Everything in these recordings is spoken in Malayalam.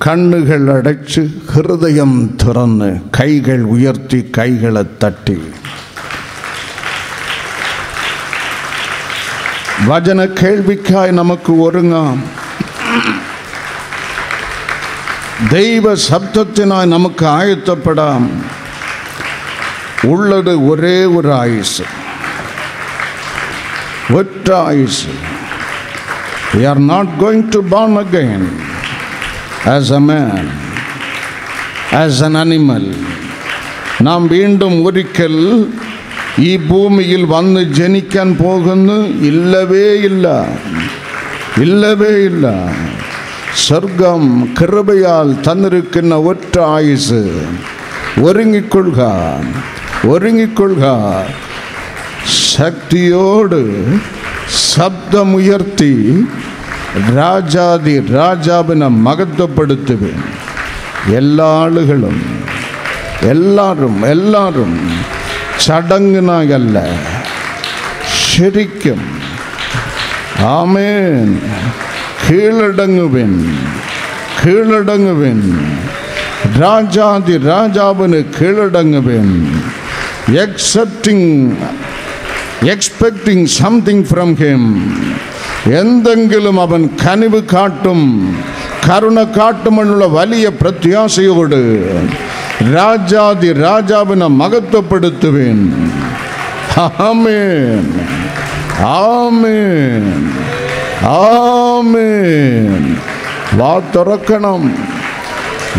கண்ணுகள் அடைச்சு ஹிருதயம் திறந்து கைகள் உயர்த்தி கைகளை தட்டி வசன கேள்விக்காய் நமக்கு ஒருங்காம். தெய்வ சப்தத்தினாய் நமக்கு ஆயத்தப்படாம். உள்ளது ஒரே ஒரு ஆயுசு, ஒற்ற ஆயுசு. We are not going to born again as a man, as an animal. നാം വീണ്ടും ഒരിക്കൽ ഈ ഭൂമിയിൽ വന്ന് ജനിക്കാൻ പോകുന്നു ഇല്ലവേ ഇല്ല, ഇല്ലവേ ഇല്ല. സ്വർഗം കൃപയാൽ തന്നിരിക്കുന്ന ഒറ്റ ആയുസ്. ഒരുങ്ങിക്കൊള്ളുക, ഒരുങ്ങിക്കൊള്ളുക. ശക്തിയോട് ശബ്ദമുയർത്തി രാജാതി രാജാവിനെ മഹത്വപ്പെടുത്തുവേൻ. എല്ലാ ആളുകളും എല്ലാവരും ചടങ്ങിനായല്ല, ശരിക്കും ആമേൻ കീഴടങ്ങുവേൻ, കീഴടങ്ങുവേൻ. രാജാതി രാജാവിന് കീഴടങ്ങുവേൻ. expecting something from him. എന്തെങ്കിലും അവൻ കനിവ് കാട്ടും, കരുണ കാട്ടുമെന്നുള്ള വലിയ പ്രത്യാശയോട് രാജാതി രാജാവിനെ മഹത്വപ്പെടുത്തുവേൻ. ആമേൻ, ആമേൻ, ആമേൻ. വാ തുറക്കണം,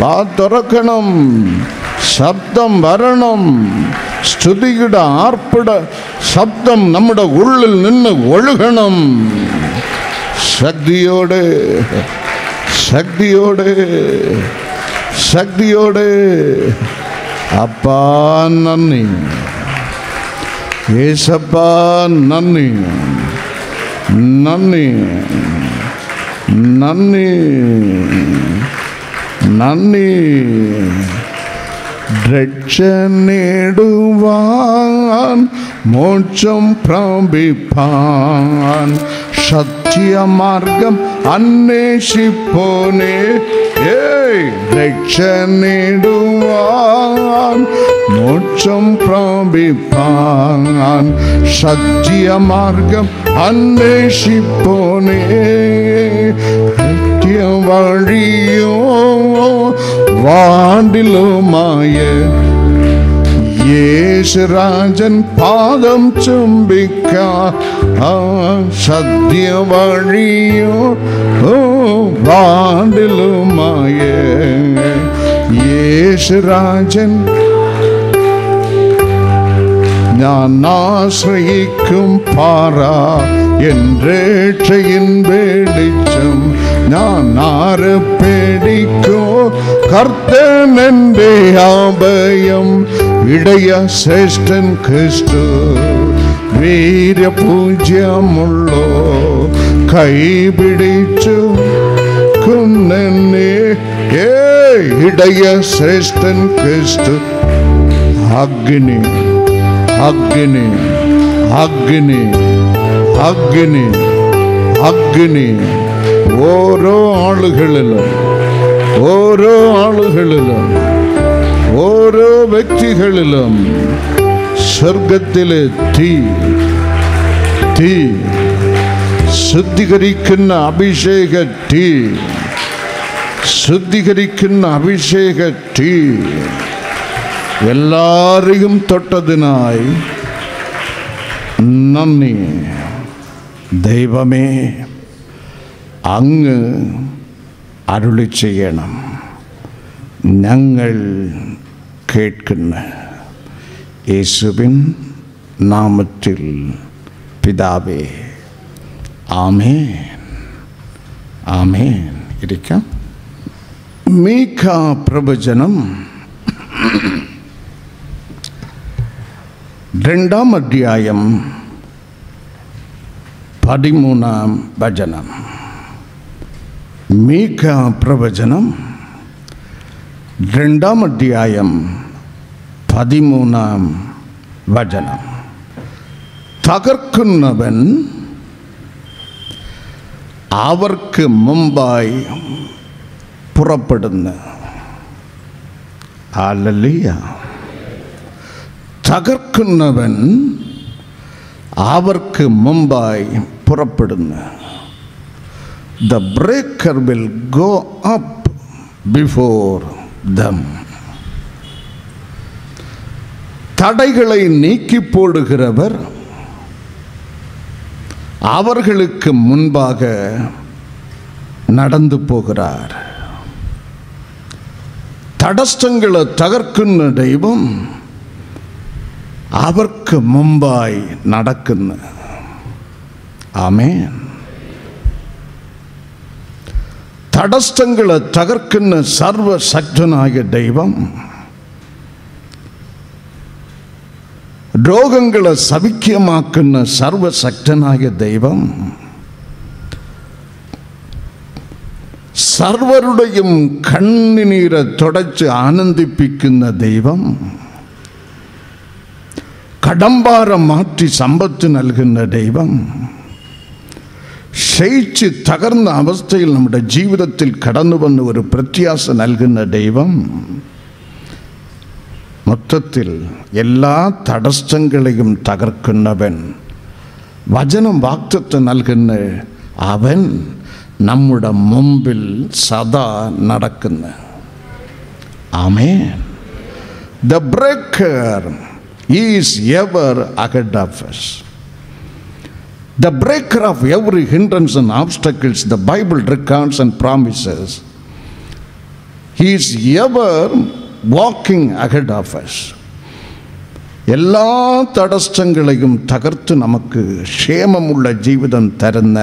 വാ തുറക്കണം. ശബ്ദം വരണം. സ്തുതിയുടെ ആർപ്പിട ശബ്ദം നമ്മുടെ ഉള്ളിൽ നിന്ന് ഒഴുകണം. ശക്തിയോടെ, ശക്തിയോടെ, ശക്തിയോടെ. അപ്പാ നന്ദി, യേശപ്പാ നന്ദി, നന്ദി, നന്ദി, നന്ദി. രക്ഷ നേടുവാൻ, മോക്ഷം പ്രാപിപ്പാൻ സത്യമാർഗം അന്വേഷിപ്പോനെ. രക്ഷ നേടുവാൻ, മോക്ഷം പ്രാപിപ്പാൻ സത്യമാർഗം അന്വേഷിപ്പോനെ. വഴിയോ വാണ്ടിലുമായ യേശുരാജൻ പാദം ചുംബിക്കാൻ സത്യവഴിയോ വാണ്ടിലുമായ യേശുരാജൻ ഞാൻ ആശ്രയിക്കും പാറ, എൻ രക്ഷയിൻ വെളിച്ചം. ഞാൻ ആരെ പേടിക്കോ, കർത്തൻ എൻ്റെ അഭയം. ഇടയ ശ്രേഷ്ഠൻ ക്രിസ്തു വീര്യപൂജ്യമുള്ളോ, കൈപിടിച്ചു കുന്നെന്നെ. ഇടയ ശ്രേഷ്ഠൻ ക്രിസ്തു. അഗ്നി, അഗ്നി, അഗ്നി, അഗ്നി, അഗ്നി. ഓരോ ആളുകളിലും, ഓരോ ആളുകളിലും, ഓരോ വ്യക്തികളിലും സ്വർഗത്തിലെ തീ, തീ, ശുദ്ധീകരിക്കുന്ന അഭിഷേക തീ, ശുദ്ധീകരിക്കുന്ന അഭിഷേക തീ എല്ലാരെയും തൊട്ടതിനായി നന്ദി. ദൈവമേ, അങ്ങ് അരുളി ചെയ്യണം. ഞങ്ങൾ കേൾക്കുന്ന യേശുവിൻ നാമത്തിൽ പിതാവേ, ആമേൻ, ആമേൻ. ഇരിക്കാം. മീഖാ പ്രവചനം 2-ാം അധ്യായം 13-ാം വചനം. മീഖ പ്രവചനം 2-ാം അധ്യായം 13-ാം വചനം. തകർക്കുന്നവൻ അവർക്ക് മുമ്പായി പുറപ്പെടുന്നു. ഹല്ലേലൂയ. തകർക്കുന്നവൻ അവർക്ക് മുമ്പായി പുറപ്പെടുന്നു. The breaker will go up before them. தடைகளை நீக்கி போடுகிறவர் அவர்களுக்கு முன்பாக நடந்து போகிறார். തടസ്സങ്ങളെ തകർക്കുന്ന ദൈവം അവർക്ക് മുമ്പായി നടക്കുന്നു. ആമേൻ. തടസ്സങ്ങളെ തകർക്കുന്ന സർവശക്തനായ ദൈവം, രോഗങ്ങളെ സൗഖ്യമാക്കുന്ന സർവശക്തനായ ദൈവം, സർവരുടെയും കണ്ണുനീരെ തുടച്ച് ആനന്ദിപ്പിക്കുന്ന ദൈവം, കടമ്പാരം മാറ്റി സമ്പത്ത് നൽകുന്ന ദൈവം, ക്ഷയിച്ച് തകർന്ന അവസ്ഥയിൽ നമ്മുടെ ജീവിതത്തിൽ കടന്നു വന്ന് ഒരു പ്രത്യാശ നൽകുന്ന ദൈവം, മൊത്തത്തിൽ എല്ലാ തടസ്സങ്ങളെയും തകർക്കുന്നവൻ, വചനം വാഗ്ദത്തം നൽകുന്ന അവൻ നമ്മുടെ മുമ്പിൽ സദാ നടക്കുന്നു. ആമേൻ. The breaker is ever ahead of us. The breaker of every hindrance and obstacles, the Bible recounts and promises, he is ever walking ahead of us. എല്ലാ തടസ്സങ്ങളെയും തകർത്ത് നമുക്ക് ക്ഷേമമുള്ള ജീവിതം തരുന്ന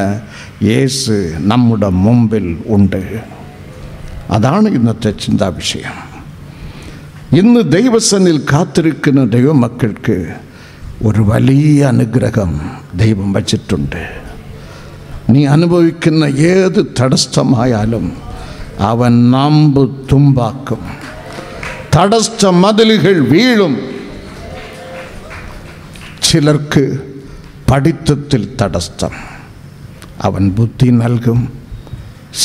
യേശു നമ്മുടെ മുമ്പിൽ ഉണ്ട്. അതാണ് ഇന്നത്തെ ചിന്താ വിഷയം. ഇന്ന് ദൈവസന്നിധിയിൽ കാത്തിരിക്കുന്ന ദൈവമക്കൾക്ക് ഒരു വലിയ അനുഗ്രഹം ദൈവം വച്ചിട്ടുണ്ട്. നീ അനുഭവിക്കുന്ന ഏത് തടസ്സമായാലും അവൻ നാമ്പ് തുമ്പാക്കും. തടസ്സ മതിലുകൾ വീഴും. ചിലർക്ക് പഠിത്തത്തിൽ തടസ്സം, അവൻ ബുദ്ധി നൽകും,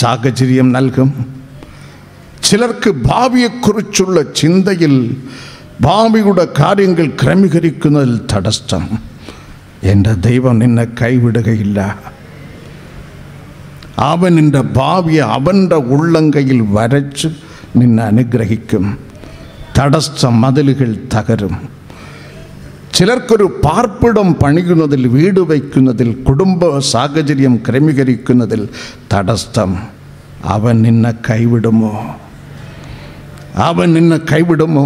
സാഹചര്യം നൽകും. ചിലർക്ക് ഭാവിയെക്കുറിച്ചുള്ള ചിന്തയിൽ ഭാവിയുടെ കാര്യങ്ങൾ ക്രമീകരിക്കുന്നതിൽ തടസ്സം. എൻ്റെ ദൈവം നിന്നെ കൈവിടുകയില്ല. അവൻ നിൻ്റെ ഭാവിയെ അവൻ്റെ ഉള്ളങ്കയിൽ വരച്ച് നിന്നെ അനുഗ്രഹിക്കും. തടസ്സ മതിലുകൾ തകരും. ചിലർക്കൊരു പാർപ്പിടം പണിയുന്നതിൽ, വീട് വയ്ക്കുന്നതിൽ, കുടുംബ സാഹചര്യം ക്രമീകരിക്കുന്നതിൽ തടസ്സം. അവൻ നിന്നെ കൈവിടുമോ? അവൻ നിന്നെ കൈവിടുമോ?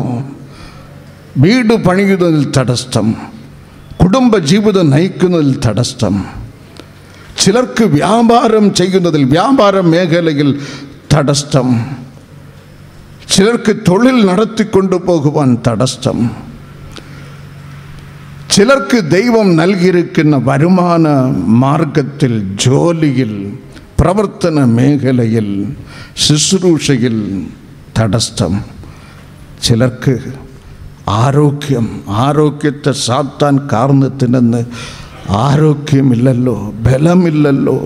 വീട് പണിയുന്നതിൽ തടസ്സം, കുടുംബ ജീവിതം നയിക്കുന്നതിൽ തടസ്സം. ചിലർക്ക് വ്യാപാരം ചെയ്യുന്നതിൽ, വ്യാപാര മേഖലയിൽ തടസ്സം. ചിലർക്ക് തൊഴിൽ നടത്തിക്കൊണ്ടു പോകുവാൻ തടസ്സം. ചിലർക്ക് ദൈവം നൽകിയിരിക്കുന്ന വരുമാന മാർഗത്തിൽ, ജോലിയിൽ, പ്രവർത്തന മേഖലയിൽ, ശുശ്രൂഷയിൽ തടസ്സം. ചിലർക്ക് ആരോഗ്യത്തെ സാത്താൻ കാർന്ന് തിന്നെന്ന് ആരോഗ്യമില്ലല്ലോ, ബലമില്ലല്ലോ,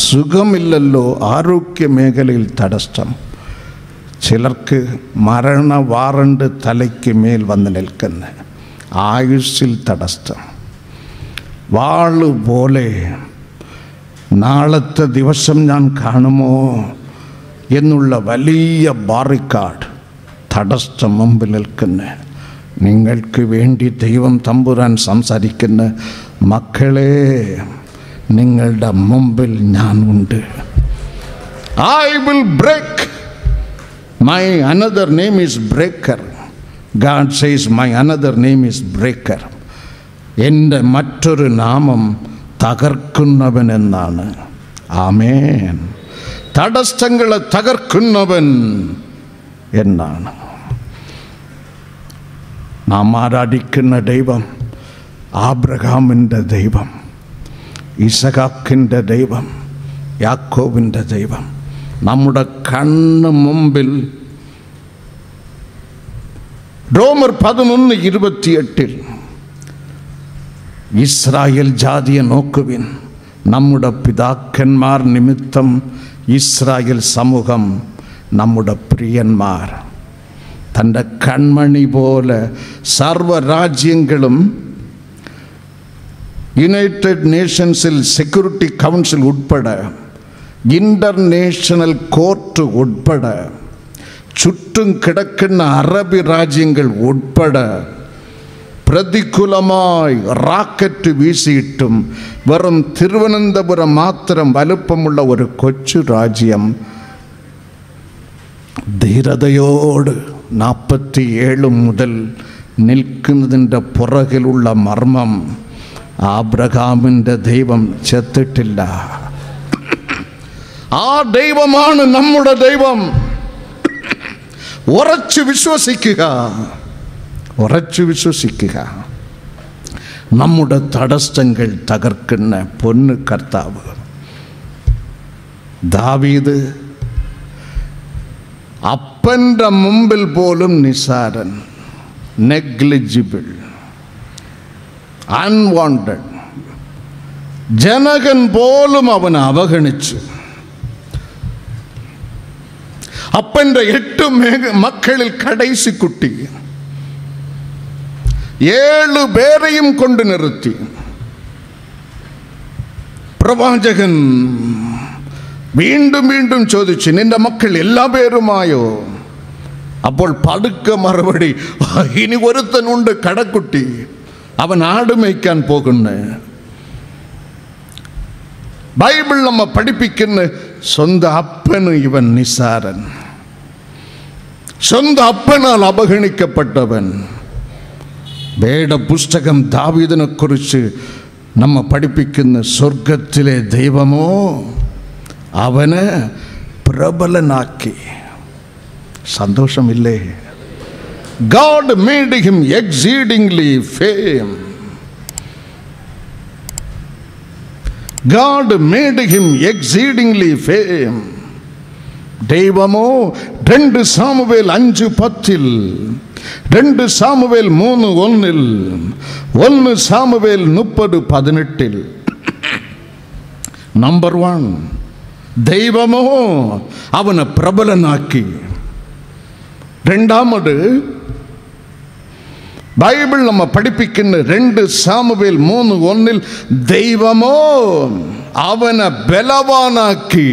സുഖമില്ലല്ലോ, ആരോഗ്യ മേഖലയിൽ തടസ്സം. ചിലർക്ക് മരണ വാറണ്ട് തലയ്ക്ക് മേൽ വന്ന് നിൽക്കുന്ന ആയുസ്സിൽ തടസ്സം. വാള് പോലെ നാളത്തെ ദിവസം ഞാൻ കാണുമോ എന്നുള്ള വലിയ ബാറിക്കാഡ് തടസ്സം മുമ്പിൽ നിൽക്കുന്ന നിങ്ങൾക്ക് വേണ്ടി ദൈവം തമ്പുരാൻ സംസാരിക്കുന്ന മക്കളെ, നിങ്ങളുടെ മുമ്പിൽ ഞാൻ ഉണ്ട്. I will break. My another name is breaker. God says my another name is breaker. എൻ്റെ മറ്റൊരു നാമം തകർക്കുന്നവൻ എന്നാണ്. ആമേൻ. തടസ്സങ്ങളെ തകർക്കുന്നവൻ എന്നാണ്. നാം ആരാധിക്കുന്ന ദൈവം ആബ്രഹാമിൻ്റെ ദൈവം, ഇസഹാക്കിൻ്റെ ദൈവം, യാക്കോബിൻ്റെ ദൈവം നമ്മുടെ കണ്ണ് മുമ്പിൽ. റോമർ 11:28 ഇസ്രായേൽ ജാതിയെ നോക്കുവിൻ, നമ്മുടെ പിതാക്കന്മാർ നിമിത്തം ഇസ്രായേൽ സമൂഹം നമ്മുടെ പ്രിയന്മാർ. തൻ്റെ കൺമണി പോലെ സർവ്വരാജ്യങ്ങളും യുണൈറ്റഡ് നേഷൻസിൽ സെക്യൂരിറ്റി കൗൺസിൽ ഉൾപ്പെടെ, ഇൻ്റർനാഷണൽ കോർട്ട് ഉൾപ്പെടെ, ചുറ്റും കിടക്കുന്ന അറബി രാജ്യങ്ങൾ ഉൾപ്പെടെ പ്രതികൂലമായി റാക്കറ്റ് വീശിയിട്ടും വെറും തിരുവനന്തപുരം മാത്രം വലുപ്പമുള്ള ഒരു കൊച്ചു രാജ്യം ധീരതയോട് 47 മുതൽ നിൽക്കുന്നതിൻ്റെ പുറകിലുള്ള മർമ്മം, ആബ്രഹാമിൻ്റെ ദൈവം ചെത്തിട്ടില്ല. ആ ദൈവമാണ് നമ്മുടെ ദൈവം. ഉറച്ചു വിശ്വസിക്കുക, ഉറച്ചു വിശ്വസിക്കുക. നമ്മുടെ തടസ്സങ്ങൾ തകർക്കുന്ന പൊന്ന് കർത്താവ്. ദാവീദ് അപ്പൻ്റെ മുമ്പിൽ പോലും നിസാരൻ, നെഗ്ലിജിബിൾ, അൺവാണ്ടഡ്. ജനകൻ പോലും അവനെ അവഗണിച്ചു. അപ്പൻ്റെ 8 മക്കളിൽ കടൈസി കുട്ടി 7 പേരെയും കൊണ്ട് നിർത്തി. പ്രവാചകൻ വീണ്ടും വീണ്ടും ചോദിച്ചു, നിന്റെ മക്കൾ എല്ലാ പേരുമായോ? അപ്പോൾ പതുക്കെ മറുപടി, ഇനി ഒരുത്തനുണ്ട്, കടക്കുട്ടി, അവൻ ആട് മേയ്ക്കാൻ പോകുന്നു. ബൈബിൾ നമ്മ പഠിപ്പിക്കുന്ന സ്വന്തം അപ്പന് ഇവൻ നിസാരൻ, സ്വന്തം അപ്പനാൽ അവഗണിക്കപ്പെട്ടവൻ. വേദപുസ്തകം ദാവീദിനെ കുറിച്ച് നമ്മ പഠിപ്പിക്കുന്ന സ്വർഗത്തിലെ ദൈവമോ അവനെ പ്രബലനാക്കി. സന്തോഷമില്ലേ? God made him exceedingly fame. God made him exceedingly fame. ദൈവമോ 2 സാമുവേൽ 5:10, 2 സാമുവേൽ 3:1, 1 സാമുവേൽ 30:18. നമ്പർ 1, ദൈവമോ അവനെ പ്രബലനാക്കി. രണ്ടാമത് ബൈബിൾ നമ്മ പഠിപ്പിക്കുന്ന 2 സാമുവേൽ 3:1 ദൈവമോ അവനെ ബലവാനാക്കി.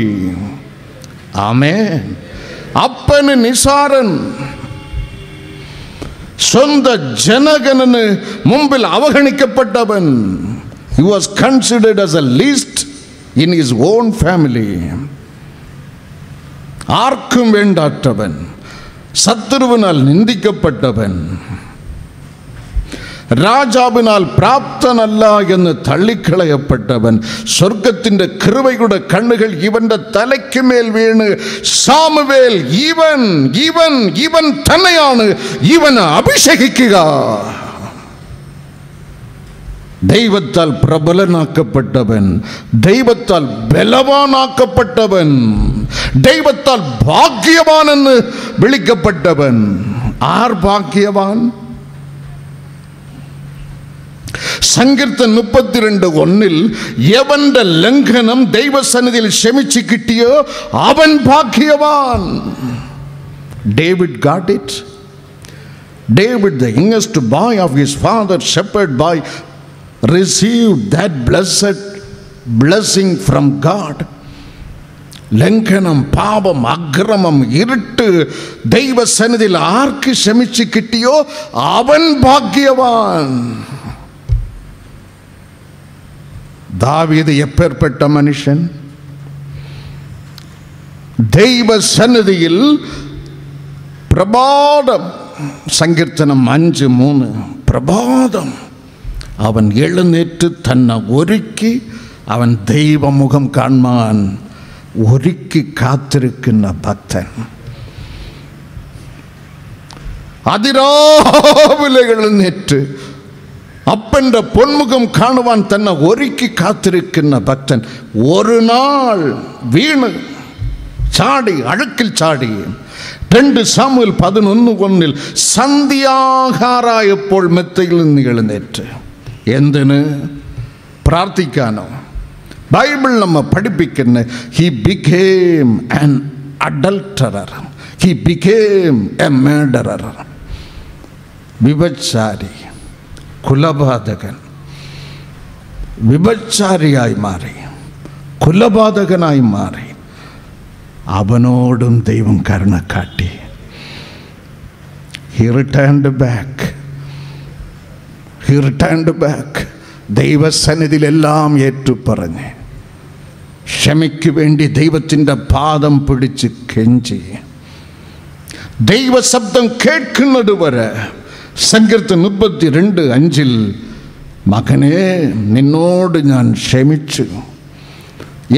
ആമേൻ. അപ്പന് നിസാരൻ, സ്വന്തം ജനഗണന് മുമ്പിൽ അവഗണിക്കപ്പെട്ടവൻ. He was considered as a least in his own family. ആർക്കും വേണ്ടാത്തവൻ, ശത്രുവിനാൽ നിന്ദിക്കപ്പെട്ടവൻ, രാജാവിനാൽ പ്രാപ്തനല്ല എന്ന് തള്ളിക്കളയപ്പെട്ടവൻ. സ്വർഗത്തിൻ്റെ കൃപയുടെ കണ്ണുകൾ ഇവന്റെ തലയ്ക്ക് മേൽ വീണ്, സാമുവേൽ ഇവൻ ഇവൻ ഇവൻ തന്നെയാണ്, ഇവനെ അഭിഷേകിക്കുക. ദൈവത്താൽ പ്രബലനാക്കപ്പെട്ടവൻ, ദൈവത്താൽ ബലവാനാക്കപ്പെട്ടവൻ, ദൈവത്താൽ ഭാഗ്യവാനെന്ന് വിളിക്കപ്പെട്ടവൻ. ആർ ഭാഗ്യവാൻ? സങ്കീർത്തനം 32:1 യവന്റെ ലംഘനം ദൈവസന്നിധിയിൽ ക്ഷമിച്ചു കിട്ടിയോ അവൻ ഭാഗ്യവാൻ. David got it. David, the youngest boy of his father, shepherd boy, received that blessed blessing from God. ലംഘനം, പാപം, അക്രമം, ഇരുട്ട് ദൈവസന്നിധിയിൽ ആർക്ക് ക്ഷമിച്ചു കിട്ടിയോ അവൻ ഭാഗ്യവാൻ. ദാവീദ് എപ്പേർപ്പെട്ട മനുഷ്യൻ! ദൈവസന്നിധിയിൽ പ്രഭാതം, സങ്കീർത്തനം 5:3, പ്രഭാതം അവൻ എഴുന്നേറ്റ് തന്നെ ഒരുക്കി, അവൻ ദൈവമുഖം കാണാൻ ഒരുക്കി കാത്തിരിക്കുന്ന ഭക്തൻ. അതിരാവിലെ എഴുന്നേറ്റ് അപ്പൻ്റെ പൊന്മുഖം കാണുവാൻ തന്നെ ഒരുക്കി കാത്തിരിക്കുന്ന ഭക്തൻ ഒരു നാൾ വീണ് ചാടി, അഴുക്കിൽ ചാടി. 2 സാമുവേൽ 11:1 സന്ധ്യാഹാറായപ്പോൾ മെത്തയിൽ നിന്ന് എഴുന്നേറ്റ്. എന്തിന്? പ്രാർത്ഥിക്കാനോ? ബൈബിൾ നമ്മെ പഠിപ്പിക്കുന്ന he became an adulterer, he became a murderer. വിഭചാരി, കുലപാതകൻ, വിഭചാരിയായി മാറി, കുലപാതകനായി മാറി. അവനോടും ദൈവം കരുണ കാട്ടി. He returned back. ദൈവസന്നിധിയിലെല്ലാം ഏറ്റുപറഞ്ഞ് ക്ഷമയ്ക്ക് വേണ്ടി ദൈവത്തിൻ്റെ പാദം പിടിച്ച് കെഞ്ചി. ദൈവശബ്ദം കേൾക്കുന്നത് വരെ. സങ്കീർത്തനം 32:5 മകനെ നിന്നോട് ഞാൻ ക്ഷമിച്ചു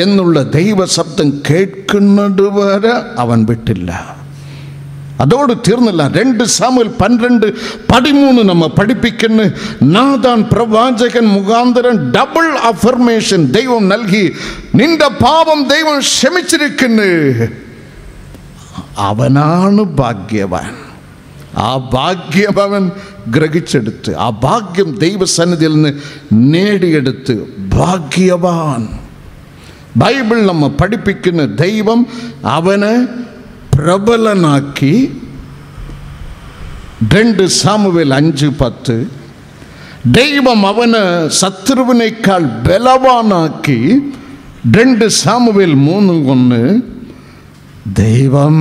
എന്നുള്ള ദൈവശബ്ദം കേൾക്കുന്നത് വരെ അവൻ വിട്ടില്ല. അതോട് തീർന്നില്ല. 2 സാമുവേൽ 12:13 നമ്മ പഠിപ്പിക്കുന്ന നാഥാൻ പ്രവാചകൻ മുഖാന്തരം ഡബിൾ അഫർമേഷൻ ദൈവം നൽകി. നിന്റെ പാപം ദൈവം ക്ഷമിച്ചിരിക്കുന്നു. അവനാണ് ഭാഗ്യവാൻ. ആ ഭാഗ്യം അവൻ ഗ്രഹിച്ചെടുത്ത്, ആ ഭാഗ്യം ദൈവസന്നിധിയിൽ നിന്ന് നേടിയെടുത്ത് ഭാഗ്യവാൻ. ബൈബിൾ നമ്മ പഠിപ്പിക്കുന്ന ദൈവം അവനെ പ്രബലനാക്കി. 2 സാമുവേൽ 5:10 ദൈവം അവന് ശത്രുവിനേക്കാൾ ബലവാനാക്കി. 2 സാമുവേൽ 3:1 ദൈവം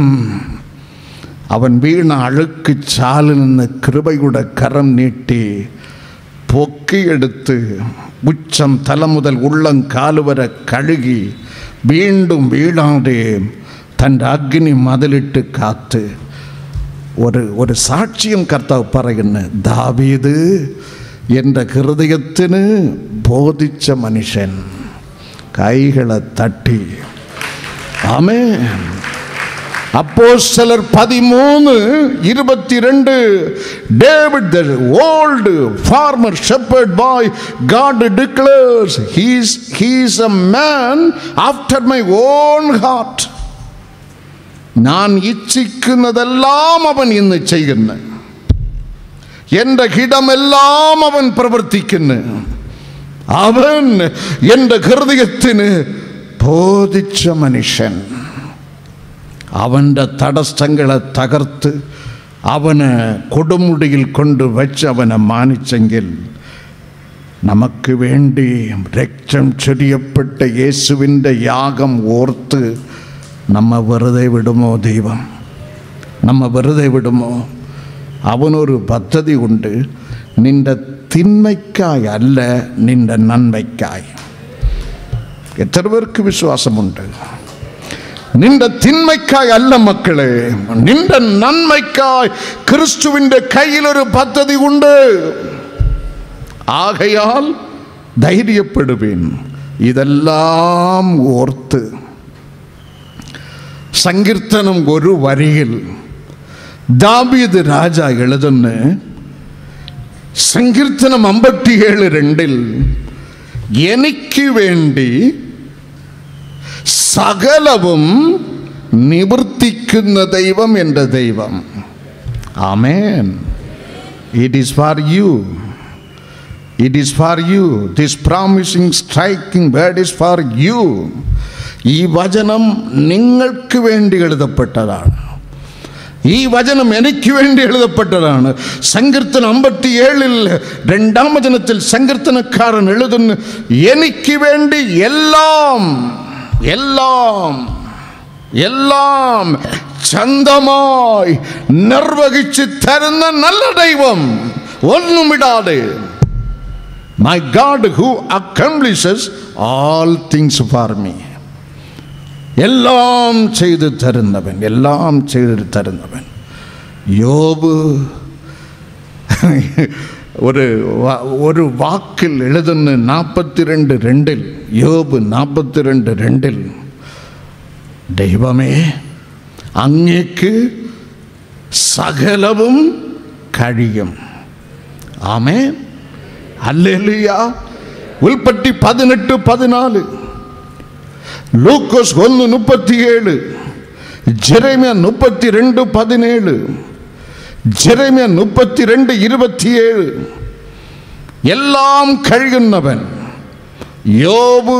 അവൻ വീണ അഴുക്ക് ചാലിൽ നിന്ന് കൃപയുടെ കരം നീട്ടി പൊക്കിയെടുത്ത് ഉച്ചം തല മുതൽ ഉള്ളം കാലുവരെ കഴുകി വീണ്ടും വീഴാതെ തൻ്റെ അഗ്നി മതിലിട്ട് കാത്ത്. ഒരു സാക്ഷ്യം കർത്താവ് പറയുന്നു, ദാവീദ് എൻ്റെ ഹൃദയത്തിന് ബോധിച്ച മനുഷ്യൻ. കൈകളെ തട്ടി ആമേൻ. അപ്പോസ്തലർ 13:22 David, the old farmer shepherd boy, God declares he is a man after my own heart. ഞാൻ ഇച്ഛിക്കുന്നതെല്ലാം അവൻ ഇന്ന് ചെയ്യുന്നു. എൻ്റെ ഹിതമെല്ലാം അവൻ പ്രവർത്തിക്കുന്നു. അവൻ എൻ്റെ ഹൃദയത്തിന് ബോധിച്ച മനുഷ്യൻ. അവൻ്റെ തടസ്സങ്ങളെ തകർത്ത് അവന് കൊടുമുടിയിൽ കൊണ്ടുവച്ച് അവനെ മാനിച്ചെങ്കിൽ നമുക്ക് വേണ്ടി രക്തം ചൊരിയപ്പെട്ട യേശുവിൻ്റെ യാഗം ഓർത്ത് നമ്മെ വെറുതെ വിടുമോ? ദൈവം നമ്മെ വെറുതെ വിടുമോ? അവനൊരു പദ്ധതി ഉണ്ട്. നിന്റെ തിന്മയ്ക്കായി അല്ല, നിന്റെ നന്മയ്ക്കായി. എത്ര പേർക്ക് വിശ്വാസമുണ്ട്? നിന്റെ തിന്മയ്ക്കായി അല്ല മക്കളെ, നിന്റെ നന്മയ്ക്കായി ക്രിസ്തുവിൻ്റെ കയ്യിലൊരു പദ്ധതി ഉണ്ട്. ആകയാൽ ധൈര്യപ്പെടുവീൻ. ഇതെല്ലാം ഓർത്ത് സങ്കീർത്തനം 1 വരിയിൽ ദാവീദ് രാജ എഴുതുന്ന സങ്കീർത്തനം 57:2 എനിക്ക് വേണ്ടി സകലവും നിവർത്തിക്കുന്ന ദൈവം എൻ്റെ ദൈവം. ആമേൻ. It is for you. It is for you. This promising striking word is for you. ഈ വചനം നിങ്ങൾക്ക് വേണ്ടി എഴുതപ്പെട്ടതാണ്. ഈ വചനം എനിക്ക് വേണ്ടി എഴുതപ്പെട്ടതാണ്. സങ്കീർത്തനം 57 2-ാം വചനത്തിൽ സങ്കീർത്തനക്കാരൻ എഴുതുന്നു, എനിക്ക് വേണ്ടി എല്ലാം എല്ലാം എല്ലാം ചന്തമായി നിർവഹിച്ച് തരുന്ന നല്ല ദൈവം, ഒന്നും വിടാതെ. My God who accomplishes all things for me. എല്ലാം ചെയ്തു തരുന്നവൻ, എല്ലാം ചെയ്തു തരുന്നവൻ. യോബ് ഒരു വാക്കിൽ എഴുതുന്ന 42:2 യോബ് 42:2 ദൈവമേ അങ്ങേക്ക് സകലവും കഴിയും. ആമേൻ. அல்லேலூயா. உல்பத்தி 18:14, லூக்கோஸ் 1:37, ஜெரேமியா 32:17, ஜெரேமியா 32:27. எல்லாம் കഴിയുന്നവൻ. യോബ്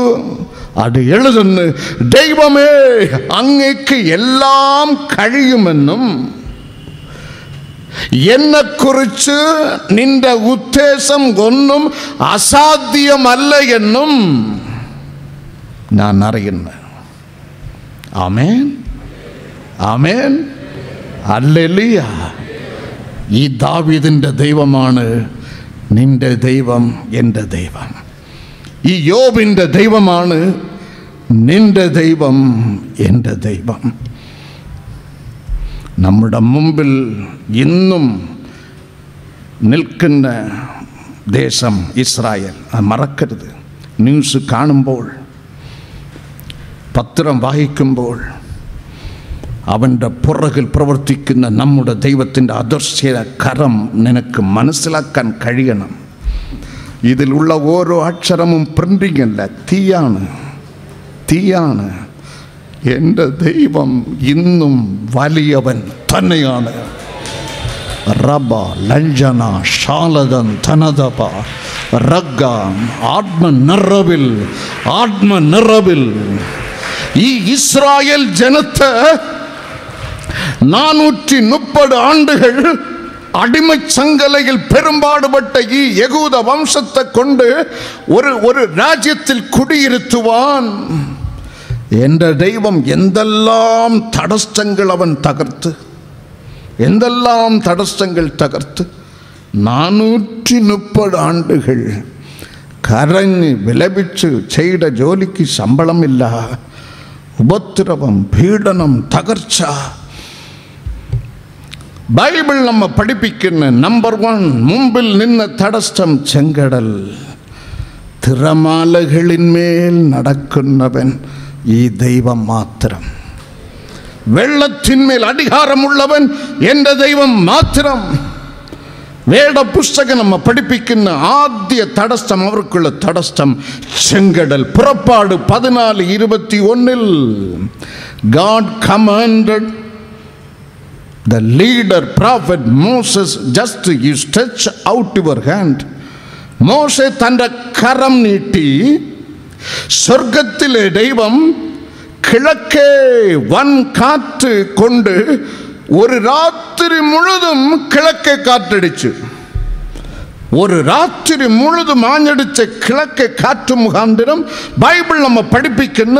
അത് എഴുതുന്നു, ദൈവമേ അങ്ങേക്ക് എല്ലാം കഴിയുമെന്നും എന്നെക്കുറിച്ച് നിന്റെ ഉദ്ദേശം ഒന്നും അസാധ്യമല്ല എന്നും ഞാൻ അറിയുന്നു. ആമേൻ, ആമേൻ, ഹല്ലേലൂയ. ഈ ദാവീദിന്റെ ദൈവമാണ് നിന്റെ ദൈവം, എൻ്റെ ദൈവം. ഈ യോബിൻ്റെ ദൈവമാണ് നിന്റെ ദൈവം, എൻ്റെ ദൈവം. നമ്മുടെ മുമ്പിൽ ഇന്നും നിൽക്കുന്ന ദേശം ഇസ്രായേൽ. അത് മറക്കരുത്. ന്യൂസ് കാണുമ്പോൾ, പത്രം വായിക്കുമ്പോൾ അവൻ്റെ പുറകിൽ പ്രവർത്തിക്കുന്ന നമ്മുടെ ദൈവത്തിൻ്റെ അദൃശ്യ കരം നിനക്ക് മനസ്സിലാക്കാൻ കഴിയണം. ഇതിലുള്ള ഓരോ അക്ഷരവും പ്രിന്റിംഗ് അല്ല, തീയാണ്, തീയാണ്. എൻ്റെ ദൈവം ഇന്നും വലിയവൻ തന്നെയാണ്. റബ ലഞ്ജന ശാലദൻ ധനദപ റഗ്ഗ ആത്മനിറവിൽ, ആത്മനിറവിൽ ഈ ഇസ്രായേൽ ജനത്തെ 430 ആണ്ടുകൾ അടിമ ചങ്ങലയിൽ പെരുമ്പാടുപെട്ട ഈ യഹൂദ വംശത്തെ കൊണ്ട് ഒരു രാജ്യത്തിൽ കുടിയിരുത്തുവാൻ എൻ്റെ ദൈവം എന്തെല്ലാം തടസ്സങ്ങൾ അവൻ തകർത്ത്, എന്തെല്ലാം തടസ്സങ്ങൾ തകർത്ത് 430 ആണ്ടുകൾ കരഞ്ഞ് വിലപിച്ച് ചെയ്ത ജോലിക്ക് ശമ്പളമില്ല, ഉപദ്രവം, പീഡനം, തകർച്ച. ബൈബിൾ നമ്മെ പഠിപ്പിക്കുന്ന നമ്പർ 1 മുമ്പിൽ നിന്ന തടസ്സം ചെങ്കടൽ. തിരമാലകളിന്മേൽ നടക്കുന്നവൻ ഈ ദൈവം മാത്രം. വെള്ളത്തിന്മേൽ അധികാരമുള്ളവൻ എൻ്റെ ദൈവം മാത്രം. വേദപുസ്തകം നമ്മെ പഠിപ്പിക്കുന്ന ആദ്യ തടസ്സം, അവർക്കുള്ള തടസ്സം ചെങ്കടൽ. പുറപ്പാട് 14:21 God commanded the leader prophet Moses, just you stretch out your hand. മോശെ തൻ്റെ കരം നീട്ടി, സ്വർഗത്തിലെ ദൈവം കിഴക്കേ വൻ കാറ്റ് കൊണ്ട് ഒരു രാത്രി മുഴുവതും കിഴക്കേ കാറ്റടിച്ചു. ഒരു രാത്രി മുഴുവതും ആഞ്ഞടിച്ച കിഴക്കേ കാറ്റ് മുഖാന്തരം ബൈബിൾ നമ്മെ പഠിപ്പിക്കുന്ന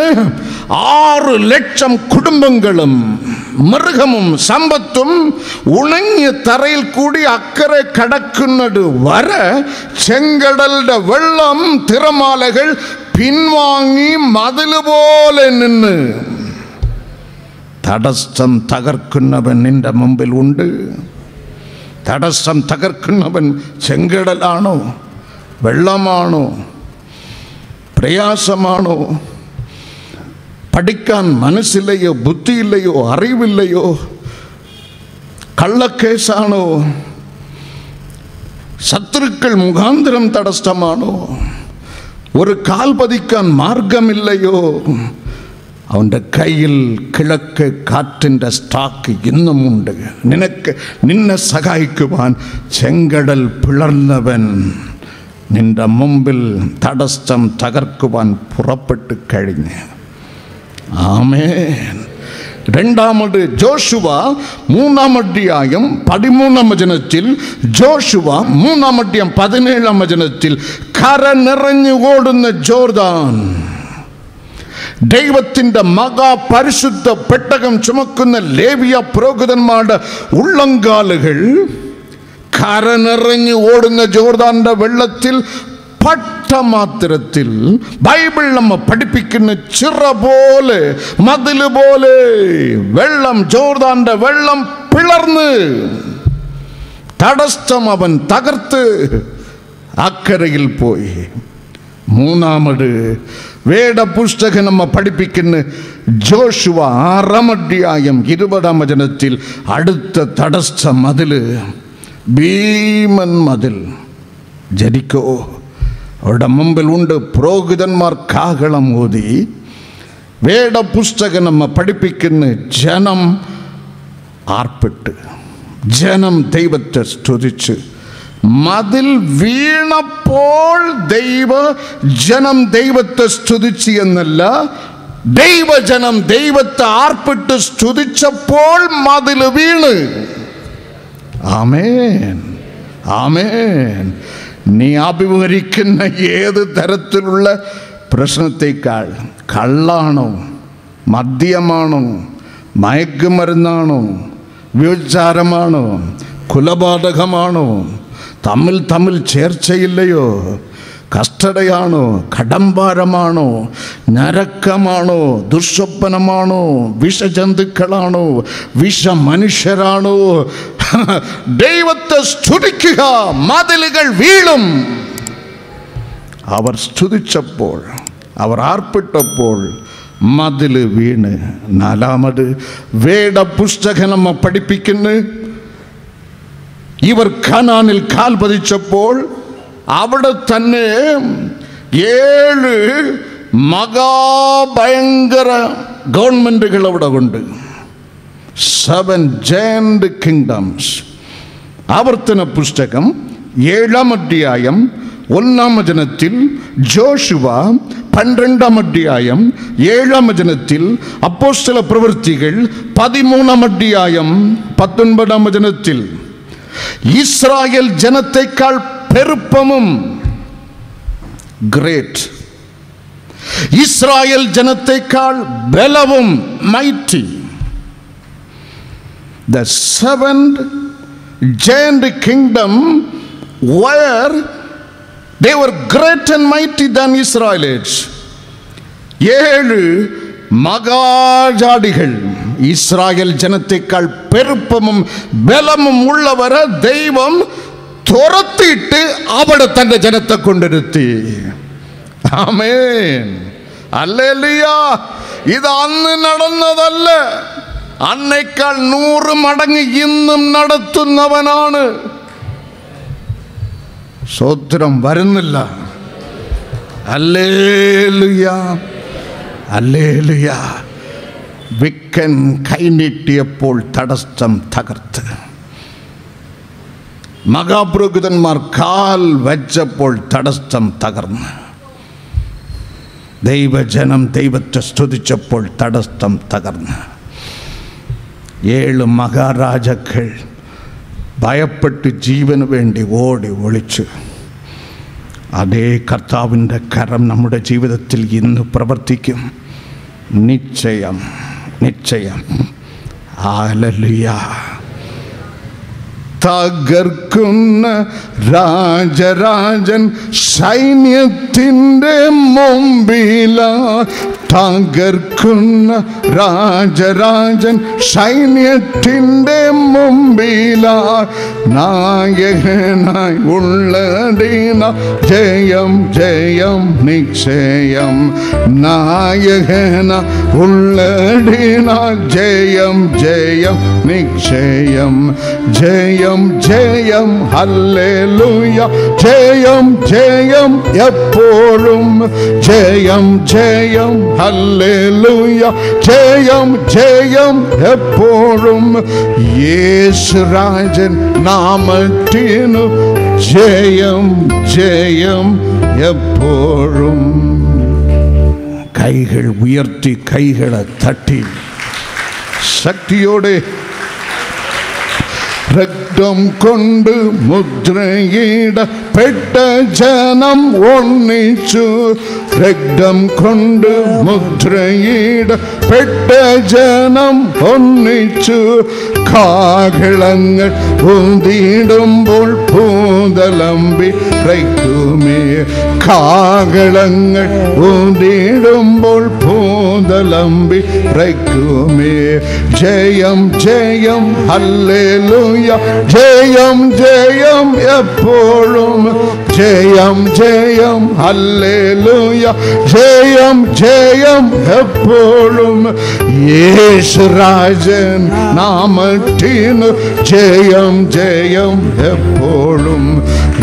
6 ലക്ഷം കുടുംബങ്ങളും മൃഗവും സമ്പത്തും ഉണങ്ങിയ തറയിൽ കൂടി അക്കരെ കടക്കുന്നത് വരെ ചെങ്കടലിന്റെ വെള്ളം, തിരമാലകൾ പിൻവാങ്ങി മതില് പോലെ നിന്ന്. തടസ്സം തകർക്കുന്നവൻ നിന്റെ മുമ്പിൽ ഉണ്ട്. തടസ്സം തകർക്കുന്നവൻ ചെങ്കടലാണോ, വെള്ളമാണോ, പ്രയാസമാണോ, പഠിക്കാൻ മനസ്സില്ലയോ, ബുദ്ധിയില്ലയോ, അറിവില്ലയോ, കള്ളക്കേസാണോ, ശത്രുക്കൾ മുഖാന്തരം തടസ്സമാണോ, ഒരു കാൽ പതിക്കാൻ മാർഗമില്ലയോ, അവൻ്റെ കയ്യിൽ കിഴക്ക് കാറ്റിൻ്റെ സ്റ്റോക്ക് ഇന്നുമുണ്ട്. നിന്നെ സഹായിക്കുവാൻ ചെങ്കടൽ പിളർന്നവൻ നിന്റെ മുമ്പിൽ തടസ്സം തകർക്കുവാൻ പുറപ്പെട്ട് കഴിഞ്ഞ്. ആമേൻ. രണ്ടാമത് ജോഷുവ 3-ാം അധ്യായം 13-ാം വചനത്തിൽ, ജോഷുവ 3-ാം അധ്യായം 17-ാം വചനത്തിൽ, കര നിറഞ്ഞു ഓടുന്ന ജോർദാൻ, ദൈവത്തിന്റെ മഹാപരിശുദ്ധ പെട്ടകം ചുമക്കുന്ന ലേവിയ പുരോഹിതന്മാരുടെ ഉള്ളങ്കാലുകൾ കര നിറഞ്ഞു ഓടുന്ന ജോർദാന്റെ വെള്ളത്തിൽ പട്ടമാത്രത്തിൽ ബൈബിൾ നമ്മെ പഠിപ്പിക്കുന്ന ചിറ പോലെ, മതില് പോലെ വെള്ളം, ജോർദാന്റെ വെള്ളം പിളർന്ന് തടസ്സം അവൻ തകർത്ത് അക്കരയിൽ പോയി. മൂന്നാമത് വേദപുസ്തകം നമ്മെ പഠിപ്പിക്കുന്ന ജോഷുവ 6-ാം അധ്യായം 20-ാം വചനത്തിൽ അടുത്ത തടസ്സം മതില്, ഭീമൻ മതിൽ, ജെരിക്കോ. അവരുടെ മുമ്പിലുണ്ട് പുരോഹിതന്മാർ കാഹളം ഊതി വേദപുസ്തകം നമ്മെ പഠിപ്പിക്കുന്ന ജനം ആർപ്പിട്ട്, ജനം ദൈവത്തെ സ്തുതിച്ച്. മതിൽ വീണപ്പോൾ ജനം ദൈവത്തെ സ്തുതിച്ച് എന്നല്ല, ദൈവജനം ദൈവത്തെ ആർപ്പിട്ട് സ്തുതിച്ചപ്പോൾ മതിൽ വീണ്. ആമേൻ, ആമേൻ. നീ അഭിമുഖീകരിക്കുന്ന ഏത് തരത്തിലുള്ള പ്രശ്നത്തേക്കാൾ കള്ളാണോ, മദ്യമാണോ, മയക്കുമരുന്നാണോ, വ്യഭിചാരമാണോ, കൊലപാതകമാണോ, തമ്മിൽ ചേർച്ചയില്ലയോ, കഷ്ടതയാണോ, കടംഭാരമാണോ, നരക്കമാണോ, ദുസ്വപ്നമാണോ, വിഷജന്തുക്കളാണോ, വിഷമനുഷ്യരാണോ, ദൈവത്തെ സ്തുതിക്കുക, മതിലുകൾ വീഴും. അവർ സ്തുതിച്ചപ്പോൾ, അവർ ആർപ്പിട്ടപ്പോൾ മതിൽ വീണ്. നാലാമത് വേദപുസ്തകം നമ്മെ പഠിപ്പിക്കുന്നു, ഇവർ കനാനിൽ കാൽ പതിച്ചപ്പോൾ അവിടെ തന്നെ 7 മഹാഭയങ്കര ഗവൺമെൻറ്റുകൾ അവിടെ ഉണ്ട്. 7 giant kingdoms. ആവർത്തന പുസ്തകം 7-ാം അധ്യായം 1-ാം വചനത്തിൽ, ജോഷുവ 12-ാം അധ്യായം 7-ാം വചനത്തിൽ, അപ്പോസ്തല പ്രവൃത്തികൾ 13-ാം അധ്യായം 19-ാം വചനത്തിൽ, ഇസ്രായേൽ ജനത്തെക്കാൾ പെരുപ്പമും, ഗ്രേറ്റ്, ഇസ്രായേൽ ജനത്തെക്കാൾ ബലവും, mighty. The 7th giant kingdom where they were great and mighty than Israelites. 7 മഹാജാടികൾ Israel ജനത്തെക്കാൾ പെരുപ്പമും ബലമും ഉള്ളവരെ ദൈവം തുരത്തിയിട്ട് അവിടെ തന്റെ ജനത്തെ കൊണ്ടിരുത്തി. ആമേൻ, ഹല്ലേലൂയ. ഇത് അന്ന് നടന്നതല്ല, അന്നേക്കാൾ 100 മടങ്ങ് ഇന്നും നടത്തുന്നവനാണ്. സ്തോത്രം വരുന്നില്ല. Hallelujah, hallelujah. വിക്കൻ കൈനീട്ടിയപ്പോൾ തടസ്സം തകർത്ത്, മഹാപുരോഹിതന്മാർ കാൽ വച്ചപ്പോൾ തടസ്സം തകർന്ന്, ദൈവജനം ദൈവത്തെ സ്തുതിച്ചപ്പോൾ തടസ്സം തകർന്ന്, 7 മഹാരാജാക്കൾ ഭയപ്പെട്ട് ജീവന് വേണ്ടി ഓടി ഒളിച്ചു. അതേ കർത്താവിൻ്റെ കരം നമ്മുടെ ജീവിതത്തിൽ ഇന്ന് പ്രവർത്തിക്കും. നിശ്ചയം, നിശ്ചയം. ഹല്ലേലൂയ. തകർക്കുന്ന രാജരാജൻ സൈന്യത്തിൻ്റെ മുമ്പിലാ, തകർക്കുന്ന രാജരാജൻ സൈന്യത്തിൻ്റെ മുമ്പിലാ, നായകനായി ഉള്ളതിന ജയം ജയം നിശ്ചയം, നായകന ഉള്ളതിന ജയം ജയം നിശ്ചയം, ജയം ജയം ഹല്ലേലൂയ, ജയം ജയം എപ്പോഴും, ജയം ജയം ഹല്ലേലൂയ, ജയം ജയം എപ്പോഴും, യേശുരാജൻ നാമത്തിനു ജയം ജയം എപ്പോഴും. കൈകൾ ഉയർത്തി, കൈകളെ തട്ടി ശക്തിയോടെ, രക്തം കൊണ്ട് മുദ്രയിടപ്പെട്ട ജനം ഒന്നിച്ചു, രക്തം കൊണ്ട് മുദ്രയിടപ്പെട്ട ജനം ഒന്നിച്ചു, കാഹളങ്ങൾ ഊതിടുമ്പോൾ ഭൂതലമ്പി റൈക്കുമേ, കാഹളങ്ങൾ ഊതിടുമ്പോൾ ഭൂതലമ്പി റൈക്കുമേ, ജയം ജയം ഹല്ലേലൂയ, ജയം ജയം എപ്പോഴും, ஜெயம் ஜெயம் ஹல்லேலூயா, ஜெயம் ஜெயம் எப்போதும் இயேசு ராஜன் நாமத்தின் ஜெயம் ஜெயம் எப்போதும்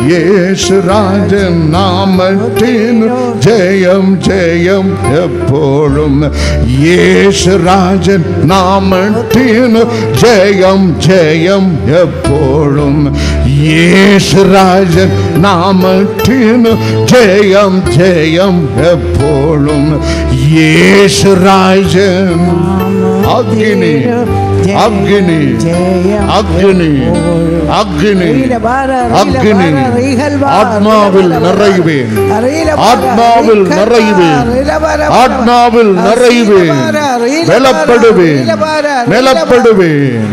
இயேசு ராஜன் நாமத்தின் ஜெயம் ஜெயம் எப்போதும் இயேசு ராஜன் நாமத்தின் ஜெயம் ஜெயம் எப்போதும் இயேசு ராஜன் நாமத்தின் ஜெயம் ஜெயம் எப்போதும் இயேசு ராஜன் அக்னி அக்னி அக்னி அக்னி அக்னி ஆத்மாவில் நிறைவேன், ஆத்மாவில் நிறைவேன், ஆத்மாவில் நிறைவேன், பலப்படுவேன் பலப்படுவேன்.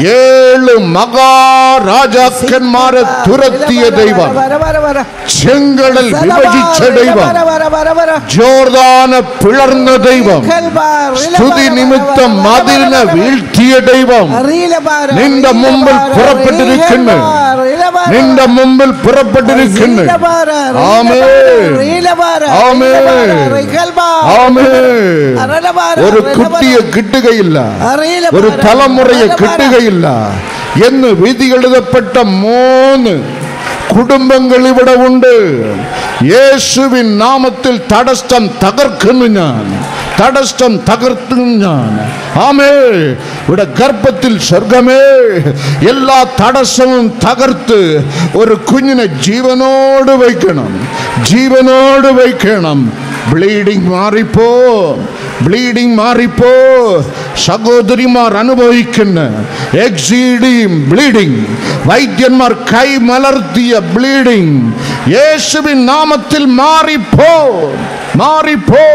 7 மகாராஜாக்கன்மாரை துரத்திய தெய்வம், செங்கடல் விபஜிச்ச தெய்வம், ஜோர்தான பிளர்ந்த தெய்வம், ஸ்துதி நிமித்தம் மதிலின வீழ்த்திய தெய்வம் நின்ற மும்பில் புறப்பட்டிருக்கின்ற, நின்ற மும்பில் புறப்பட்டிருக்கின்ற. ஆமென் ஆமென் ஆமென். ஒரு குட்டிய கிட்டுகை இல்ல, ஒரு தலைமுறையை கிட்டுகை இல்ல എന്ന് വിധി എഴുതപ്പെട്ട 3 കുടുംബങ്ങൾ ഇവിടെ ഉണ്ട്. യേശുവിൻ നാമത്തിൽ തടസ്സം തകർക്കുന്നു ഞാൻ, തടസ്സം തകർത്തും ഞാൻ. ആമേ. ഇവിടെ ഗർഭത്തിൽ സ്വർഗമേ എല്ലാ തടസ്സവും തകർത്ത് ഒരു കുഞ്ഞിനെ ജീവനോട് വയ്ക്കണം, ജീവനോട് വയ്ക്കണം. ബ്ലീഡിംഗ് മാറിപ്പോ, ബ്ലീഡിംഗ് മാറിപ്പോ. സഹോദരിമാർ അനുഭവിക്കുന്ന എക്സീഡിങ് ബ്ലീഡിംഗ്, വൈദ്യന്മാർ കൈമലർത്തിയ ബ്ലീഡിംഗ് യേശുവിൻ നാമത്തിൽ മാറിപ്പോ, മാറിപ്പോ.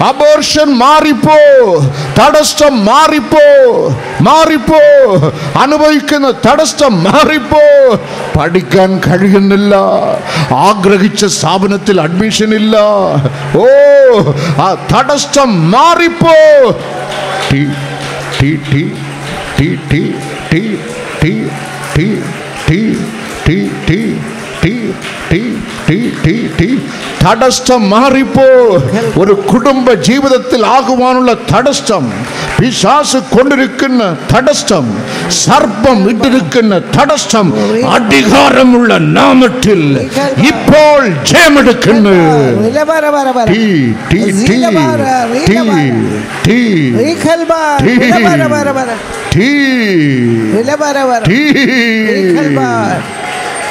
അബോർഷൻ മാറിപ്പോ, തടസ്സം മാറിപ്പോ, മാറിപ്പോ. അനുഭവിക്കുന്ന തടസ്സം മാറിപ്പോ. പഠിക്കാൻ കഴിയുന്നില്ല, ആഗ്രഹിച്ച സ്ഥാപനത്തിൽ അഡ്മിഷൻ ഇല്ല. ഓ, ആ തടസ്സം മാറിപ്പോ. ടി ടി ടി ടി ടി ടി ടി ടി ടി ടി ടി ടി ടി ടി ടി ടി. തടസ്സം മാറിപ്പോ. ഒരു കുടുംബ ജീവിതത്തിൽ ആകുവാനുള്ള തടസ്സം, പിശാച് കൊണ്ടിരിക്കുന്ന തടസ്സം, സർപ്പം ഇട്ടിരിക്കുന്ന തടസ്സം അധികാരമുള്ള നാമത്തിൽ ഇപ്പോൾ ജയമെടുക്കുന്നു. ടി ടി ടി ടി ടി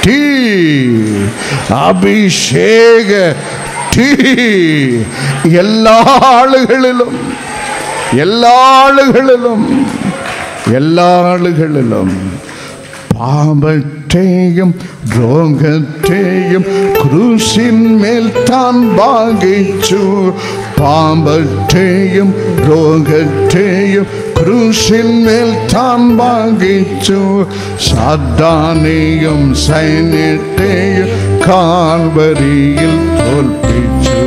ടി അഭിഷേക ടി. എല്ലാ ആളുകളിലും, എല്ലാ ആളുകളിലും, എല്ലാ ആളുകളിലും പാപത്തെയും രോഗത്തെയും ക്രൂശിന്മേൽ താൻ ഭാഗിച്ചു. പാപത്തെയും രോഗത്തെയും ക്രൂശിന്മേൽ താൻ ഭാഗിച്ചു. സാത്താനെയും സൈന്യത്തെയും കാൽവരിയിൽ തോൽപ്പിച്ചു.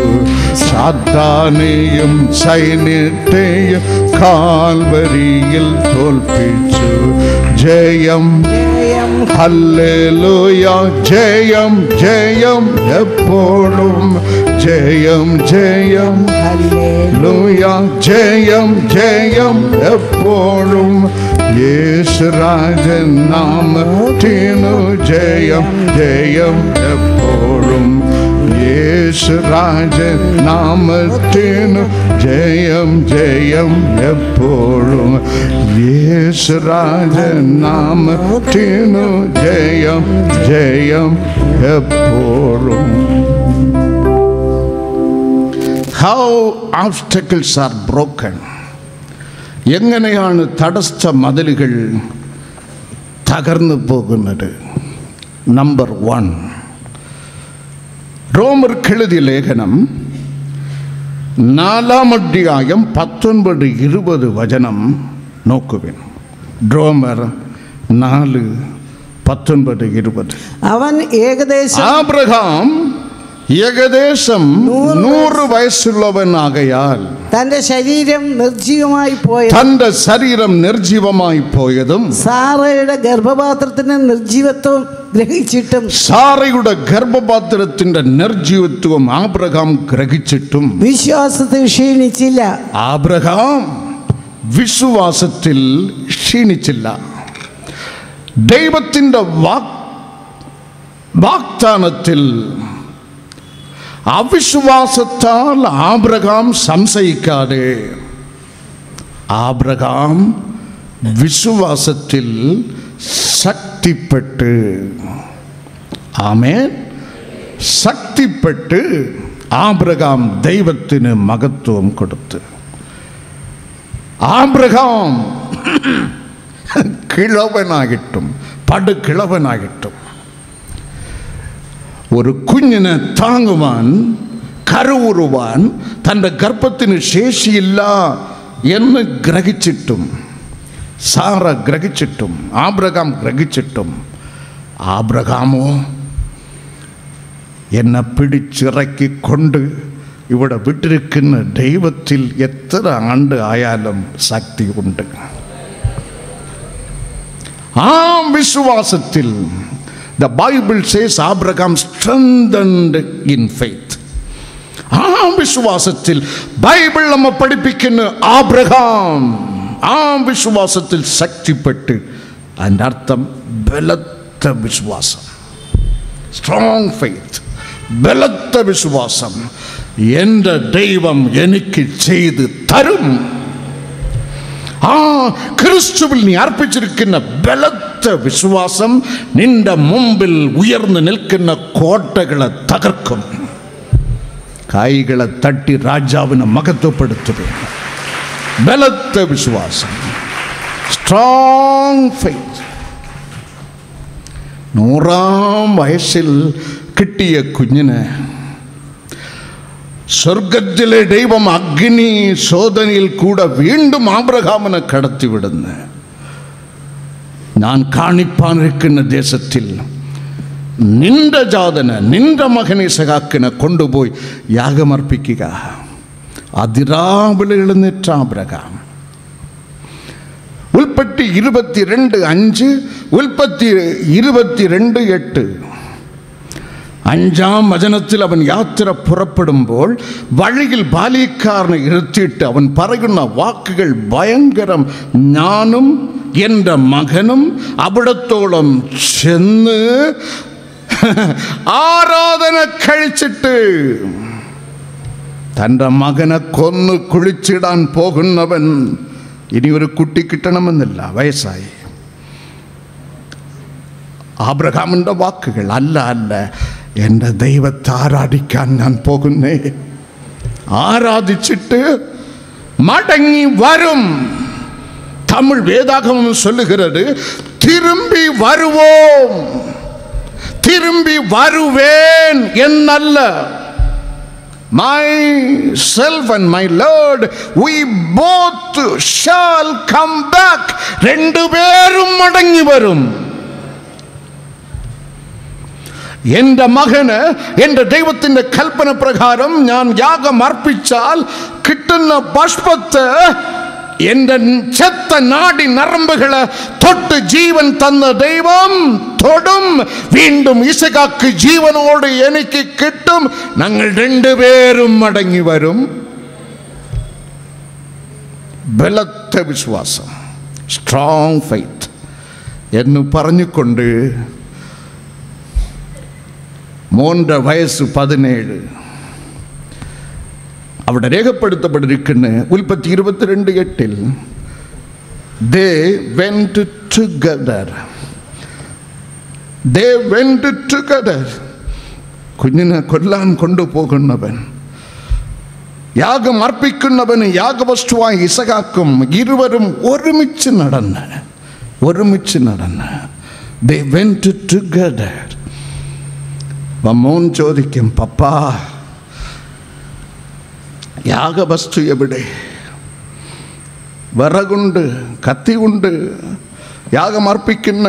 സാത്താനെയും സൈന്യത്തെയും കാൽവരിയിൽ തോൽപ്പിച്ചു. ജയം ഹല്ലേലൂയ, ജയം ജയം എപ്പോഴും. ജയം ജയം ഹല്ലേലൂയ, ജയം ജയം എപ്പോഴും. യേശു രാജൻ നാമത്തിനു ജയം ജയം എപ്പോഴും. യേശു രാജൻ നാമത്തിനു ജയം ജയം എപ്പോഴും. യേശു രാജൻ നാമത്തിനു ജയം ജയം എപ്പോഴും. How obstacles are broken. എങ്ങനെയാണ് തടസ്സ മതിലുകൾ തകർന്നു പോകുന്നത്? നമ്പർ 1, റോമർക്കെഴുതിയ ലേഖനം 4-ാം അധ്യായം 19-20 വചനം നോക്കുവിൻ. റോമർ 4:19-20. അവൻ ഏകദേശം, ആബ്രഹാം ഏകദേശം 100 വയസ്സുള്ളവനാകയാൽ തന്റെ ശരീരം നിർജീവമായി പോയതും, തന്റെ ശരീരം നിർജീവമായി പോയതും, സാറയുടെ ഗർഭപാത്രത്തിന് ഗ്രഹിച്ചിട്ടും സാറയുടെ ഗർഭപാത്രത്തിന്റെ നിർജീവത്വം ആബ്രഹാം ഗ്രഹിച്ചിട്ടും വിശ്വാസത്തിൽ ക്ഷീണിച്ചില്ല. ആബ്രഹാം വിശ്വാസത്തിൽ ക്ഷീണിച്ചില്ല. ദൈവത്തിൻ്റെ വാഗ്ദാനത്തിൽ അവിശ്വാസത്താൽ ആബ്രഹാം സംശയിക്കാതെ ആബ്രഹാം വിശ്വാസത്തിൽ ശക്തിപ്പെട്ട്, ആമേൻ, ശക്തിപ്പെട്ട് ആബ്രഹാം ദൈവത്തിന് മഹത്വം കൊടുത്ത്. ആബ്രഹാം കിളവനായിട്ടും പടുകിളവനായിട്ടും ഒരു കുഞ്ഞിനെ താങ്ങുവാൻ, കരുവുറുവാൻ തൻ്റെ ഗർഭത്തിന് ശേഷിയില്ല എന്ന് ഗ്രഹിച്ചിട്ടും, സാറ ഗ്രഹിച്ചിട്ടും, ആബ്രഹാം ഗ്രഹിച്ചിട്ടും, ആബ്രഹാമോ എന്നെ പിടിച്ചിറക്കിക്കൊണ്ട് ഇവിടെ വിട്ടിരിക്കുന്ന ദൈവത്തിൽ എത്ര ആണ്ട് ആയാലും ശക്തിയുണ്ട്. ആ വിശ്വാസത്തിൽ the Bible says Abraham strengthened in faith. ആ വിശ്വാസത്തിൽ ബൈബിൾ നമ്മെ പഠിപ്പിക്കുന്ന ആബ്രഹാം ആ വിശ്വാസത്തിൽ ശക്തിപ്പെട്ട്, അതിൻ്റെ അർത്ഥം ബലത്ത വിശ്വാസം, സ്ട്രോങ് ഫെയ്ത്ത്, ബലത്ത വിശ്വാസം. എൻ്റെ ദൈവം എനിക്ക് ചെയ്ത് തരും. ആ ക്രിസ്തുവിൽ നീ അർപ്പിച്ചിരിക്കുന്ന ബലത്ത വിശ്വാസം നിന്റെ മുമ്പിൽ ഉയർന്നു നിൽക്കുന്ന കോട്ടകളെ തകർക്കും. കൈകളെ തട്ടി രാജാവിനെ മഹത്വപ്പെടുത്തുക. ബലത്ത വിശ്വാസം, സ്ട്രോങ് ഫെയ്ത്ത്. 100-ാം വയസ്സിൽ കിട്ടിയ കുഞ്ഞിന് സ്വർഗത്തിലെ ദൈവം അഗ്നി ശോധനയിൽ കൂടെ വീണ്ടും ആബ്രഹാമിനെ കടത്തിവിടുന്നു. ഞാൻ കാണിപ്പാനിരിക്കുന്ന ദേശത്തിൽ നിന്റെ ജാതന്, നിന്റെ മകനെ ഇസഹാക്കിനെ കൊണ്ടുപോയി യാഗമർപ്പിക്കുക. അതിരാവിലെ എഴുന്നേറ്റ ആബ്രഹാം. ഉൽപ്പത്തി 22:5, ഉൽപ്പത്തി 22:8. 5-ാം വചനത്തിൽ അവൻ യാത്ര പുറപ്പെടുമ്പോൾ വഴിയിൽ ബാല്യക്കാരനെ ഇരുത്തിയിട്ട് അവൻ പറയുന്ന വാക്കുകൾ ഭയങ്കരം. ഞാനും എൻ്റെ മകനും അവിടത്തോളം ചെന്ന് ആരാധന കഴിച്ചിട്ട്, തൻ്റെ മകനെ കൊന്ന് കുളിച്ചിടാൻ പോകുന്നവൻ ഇനി ഒരു കുട്ടി കിട്ടണമെന്നില്ല, വയസ്സായി. ആബ്രഹാമിൻ്റെ വാക്കുകൾ, അല്ല അല്ല, എൻ്റെ ദൈവത്തെ ആരാധിക്കാൻ ഞാൻ പോകുന്നേ, ആരാധിച്ചിട്ട് മടങ്ങി വരും. தமிழ் வேதாகமம் சொல்லுகிறது, திரும்பி வருவோம், திரும்பி வருவேன் എന്നല്ല. myself and my Lord, we both shall come back. രണ്ടുപേരും മടങ്ങി വരും. എൻ്റെ മകന് എൻ്റെ ദൈവത്തിൻ്റെ കൽപ്പന പ്രകാരം ഞാൻ യാഗം അർപ്പിച്ചാൽ കിട്ടുന്ന ബാഷ്പത്തെ എൻ്റെ ചെത്ത നാടി നരമ്പുകളെ തൊട്ട് ജീവൻ തന്ന ദൈവം തൊടും. വീണ്ടും ഇസഹാക്ക് ജീവനോട് എനിക്ക് കിട്ടും. ഞങ്ങൾ രണ്ടുപേരും മടങ്ങി വരും. ബലത്ത വിശ്വാസം, സ്ട്രോങ് ഫെയ്ത്ത് എന്ന് പറഞ്ഞുകൊണ്ട് 3 വയസ്സ് 17 അവിടെ രേഖപ്പെടുത്തപ്പെട്ടിരിക്കുന്ന ഉൽപ്പത്തി 22:8. they went together. കുഞ്ഞിനെ കൊല്ലാൻ കൊണ്ടുപോകുന്നവൻ, യാഗം അർപ്പിക്കുന്നവന് യാഗവസ്തുവായി ഇസഹാക്കും ഇരുവരും ഒരുമിച്ച് നടന്ന് they went together. മോൻ ചോദിക്കും, പപ്പാ യാഗവസ്തു എവിടെ? വിറകുണ്ട്, കത്തിയുണ്ട്, യാഗമർപ്പിക്കുന്ന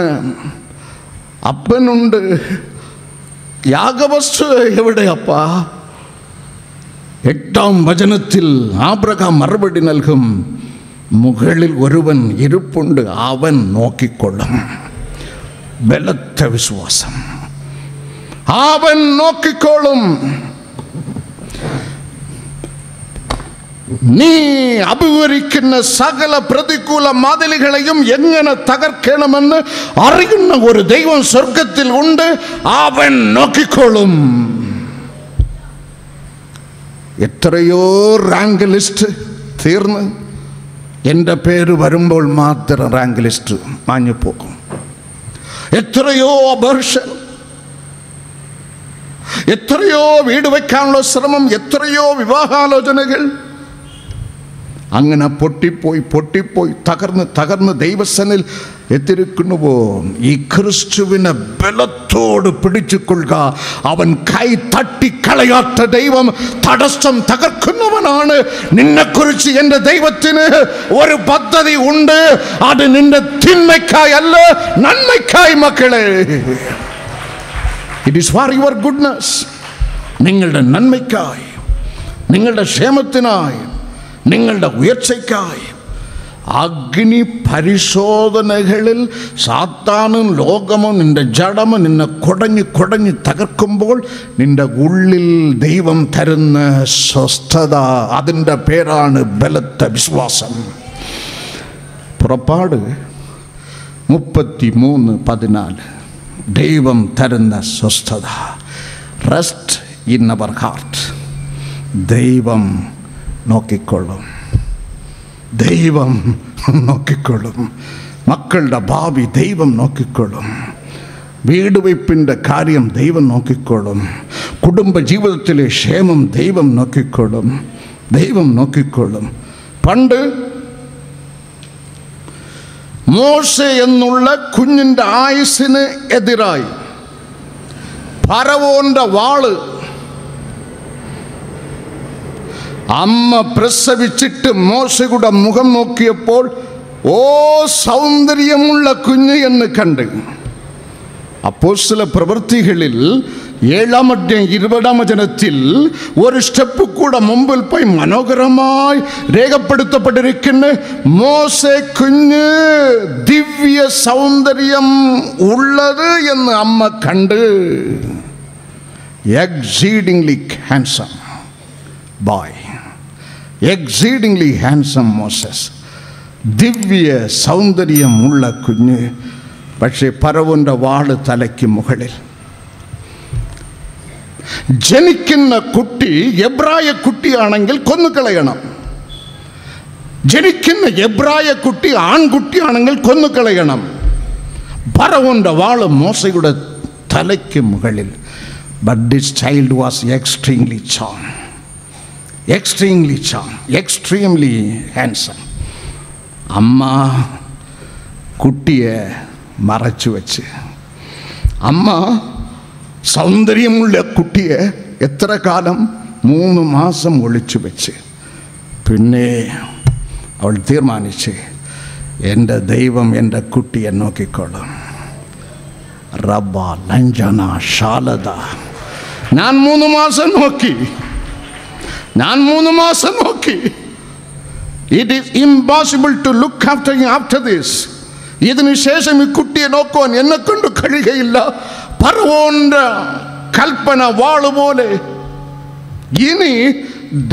അപ്പനുണ്ട്, യാഗവസ്തു എവിടെ അപ്പാ? 8-ാം വചനത്തിൽ ആബ്രഹാം മറുപടി നൽകും, മുകളിൽ ഒരുവൻ ഇരിപ്പുണ്ട്, അവൻ നോക്കിക്കൊള്ളും. ബലത്ത വിശ്വാസം. അവൻ നോക്കിക്കോളും. നീ അഭിമുഖീകരിക്കുന്ന സകല പ്രതികൂല മതിലുകളെയും എങ്ങനെ തകർക്കണമെന്ന് അറിയുന്ന ഒരു ദൈവം സ്വർഗത്തിൽ ഉണ്ട്. അവൻ നോക്കിക്കോളും. എത്രയോ റാങ്ക് ലിസ്റ്റ് തീർന്ന് എൻ്റെ പേര് വരുമ്പോൾ മാത്രം റാങ്ക് ലിസ്റ്റ് മാഞ്ഞു പോകും. എത്രയോ അബോർഷൻ, എത്രയോ വീട് വയ്ക്കാനുള്ള ശ്രമം, എത്രയോ വിവാഹാലോചനകൾ അങ്ങനെ പൊട്ടിപ്പോയി തകർന്ന് ദൈവസനിൽ എത്തിരിക്കുന്നുവോ? ഈ ക്രിസ്തുവിനെ ബലത്തോട് പിടിച്ചുകൊള്ളുക. അവൻ കൈ തട്ടിക്കളയാത്ത ദൈവം തടസ്സം തകർക്കുന്നവനാണ്. നിന്നെക്കുറിച്ച് എൻ്റെ ദൈവത്തിന് ഒരു പദ്ധതി ഉണ്ട്. അത് നിന്റെ തിന്മയ്ക്കായി അല്ല, നന്മയ്ക്കായി മക്കളെ. It is for your goodness. നിങ്ങളുടെ നന്മയ്ക്കായി, നിങ്ങളുടെ ക്ഷേമത്തിനായി, നിങ്ങളുടെ ഉയർച്ചയ്ക്കായി. അഗ്നി പരിശോധനകളിൽ സാത്താനും ലോകമോ നിന്റെ ജഡമോ നിന്നെ കുടഞ്ഞ് തകർക്കുമ്പോൾ നിന്റെ ഉള്ളിൽ ദൈവം തരുന്ന സ്വസ്ഥത, അതിൻ്റെ പേരാണ് ബലത്ത വിശ്വാസം. പുറപ്പാട് 33:14 ദൈവം തരുന്ന സ്വസ്ഥത. Rest in our heart. ദൈവം നോക്കിക്കൊള്ളും. ദൈവം നോക്കിക്കൊള്ളും. മക്കളുടെ ഭാവി ദൈവം നോക്കിക്കൊള്ളും. വീട് വയ്പ്പിൻ്റെ കാര്യം ദൈവം നോക്കിക്കൊള്ളും. കുടുംബ ജീവിതത്തിലെ ക്ഷേമം ദൈവം നോക്കിക്കൊള്ളും. ദൈവം നോക്കിക്കൊള്ളും. പണ്ട് മോശെ എന്നുള്ള കുഞ്ഞിൻ്റെ ആയുസ്സിന് എതിരായി ഫറവോന്റെ വാള് അമ്മ പ്രസവിച്ചിട്ട് മോശയുടെ മുഖം നോക്കിയപ്പോൾ ഓ സൗന്ദര്യമുള്ള കുഞ്ഞ് എന്ന് കണ്ട്. അപ്പോസ്തല പ്രവൃത്തികളിൽ 7-ാം അധ്യായം 20-ാം വചനത്തിൽ ഒരു സ്റ്റെപ്പ് കൂടെ മുമ്പിൽ പോയി മനോഹരമായി രേഖപ്പെടുത്തപ്പെട്ടിരിക്കുന്ന മോശെ കുഞ്ഞ് ദിവ്യ സൗന്ദര്യം ഉള്ളത് എന്ന് അമ്മ കണ്ട്. Exceedingly handsome boy, exceedingly handsome Moses, ദിവ്യ സൗന്ദര്യമുള്ള കുഞ്ഞ്. പക്ഷേ ഫറവോന്റെ വാള് തലയ്ക്ക് മുകളിൽ. ജനിക്കുന്ന കുട്ടി എബ്രായ കുട്ടിയാണെങ്കിൽ കൊന്നുകളയണം. ജനിക്കുന്ന എബ്രായ കുട്ടി ആൺകുട്ടിയാണെങ്കിൽ കൊന്നുകളയണം. ഫറവോന്റെ വാള് മോശയുടെ തലയ്ക്ക് മുകളിൽ. But this child was extremely charming, extremely handsome. അമ്മ കുട്ടിയെ മറച്ചു വെച്ച്, അമ്മ സൗന്ദര്യമുള്ള കുട്ടിയെ എത്ര കാലം? 3 മാസം ഒളിച്ചു വെച്ച്. പിന്നെ അവൾ തീരുമാനിച്ച്, എൻ്റെ ദൈവം എൻ്റെ കുട്ടിയെ നോക്കിക്കോളും. റബ്ബ ലഞ്ചന ശാലത. ഞാൻ 3 മാസം നോക്കി. It is impossible to look after him after this. ഇതിനു ശേഷം ഈ കുട്ടിയെ നോക്കുവാൻ എന്നെ കൊണ്ട് കഴിയുകയില്ല. ഫറവോന്റെ കൽപ്പന വാളുപോലെ. ഇനി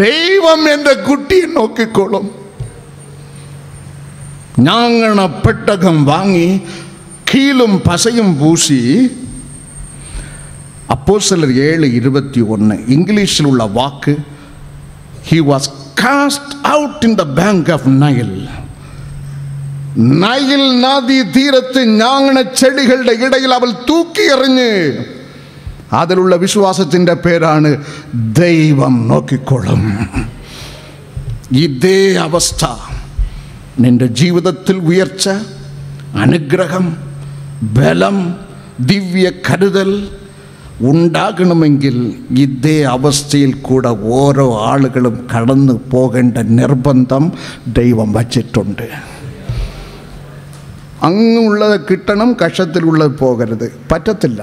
ദൈവം എൻ്റെ കുട്ടിയെ നോക്കിക്കോളും. ഞാങ്ങണ പെട്ടകം വാങ്ങി കീലും പശയും പൂശി. അപ്പോസ്തലർ 7:21 ഇംഗ്ലീഷിലുള്ള വാക്ക്, he was cast out in the bank of Nile. Nile നദി തീരത്ത് ഞാങ്ങണ ചെടികളുടെ ഇടയിൽ അവൾ തൂക്കി എറിഞ്ഞ്. അതിലുള്ള വിശ്വാസത്തിൻ്റെ പേരാണ് ദൈവം നോക്കിക്കോളും. ഇതേ അവസ്ഥ നിന്റെ ജീവിതത്തിൽ ഉയർച്ച, അനുഗ്രഹം, ബലം, ദിവ്യ കരുതൽ ഉണ്ടാകണമെങ്കിൽ ഇതേ അവസ്ഥയിൽ കൂടെ ഓരോ ആളുകളും കടന്നു പോകേണ്ട നിർബന്ധം ദൈവം വച്ചിട്ടുണ്ട്. അങ്ങുള്ളത് കിട്ടണം, കഷത്തിലുള്ളത് പോകരുത്. പറ്റത്തില്ല.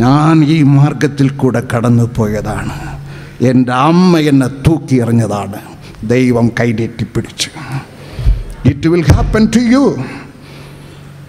ഞാൻ ഈ മാർഗത്തിൽ കൂടെ കടന്നു പോയതാണ്. എൻ്റെ അമ്മ എന്നെ തൂക്കി എറിഞ്ഞതാണ്. ദൈവം കൈനീട്ടി പിടിച്ചു. It will happen to you.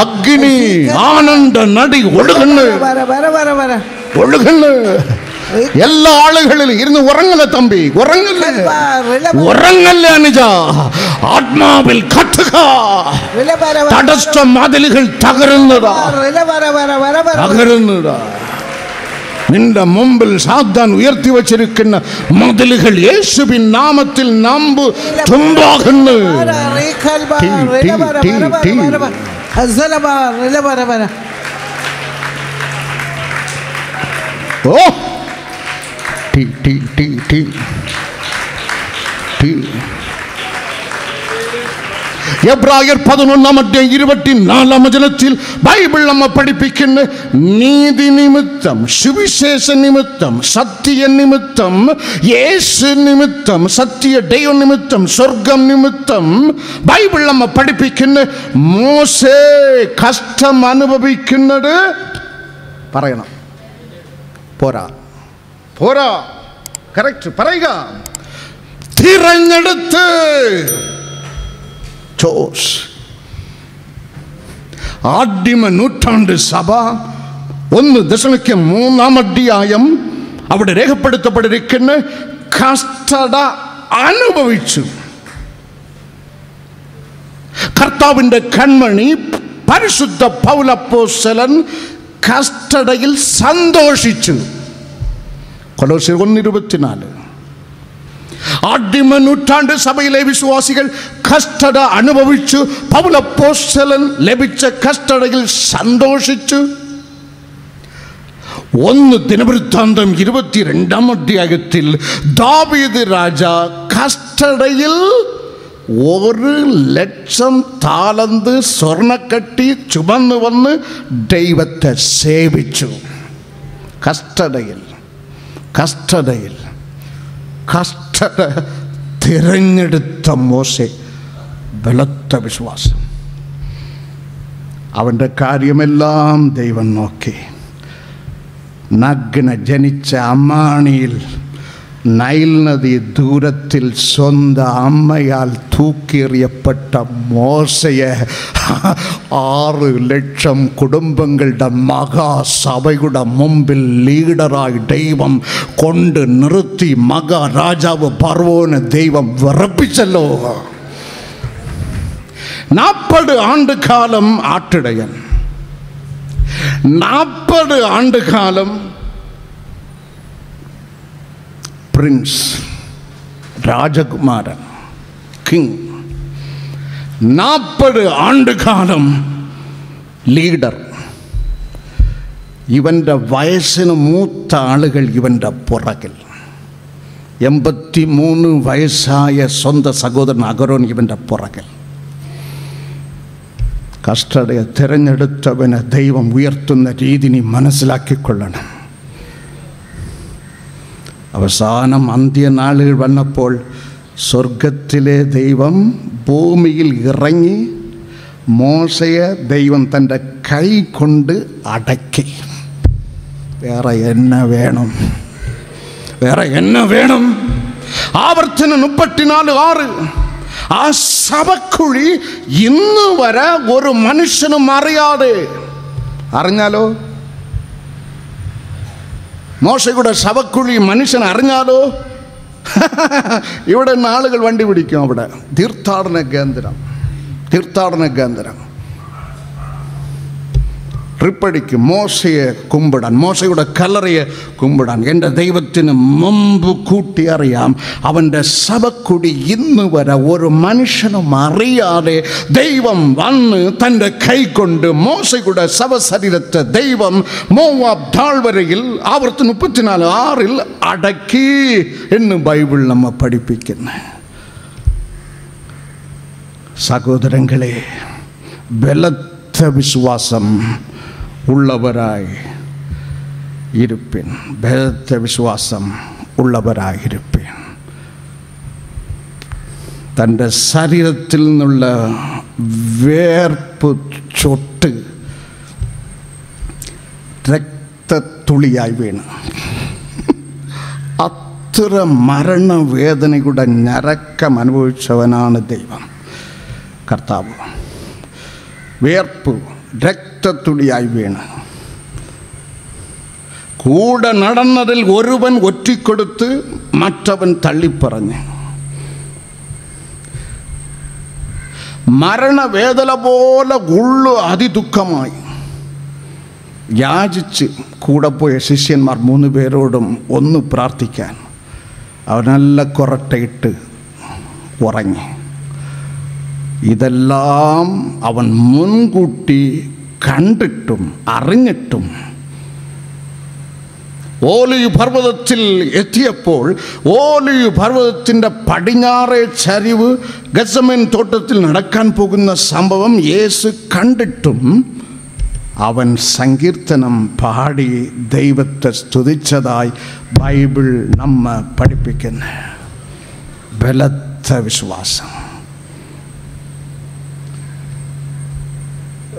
അഗ്നി ആനന്ദ നടി ഒഴുകുന്നു ഒഴുകുന്നു. എല്ലാ ആളുകളിലും ഇരുന്ന് ഉറങ്ങല തമ്പി, ഉറങ്ങല്ല അനുജ. ആത്മാവിൽ കത്തുക. തടസ്സ മതിലുകൾ തകരുന്നതാ. നിന്റെ മുമ്പിൽ സാത്താൻ ഉയർത്തി വച്ചിരിക്കുന്ന മതിലുകൾ യേശുവിൻ നാമത്തിൽ നമ്പു തുമ്പാകുന്നു. ഓ എബ്രായർ 11:24 ബൈബിൾ നമ്മെ പഠിപ്പിക്കുന്ന നീതി നിമിത്തം, സുവിശേഷ നിമിത്തം, സത്യ നിമിത്തം, യേശു നിമിത്തം, സത്യ ദൈവ നിമിത്തം, സ്വർഗം നിമിത്തം ബൈബിൾ നമ്മെ പഠിപ്പിക്കുന്ന മോശെ കഷ്ടം അനുഭവിക്കുന്നത് പറയണം. പോരാ പോരാ, കറക്റ്റ് പറയുക. തിരഞ്ഞെടുത്ത് ആദിമ നൂറ്റാണ്ട് സഭ 1 ദശലക്ഷം 3-ാം അധ്യായം അവിടെ രേഖപ്പെടുത്തപ്പെട്ടിരിക്കുന്ന കഷ്ടത അനുഭവിച്ചു. കർത്താവിന്റെ കൺമണി പരിശുദ്ധ പൗലപ്പോസ്തലൻ കഷ്ടതയിൽ സന്തോഷിച്ചു. കൊലോസ്യർ 1:24. ആദിമ നൂറ്റാണ്ട് സഭയിലെ വിശ്വാസികൾ കഷ്ടത അനുഭവിച്ചു. പൗലപ്പോസ്തലൻ ലഭിച്ച കഷ്ടതയിൽ സന്തോഷിച്ചു. 1 ദിനവൃത്താന്തം 22-ാം അധ്യായത്തിൽ ദാവീദ് രാജ കഷ്ടതയിൽ 1,00,000 താലന്ത് സ്വർണ്ണക്കട്ടി ചുമന്നു വന്ന് ദൈവത്തെ സേവിച്ചു. കഷ്ടതയിൽ കഷ്ടത തിരഞ്ഞെടുത്ത മോശെ ബലത്ത വിശ്വാസം. അവൻ്റെ കാര്യമെല്ലാം ദൈവം നോക്കി. നഗ്ന ജനിച്ച അമ്മാണിയിൽ നൈൽ നദി ദൂരത്തിൽ സ്വന്തം അമ്മയാൽ തൂക്കിയെറിയപ്പെട്ട മോശയെ 6,00,000 കുടുംബങ്ങളുടെ മഹാസഭയുടെ മുമ്പിൽ ലീഡറായി ദൈവം കൊണ്ട് നിർത്തി. മഹാരാജാവ് ഫറവോനെ ദൈവം വിറപ്പിച്ചല്ലോ. 40 ആണ്ടുകാലം ആട്ടിടയൻ, 40 ആണ്ടുകാലം പ്രിൻസ്, രാജകുമാരൻ, കിങ്, 40 ആണ്ടുകാലം ലീഡർ. ഇവൻ്റെ വയസ്സിന് മൂത്ത ആളുകൾ ഇവൻ്റെ പുറകിൽ. 83 വയസ്സായ സ്വന്തം സഹോദരൻ അഹരോൻ ഇവൻ്റെ പുറകിൽ. കഷ്ടതയെ തിരഞ്ഞെടുത്തവനെ ദൈവം ഉയർത്തുന്ന രീതി നീ മനസ്സിലാക്കിക്കൊള്ളണം. അവസാനം അന്ത്യനാളുകൾ വന്നപ്പോൾ സ്വർഗത്തിലെ ദൈവം ഭൂമിയിൽ ഇറങ്ങി മോശയെ ദൈവം തൻ്റെ കൈ കൊണ്ട് അടക്കി. വേറെ എന്നെ വേണം, വേറെ എന്നെ വേണം. ആവർത്തനം 34:6. ആ ശവക്കുഴി ഇന്ന് വരെ ഒരു മനുഷ്യനും അറിയാതെ. അറിഞ്ഞാലോ? മോശയുടെ ശവക്കുഴി മനുഷ്യൻ അറിഞ്ഞാലോ? ഇവിടെ ആളുകൾ വണ്ടി പിടിക്കും. അവിടെ തീർത്ഥാടന കേന്ദ്രം ട്രിപ്പടിക്കും മോശയെ കുമ്പിടാൻ, മോശയുടെ കല്ലറയെ കുമ്പിടാൻ. എൻ്റെ ദൈവത്തിന് മുമ്പ് കൂട്ടി അറിയാം. അവൻ്റെ ശവക്കുടി ഇന്ന് വരെ ഒരു മനുഷ്യനും അറിയാതെ ദൈവം വന്ന് തൻ്റെ കൈ കൊണ്ട് മോശയുടെ ശവശരീരത്തെ ദൈവം മോവാബ് താഴ്വരയിൽ ആവർത്തനം 34:6 അടക്കി എന്ന് ബൈബിൾ നമ്മെ പഠിപ്പിക്കുന്നു. സഹോദരങ്ങളെ, ബലത്ത വിശ്വാസം ഉള്ളവരായി ഇരുപ്പിൻ, ബലത്ത വിശ്വാസം ഉള്ളവരായിരിപ്പിൻ. തൻ്റെ ശരീരത്തിൽ നിന്നുള്ള വേർപ്പ് ചൊട്ട് രക്തത്തുള്ളിയായി വീണ് അത്ര മരണവേദനയുടെ ഞരക്കം അനുഭവിച്ചവനാണ് ദൈവം കർത്താവ്. വേർപ്പ് രക്തത്തുടിയായി വീണ് കൂടെ നടന്നതിൽ ഒരുവൻ ഒറ്റിക്കൊടുത്ത് മറ്റവൻ തള്ളിപ്പറഞ്ഞ് മരണവേദന പോലെ ഉള്ളു അതിദുഃഖമായി യാചിച്ച് കൂടെ പോയ ശിഷ്യന്മാർ 3 പേരോടും ഒന്ന് പ്രാർത്ഥിക്കാൻ. അവനല്ല കൊറട്ടയിട്ട് ഉറങ്ങി. ഇതെല്ലാം അവൻ മുൻകൂട്ടി കണ്ടിട്ടും അറിഞ്ഞിട്ടും ഓലിവ് പർവ്വതത്തിൽ എത്തിയപ്പോൾ ഓലിവ് പർവ്വതത്തിൻ്റെ പടിഞ്ഞാറേ ചരിവ് ഗത്സമേൻ തോട്ടത്തിൽ നടക്കാൻ പോകുന്ന സംഭവം യേശു കണ്ടിട്ടും അവൻ സങ്കീർത്തനം പാടി ദൈവത്തെ സ്തുതിച്ചതായി ബൈബിൾ നമ്മെ പഠിപ്പിക്കുന്നു. ബലത്ത വിശ്വാസം.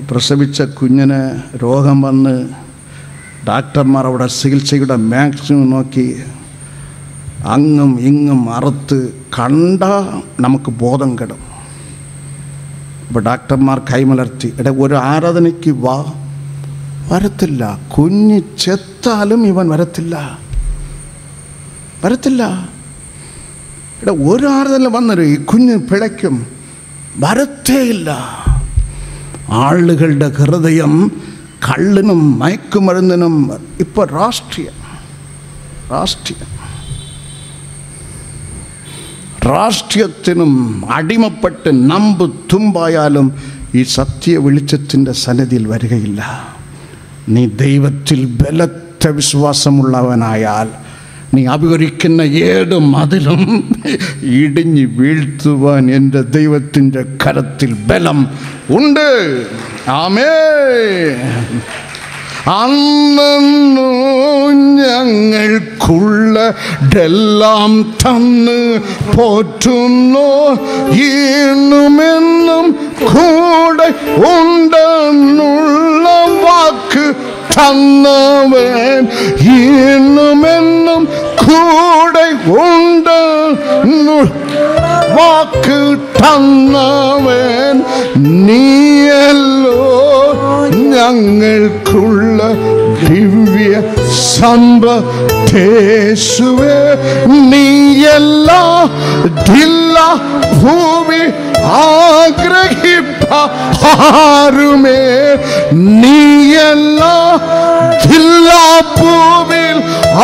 പ്രസവിച്ച കുഞ്ഞിന് രോഗം വന്ന് ഡാക്ടർമാർ അവിടെ ചികിത്സയുടെ മാക്സിമം നോക്കി അങ്ങും ഇങ്ങും അറുത്ത് കണ്ട നമുക്ക് ബോധം കെടും. അപ്പോൾ ഡാക്ടർമാർ കൈമലർത്തി, ഒരു ആരാധനയ്ക്ക് വാ. വരത്തില്ല. കുഞ്ഞ് ചെത്താലും ഇവൻ വരത്തില്ല. ഒരു ആരാധന വന്നൊരു ഈ കുഞ്ഞ് പിഴയ്ക്കും. വരത്തേയില്ല. ആളുകളുടെ ഹൃദയം കള്ളിനും മയക്കുമരുന്നിനും ഇപ്പോൾ രാഷ്ട്രീയത്തിനും അടിമപ്പെട്ട് നമ്പ് തുമ്പായാലും ഈ സത്യ വെളിച്ചത്തിൻ്റെ സന്നിധിയിൽ വരികയില്ല. നീ ദൈവത്തിൽ ബലത്ത വിശ്വാസമുള്ളവനായാൽ നീ അഭിവരിക്കുന്ന ഏത് മതിലും ഇടിഞ്ഞു വീഴ്ത്തുവാൻ എൻ്റെ ദൈവത്തിൻ്റെ കരത്തിൽ ബലം ഉണ്ട്. ആമേൻ. അന്നു ഞങ്ങൾക്കുള്ളതെല്ലാം തന്ന് പോറ്റുന്നു, ഇന്നുമെന്നും കൂടെ ഉണ്ടെന്നുള്ള വാക്ക് തന്നവൻ, ഇന്നുമെന്നും കൂടെ ഉണ്ട് വാക്ക് തന്നവൻ, നീയല്ലോ ഞങ്ങൾക്കുള്ള ദിവ്യ സമ്പത്തേശുവേ. നീയല്ലാതില്ല ഭൂമി ആഗ്രഹിപ്പാരുമേ, നീയല്ലാതില്ല ഭൂമിയിൽ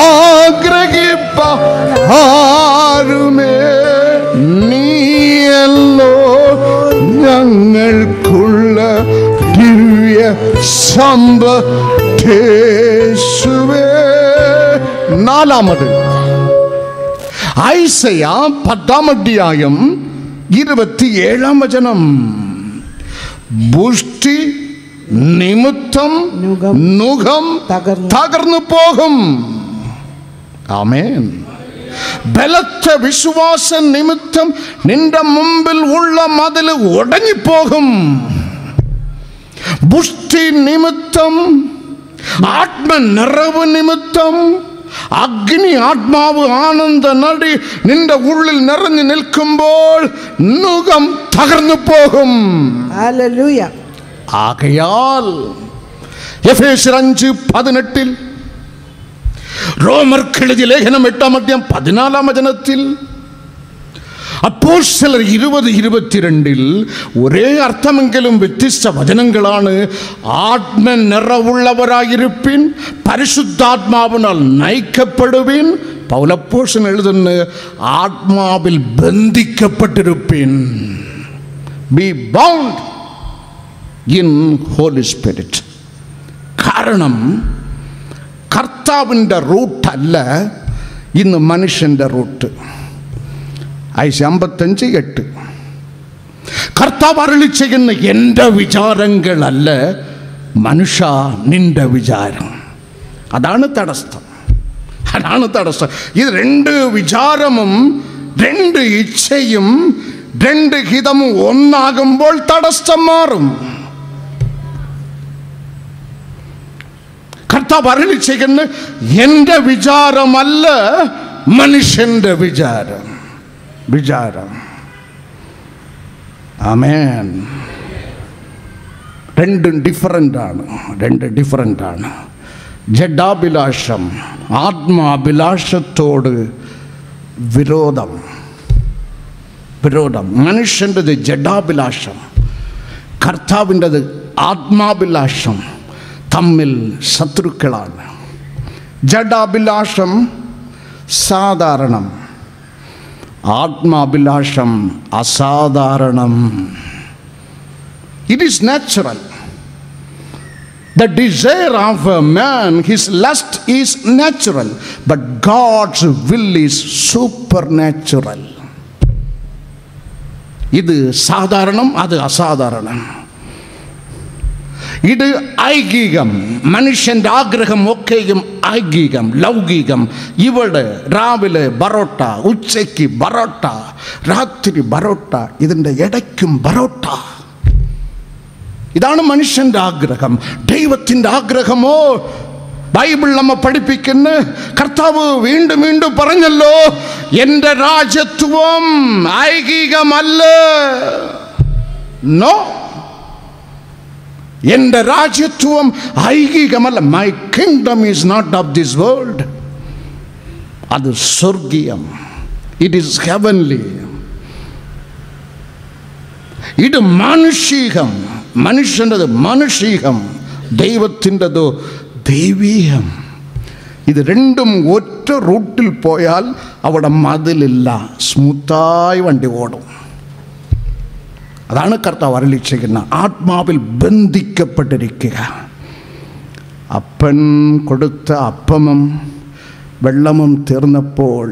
ആഗ്രഹിപ്പാരുമേ, നീയല്ലോ ഞങ്ങൾക്കുള്ള ദിവ്യ സമ്പത്തേശുവേ. 4 ഐസയാ 10-ാം അധ്യായം 27-ാം വചനം. പുഷ്ടി നിമിത്തം നുകം തകർന്നു പോകും. ആമേൻ. ബലത്ത വിശ്വാസ നിമിത്തം നിന്റെ മുമ്പിൽ ഉള്ള മതിൽ ഉടങ്ങിപ്പോകും. പുഷ്ടി നിമിത്തം, ആത്മനിറവ് നിമിത്തം, അഗ്നി ആത്മാവ് ആനന്ദ നടി നിന്റെ ഉള്ളിൽ നിറഞ്ഞു നിൽക്കുമ്പോൾ നുകം തകർന്നു പോകും. ഹല്ലേലൂയ. ആകയാൽ എഫേസ്യർ 5:18, റോമർക്കെഴുതിയ ലേഖനം 8-ാം അധ്യായം 14-ാം വചനത്തിൽ, അപ്പോസ്തലർ 20:22 ഒരേ അർത്ഥമെങ്കിലും വ്യത്യസ്ത വചനങ്ങളാണ്. ആത്മനിറവുള്ളവരായിരിപ്പിൻ, പരിശുദ്ധാത്മാവിനാൽ നയിക്കപ്പെടുവിൻ. പൗലപ്പോസ്തലൻ എഴുതുന്നു, ആത്മാവിൽ ബന്ധിക്കപ്പെട്ടിരിപ്പിൻ. Be bound in Holy Spirit. കാരണം കർത്താവിൻ്റെ റൂട്ടല്ല ഇന്ന് മനുഷ്യൻ്റെ റൂട്ട്. 55:8 കർത്താവ് അരുളി ചെയ്യുന്ന എൻ്റെ വിചാരങ്ങളല്ല മനുഷ്യ നിന്റെ വിചാരം. അതാണ് തടസ്സം. ഇത് 2 വിചാരമും 2 ഇച്ഛയും 2 ഹിതമും ഒന്നാകുമ്പോൾ തടസ്സം മാറും. കർത്താവ് അരുളി ചെയ്യുന്ന എൻ്റെ വിചാരമല്ല മനുഷ്യന്റെ വിചാരം. ആമേൻ. രണ്ടും ഡിഫറൻ്റാണ്. ജഡാഭിലാഷം ആത്മാഭിലാഷത്തോട് വിരോധം. മനുഷ്യൻ്റെത് ജഡാഭിലാഷം, കർത്താവിൻ്റെത് ആത്മാഭിലാഷം. തമ്മിൽ ശത്രുക്കളാണ്. ജഡാഭിലാഷം സാധാരണം, ആത്മാഭിലാഷം അസാധാരണം. It is natural. The desire of a man, his lust is natural, but God's will is supernatural. ഇത് സാധാരണം, അത് അസാധാരണം. ഇത് ഐകികം. മനുഷ്യൻ്റെ ആഗ്രഹം ഒക്കെയും ഐകികം, ലൗകികം. ഇവിടെ രാവിലെ ബറോട്ട, ഉച്ചയ്ക്ക് ബറോട്ട, രാത്രി ബറോട്ട, ഇതിൻ്റെ ഇടയ്ക്കും ബറോട്ട. ഇതാണ് മനുഷ്യൻ്റെ ആഗ്രഹം. ദൈവത്തിൻ്റെ ആഗ്രഹമോ ബൈബിൾ നമ്മെ പഠിപ്പിക്കുന്ന, കർത്താവ് വീണ്ടും വീണ്ടും പറഞ്ഞല്ലോ, എൻ്റെ രാജ്യത്വം ഐകികമല്ല. നോ, എൻ്റെ രാജ്യത്വം ഐകികമല്ല. My kingdom is not of this world. അത് സ്വർഗീയം. It is heavenly. ഇത് മാനുഷികം. മനുഷ്യൻ്റെത് മാനുഷികം, ദൈവത്തിൻ്റെതോ ദൈവീയം. ഇത് രണ്ടും ഒറ്റ റൂട്ടിൽ പോയാൽ അവിടെ മതിലില്ല, സ്മൂത്തായി വണ്ടി ഓടും. അതാണ് കർത്താവ് അരുളി ചെയ്യുന്ന, ആത്മാവിൽ ബന്ധിക്കപ്പെട്ടിരിക്കുക. അപ്പൻ കൊടുത്ത അപ്പമും വെള്ളമും തീർന്നപ്പോൾ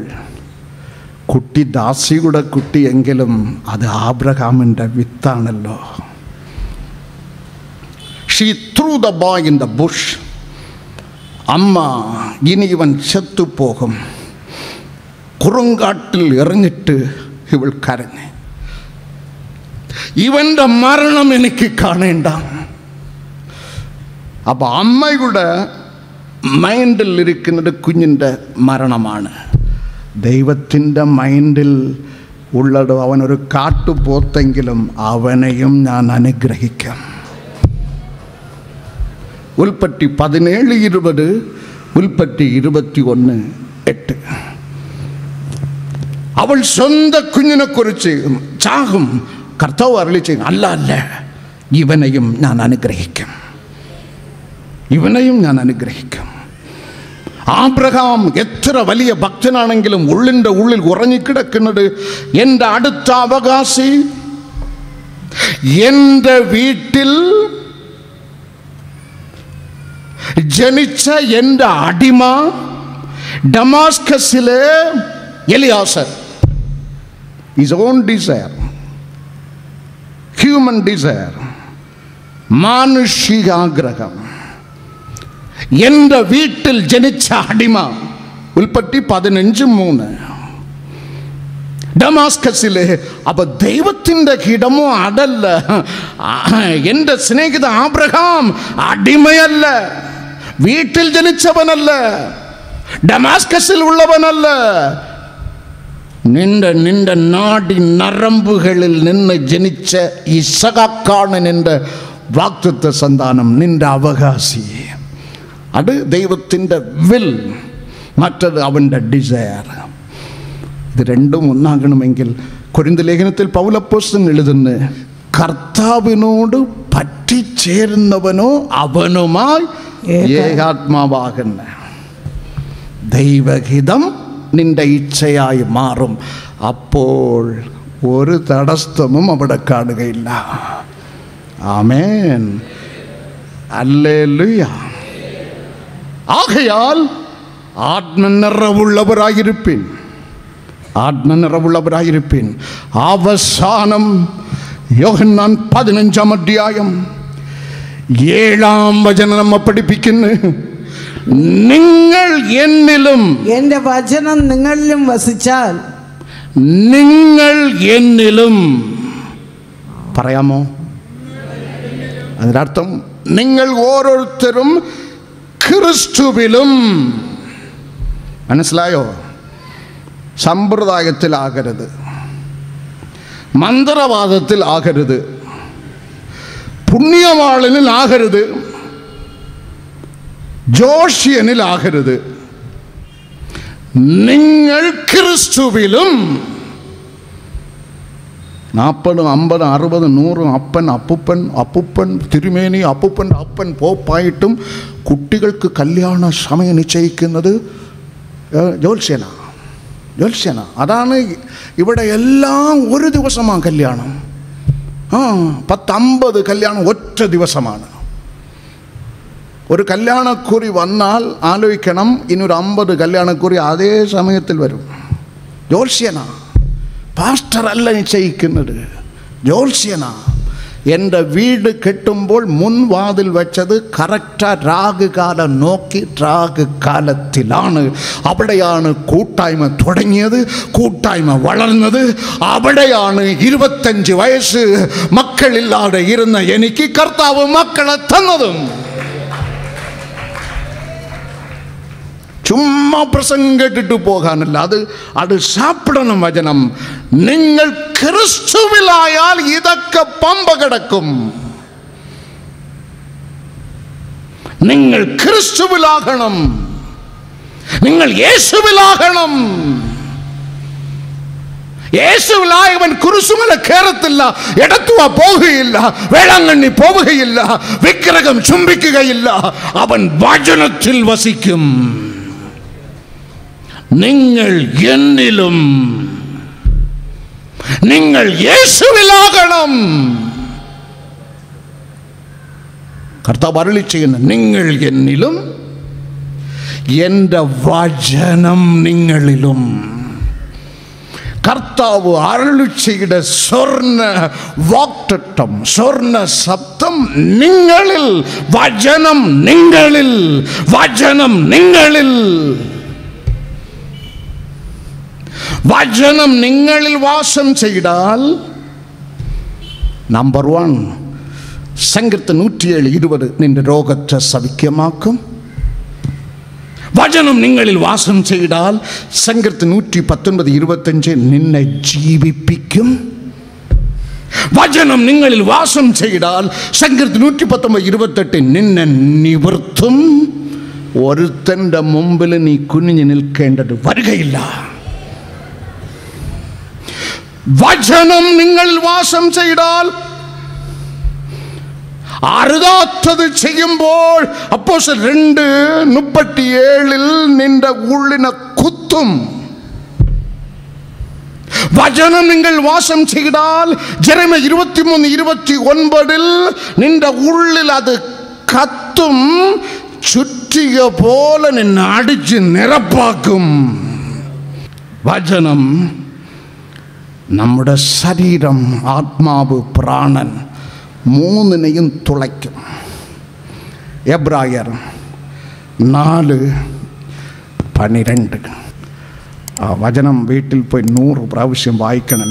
കുട്ടി ദാസിയുടെ കുട്ടിയെങ്കിലും അത് ആബ്രഹാമിൻ്റെ വിത്താണല്ലോ. She threw the boy in the bush. അമ്മ, ഇനി ഇവൻ ചത്തുപോകും, കുറുങ്കാട്ടിൽ എറിഞ്ഞിട്ട് ഇവൾ കരഞ്ഞ്, ഇവൻ്റെ മരണം എനിക്ക് കാണേണ്ട. അപ്പം അമ്മയുടെ മൈൻഡിൽ ഇരിക്കുന്നത് കുഞ്ഞിൻ്റെ മരണമാണ്. ദൈവത്തിൻ്റെ മൈൻഡിൽ ഉള്ളത്, അവനൊരു കാട്ടുപോത്തെങ്കിലും അവനെയും ഞാൻ അനുഗ്രഹിക്കാം. ഉൽപ്പത്തി 17:20, ഉൽപ്പത്തി 21:8. അവൾ സ്വന്തം കുഞ്ഞിനെ കുറിച്ച് ചാകും. കർത്താവ് അരുളി ചെയ്യും, അല്ല, ഇവനെയും ഞാൻ അനുഗ്രഹിക്കും. ആബ്രഹാം എത്ര വലിയ ഭക്തനാണെങ്കിലും ഉള്ളിൻ്റെ ഉള്ളിൽ ഉറങ്ങിക്കിടക്കുന്നത്, എൻ്റെ അടുത്ത അവകാശി, എൻ്റെ വീട്ടിൽ ജനിച്ച എൻ്റെ അടിമ, ഡമാസ്കസിലെ Eliezer. his own desire, human desire, മാനുഷികാഗ്രഹം. എൻ്റെ വീട്ടിൽ ജനിച്ച അടിമ. ഉൽപ്പത്തി 15:3. ഡമാസ്കസിലെ. അപ്പൊ ദൈവത്തിൻ്റെ ഹിടമോ അതല്ല. എൻ്റെ സ്നേഹിത ആബ്രഹാം അടിമയല്ല, വീട്ടിൽ ജനിച്ചവനല്ല, ഡമാസ്കസിൽ ഉള്ളവനല്ല. നിന്റെ നാടി നരമ്പുകളിൽ നിന്ന് ജനിച്ച ഇസഹാക്കാണ് നിന്റെ വാഗ്ദത്ത സന്താനം, നിന്റെ അവകാശി. അത് ദൈവത്തിൻ്റെ വിൽ, മറ്റത് അവൻ്റെ ഡിസയർ. ഇത് രണ്ടും ഒന്നാകണമെങ്കിൽ കൊരിന്ത് ലേഖനത്തിൽ പൗലപ്പോസ്തലൻ എഴുതുന്നു, കർത്താവിനോട് പറ്റിച്ചേരുന്നവനോ അവനുമായി ഏകാത്മാവാകുന്ന. ദൈവഹിതം നിന്റെ ഇച്ഛയായി മാറും. അപ്പോൾ ഒരു തടസ്സവും അവിടെ കാണുകയില്ല. ആമേൻ, ഹല്ലേലൂയ. ആകയാൽ ആത്മനിറവുള്ളവരായിരിപ്പിൻ. അവസാനം യോഹന്നാൻ 15-ാം അധ്യായം 7-ാം വചനം നമ്മെ പഠിപ്പിക്കുന്നു, നിങ്ങൾ എന്നിലും എന്റെ വചനം നിങ്ങളിലും വസിച്ചാൽ. നിങ്ങൾ എന്നിലും പറയാമോ? അതിനർത്ഥം നിങ്ങൾ ഓരോരുത്തരും ക്രിസ്തുവിലും. മനസ്സിലായോ? സമ്പ്രദായത്തിൽ ആകരുത്, മന്ത്രവാദത്തിൽ ആകരുത്, പുണ്യവാളനിൽ ആകരുത്, ജോഷ്യനിൽ ആകരുത്. നിങ്ങൾ ക്രിസ്തുവിലും 40, 50, 60, 100 അപ്പൂപ്പൻ തിരുമേനി, അപ്പൻ പോപ്പായിട്ടും കുട്ടികൾക്ക് കല്യാണ സമയം നിശ്ചയിക്കുന്നത് ജ്യോത്സ്യന. അതാണ് ഇവിടെ എല്ലാം ഒരു ദിവസമാണ് കല്യാണം. 10-50 കല്യാണം ഒറ്റ ദിവസമാണ്. ഒരു കല്യാണക്കുറി വന്നാൽ ആലോചിക്കണം, ഇനിയൊരു 50 കല്യാണക്കുറി അതേ സമയത്തിൽ വരും. ജ്യോത്സ്യന, പാസ്റ്റർ അല്ല നിശ്ചയിക്കുന്നത്, ജ്യോത്സ്യന. എൻ്റെ വീട് കെട്ടുമ്പോൾ മുൻവാതിൽ വെച്ചത് കറക്റ്റാ രാഗുകാലം നോക്കി, രാഗുകാലത്തിലാണ്. അവിടെയാണ് കൂട്ടായ്മ തുടങ്ങിയത്, കൂട്ടായ്മ വളർന്നത്. അവിടെയാണ് 25 വയസ്സ് മക്കളില്ലാതെ ഇരുന്ന എനിക്ക് കർത്താവ് മക്കളെ തന്നതും. ചുമ്മാ പ്രസംഗം കേട്ടിട്ട് പോകാനല്ല, അത് സാപ്പിടണം വചനം. നിങ്ങൾ ക്രിസ്തുവിലായാൽ ഇതൊക്കെ പമ്പ കിടക്കും. നിങ്ങൾ ക്രിസ്തുവിലാകണം, നിങ്ങൾ യേശുവിലാകണം. യേശുവിലായവൻ കുരിശുമല കയറത്തില്ല, എടത്തുവ പോകുകയില്ല, വേളാങ്കണ്ണി പോവുകയില്ല, വിഗ്രഹം ചുംബിക്കുകയില്ല. അവൻ വചനത്തിൽ വസിക്കും. നിങ്ങൾ എന്നിലും, നിങ്ങൾ യേശുവിലാകണം. കർത്താവ് അരുളി ചെയ്യുന്ന, നിങ്ങൾ എന്നിലും എൻ്റെ വചനം നിങ്ങളിലും. കർത്താവ് അരുളി ചെയ്ത സ്വർണ്ണ വാക്തത്വം, സ്വർണ്ണ ശബ്ദം നിങ്ങളിൽ, വചനം നിങ്ങളിൽ, വചനം നിങ്ങളിൽ. വചനം നിങ്ങളിൽ വാസം ചെയ്താൽ, നമ്പർ 1 സങ്കീർത്തനം 107:20 നിന്റെ രോഗത്തെ സൗഖ്യമാക്കും. വചനം നിങ്ങളിൽ വാസം ചെയ്താൽ സങ്കീർത്തനം 119:25 നിന്നെ ജീവിപ്പിക്കും. വചനം നിങ്ങളിൽ വാസം ചെയ്താൽ സങ്കീർത്തനം 119:28 നിന്നെ നിവർത്തും. ഒരുത്തൻ്റെ മുമ്പിൽ നീ കുനിഞ്ഞു നിൽക്കേണ്ടത് വരികയില്ല. വചനം നിങ്ങളിൽ വാസം ചെയ്താൽ അരുതാത്തത് ചെയ്യുമ്പോൾ അപ്പോസ്തലർ 2:37 നിന്റെ ഉള്ളിനെ കുത്തും. വചനം നിങ്ങൾ വാസം ചെയ്താൽ ജെറമ്യ 23:29 നിന്റെ ഉള്ളിൽ അത് കത്തും. ചുറ്റിക പോലെ നിന്നെ അടിച്ച് നിറപ്പാക്കും. വചനം നമ്മുടെ ശരീരം, ആത്മാവ്, പ്രാണൻ മൂന്നിനെയും തുളയ്ക്കും. എബ്രായർ 4:12. ആ വചനം വീട്ടിൽ പോയി 100 പ്രാവശ്യം വായിക്കണം.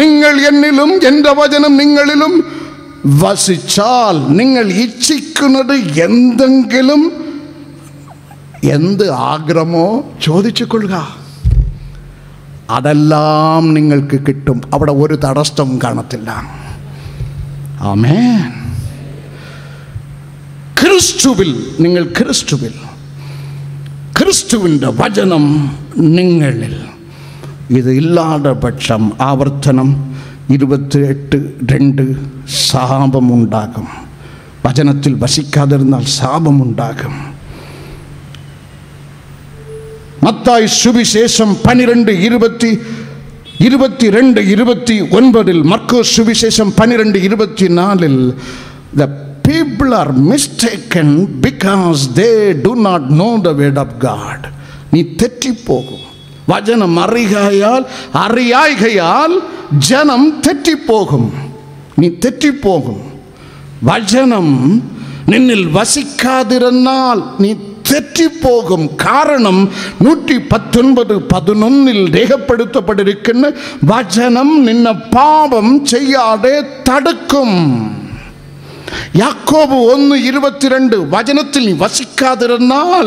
നിങ്ങൾ എന്നിലും എൻ്റെ വചനം നിങ്ങളിലും വസിച്ചാൽ നിങ്ങൾ ഇച്ഛിക്കുന്നത് എന്തെങ്കിലും, എന്ത് ആഗ്രഹമോ ചോദിച്ചു കൊള്ളുക, അതെല്ലാം നിങ്ങൾക്ക് കിട്ടും. അവിടെ ഒരു തടസ്സം കാണത്തില്ല. ആമേൻ. ക്രിസ്തുവിൽ, നിങ്ങൾ ക്രിസ്തുവിൽ, ക്രിസ്തുവിൻ്റെ വചനം നിങ്ങളിൽ. ഇത് ഇല്ലാതെ പക്ഷം ആവർത്തനം 28:2 ശാപമുണ്ടാകും. വചനത്തിൽ വസിക്കാതിരുന്നാൽ ശാപമുണ്ടാകും. മത്തായി സുവിശേഷം 12:22-29, മർക്കോസ് സുവിശേഷം 12:24 the people are mistaken because they do not know the word of God. നീ തെറ്റിപ്പോകും. വചനം അറിയായ്കയാൽ ജനം തെറ്റിപ്പോകും. നീ തെറ്റിപ്പോകും. വചനം നിന്നിൽ വസിക്കാതിരുന്നാൽ നീ തെറ്റിപ്പോകും. കാരണം 119:11 രേഖപ്പെടുത്തപ്പെട്ടിരിക്കുന്ന വചനം നിന്നെ പാപം ചെയ്യാതെ തടുക്കും. യാക്കോബ് 1:22 വചനത്തിൽ നീ വസിക്കാതിരുന്നാൽ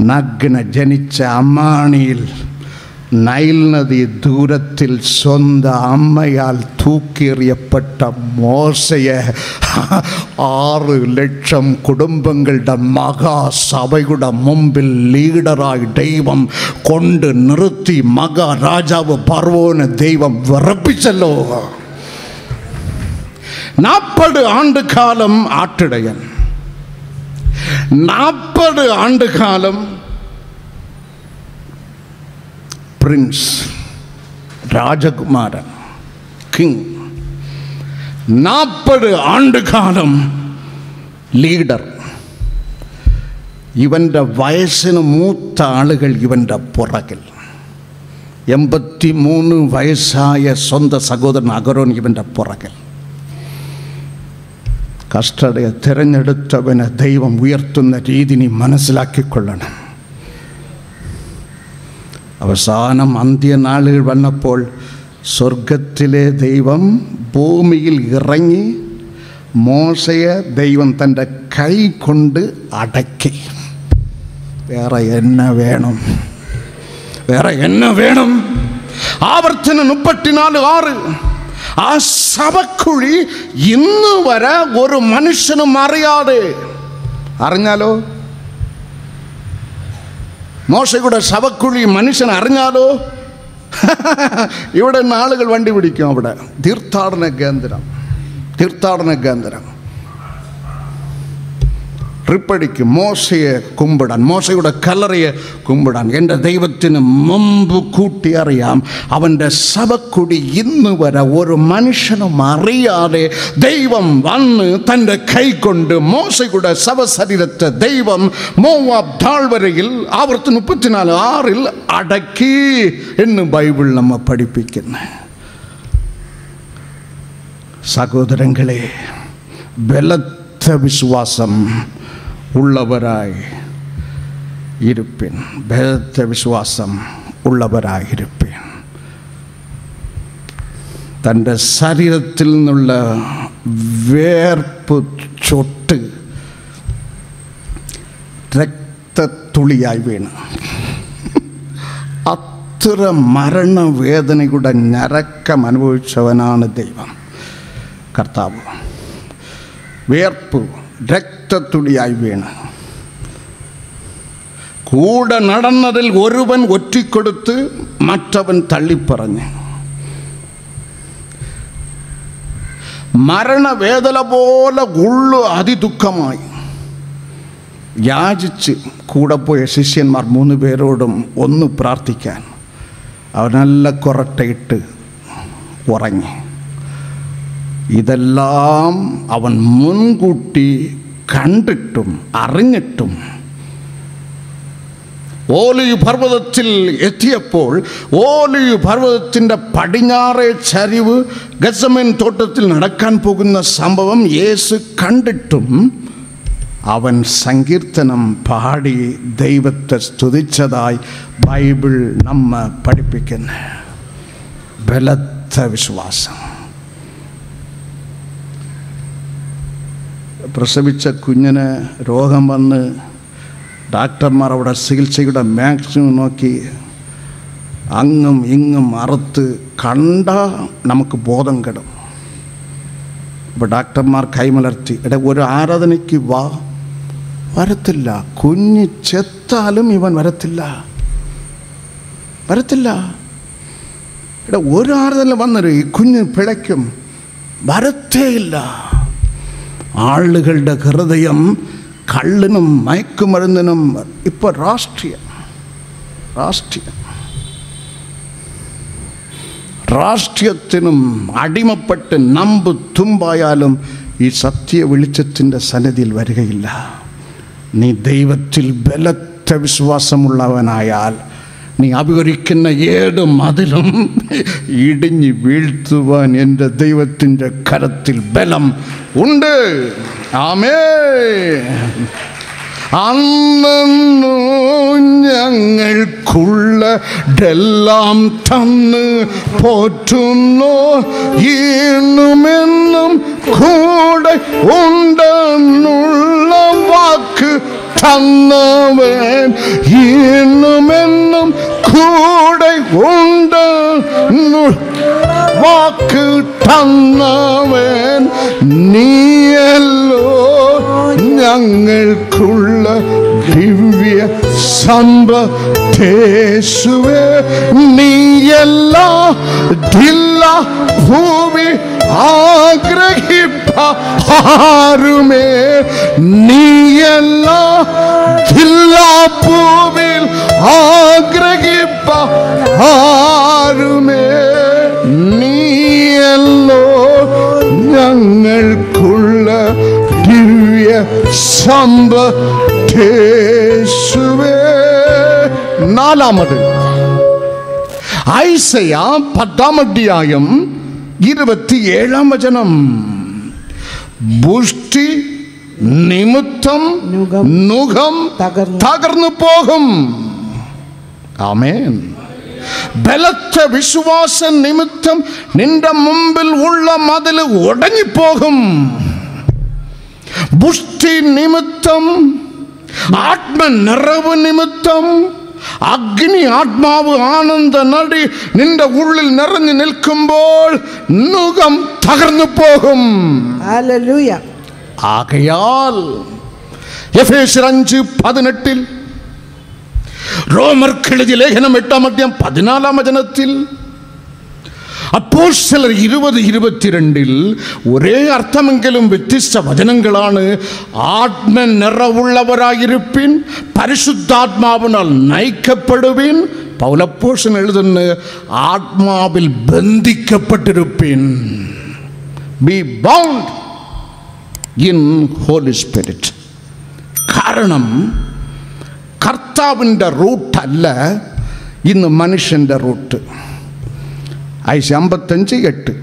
നഗ്ന ജനിച്ച അമ്മാണിയിൽ നൈൽ നദി ദൂരത്തിൽ സ്വന്തം അമ്മയാൽ തൂക്കിയെറിയപ്പെട്ട മോശയെ 6 ലക്ഷം കുടുംബങ്ങളുടെ മഹാസഭയുടെ മുമ്പിൽ ലീഡറായി ദൈവം കൊണ്ട് നിർത്തി മഹാരാജാവ് ഫറവോനെ ദൈവം വിറപ്പിച്ചല്ലോ. 40 ആണ്ടുകാലം ആട്ടിടയൻ, 40 ആണ്ടുകാലം പ്രിൻസ്, രാജകുമാരൻ, കിങ്, 40 ആണ്ടുകാലം ലീഡർ. ഇവൻ്റെ വയസ്സിന് മൂത്ത ആളുകൾ ഇവൻ്റെ പുറകിൽ. 83 വയസ്സായ സ്വന്തം സഹോദരൻ അഹരോൻ ഇവൻ്റെ പുറകിൽ. കഷ്ടതയെ തിരഞ്ഞെടുത്തവനെ ദൈവം ഉയർത്തുന്ന രീതി നീ മനസ്സിലാക്കിക്കൊള്ളണം. അവസാനം അന്ത്യനാളുകൾ വന്നപ്പോൾ സ്വർഗത്തിലെ ദൈവം ഭൂമിയിൽ ഇറങ്ങി മോശയെ ദൈവം തൻ്റെ കൈ കൊണ്ട് അടക്കി. വേറെ എന്നെ വേണം? വേറെ എന്നെ വേണം? ആവർത്തനം 34:6. ആ ശവക്കുഴി ഇന്ന് വരെ ഒരു മനുഷ്യനും അറിയാതെ. അറിഞ്ഞാലോ? മോശയുടെ ശവക്കുഴി മനുഷ്യൻ അറിഞ്ഞാലോ? ഇവിടെ ആളുകൾ വണ്ടി പിടിക്കും. അവിടെ തീർത്ഥാടന കേന്ദ്രം ട്രിപ്പടിക്കും മോശയെ കുമ്പിടാൻ, മോശയുടെ കല്ലറയെ കുമ്പിടാൻ. എൻ്റെ ദൈവത്തിന് മുമ്പ് കൂട്ടി അറിയാം. അവൻ്റെ ശവക്കുടി ഇന്ന് വരെ ഒരു മനുഷ്യനും അറിയാതെ ദൈവം വന്ന് തൻ്റെ കൈ കൊണ്ട് മോശയുടെ ശവശരീരത്തെ ദൈവം മോവാബ് താഴ്വരയിൽ ആവർത്തനം 34:6 അടക്കി എന്ന് ബൈബിൾ നമ്മെ പഠിപ്പിക്കുന്നു. സഹോദരങ്ങളെ, ബലത്ത വിശ്വാസം ഉള്ളവരായി ഇരുപ്പിൻ. ബലത്ത വിശ്വാസം ഉള്ളവരായിരിപ്പിൻ. തൻ്റെ ശരീരത്തിൽ നിന്നുള്ള വേർപ്പ് ചൊട്ട് രക്തത്തുളിയായി വീണ് അത്ര മരണവേദനയുടെ ഞരക്കം അനുഭവിച്ചവനാണ് ദൈവം കർത്താവ്. വേർപ്പ് രക്തത്തുളിയായി വീണ് കൂടെ നടന്നതിൽ ഒരുവൻ ഒറ്റിക്കൊടുത്ത് മറ്റവൻ തള്ളിപ്പറഞ്ഞ് മരണവേദന പോലെ ഉള്ളു അതിദുഃഖമായി യാചിച്ച് കൂടെ പോയ ശിഷ്യന്മാർ 3 പേരോടും ഒന്ന് പ്രാർത്ഥിക്കാൻ. അവനല്ല കൊറട്ടയിട്ട് ഉറങ്ങി. ഇതെല്ലാം അവൻ മുൻകൂട്ടി കണ്ടിട്ടും അറിഞ്ഞിട്ടും ഓലിവ് പർവ്വതത്തിൽ എത്തിയപ്പോൾ ഓലിവ് പർവ്വതത്തിൻ്റെ പടിഞ്ഞാറേ ചരിവ് ഗത്സമേൻ തോട്ടത്തിൽ നടക്കാൻ പോകുന്ന സംഭവം യേശു കണ്ടിട്ടും അവൻ സങ്കീർത്തനം പാടി ദൈവത്തെ സ്തുതിച്ചതായി ബൈബിൾ നമ്മെ പഠിപ്പിക്കുന്നു. ബലത്ത വിശ്വാസം. പ്രസവിച്ച കുഞ്ഞിന് രോഗം വന്ന് ഡോക്ടർമാർ അവിടെ ചികിത്സയുടെ മാക്സിമം നോക്കി അങ്ങും ഇങ്ങും അറുത്ത് കണ്ട നമുക്ക് ബോധം കെടും. അപ്പോൾ ഡോക്ടർമാർ കൈമലർത്തി, ഒരു ആരാധനയ്ക്ക് വരത്തില്ല, കുഞ്ഞ് ചെത്താലും ഇവൻ വരത്തില്ല. ഒരു ആരാധന വന്നൊരു ഈ കുഞ്ഞ് പിഴയ്ക്കും, വരത്തേയില്ല. ആളുകളുടെ ഹൃദയം കള്ളിനും മയക്കുമരുന്നിനും ഇപ്പോൾ രാഷ്ട്രീയത്തിനും അടിമപ്പെട്ട് നമ്പ് തുമ്പായാലും ഈ സത്യ വെളിച്ചത്തിൻ്റെ സന്നിധിയിൽ വരികയില്ല. നീ ദൈവത്തിൽ ബലത്ത വിശ്വാസമുള്ളവനായാൽ നീ അഭിവരിക്കുന്ന ഏത് മതിലും ഇടിഞ്ഞു വീഴ്ത്തുവാൻ എൻ്റെ ദൈവത്തിൻ്റെ കരത്തിൽ ബലം ഉണ്ട്. ആമേൻ. അന്നു ഞങ്ങൾക്കുള്ളതെല്ലാം തന്ന് പോറ്റുന്നു, ഇന്നുമെന്നും കൂടെ ഉണ്ടെന്നുള്ള വാക്ക് തന്നവൻ ഇന്നുമെന്നും കൂടെ ഉണ്ട്. വാക്ക് തന്നവൻ നീയല്ലോ ഞങ്ങൾക്കുള്ള ദിവ്യ സമ്പത്തേശുവേ. നീയല്ല ഭൂമി ആഗ്രഹിപ്പാരുമേ, നീയല്ല ഭൂമിയിൽ ആഗ്രഹിപ്പാരുമേ. നീയല്ലോ ഞങ്ങൾക്കുള്ള ദിവ്യ സമ്പത്തേശുവേ. നാലാമത് ഐസയാ 10-ാം അധ്യായം 27-ാം വചനം. പുഷ്ടി നിമിത്തം നുകം തകർന്നു പോകും. ആമേൻ. ബലത്ത വിശ്വാസ നിമിത്തം നിന്റെ മുമ്പിൽ ഉള്ള മതിൽ ഉടങ്ങിപ്പോകും. പുഷ്ടി നിമിത്തം, ആത്മനിറവ് നിമിത്തം, അഗ്നി ആത്മാവ് ആനന്ദ നടി നിന്റെ ഉള്ളിൽ നിറഞ്ഞു നിൽക്കുമ്പോൾ നുകം തകർന്നു പോകും. ഹല്ലേലൂയ. ആകയാൽ എഫേസ്യർ 5:18, റോമർക്കെഴുതിയ ലേഖനം 8-ാം അധ്യായം 14-ാം വചനത്തിൽ, അപ്പോസ്തലർ 20:22 ഒരേ അർത്ഥമെങ്കിലും വ്യത്യസ്ത വചനങ്ങളാണ്. ആത്മനിറവുള്ളവരായിരിപ്പിൻ, പരിശുദ്ധാത്മാവിനാൽ നയിക്കപ്പെടുവിൻ. പൗലപ്പോസ്തലൻ എഴുതുന്ന ആത്മാവിൽ ബന്ധിക്കപ്പെട്ടിരിപ്പിൻ. Be bound in Holy Spirit. കാരണം കർത്താവിൻ്റെ റൂട്ടല്ല ഇന്ന് മനുഷ്യൻ്റെ റൂട്ട്. 55:8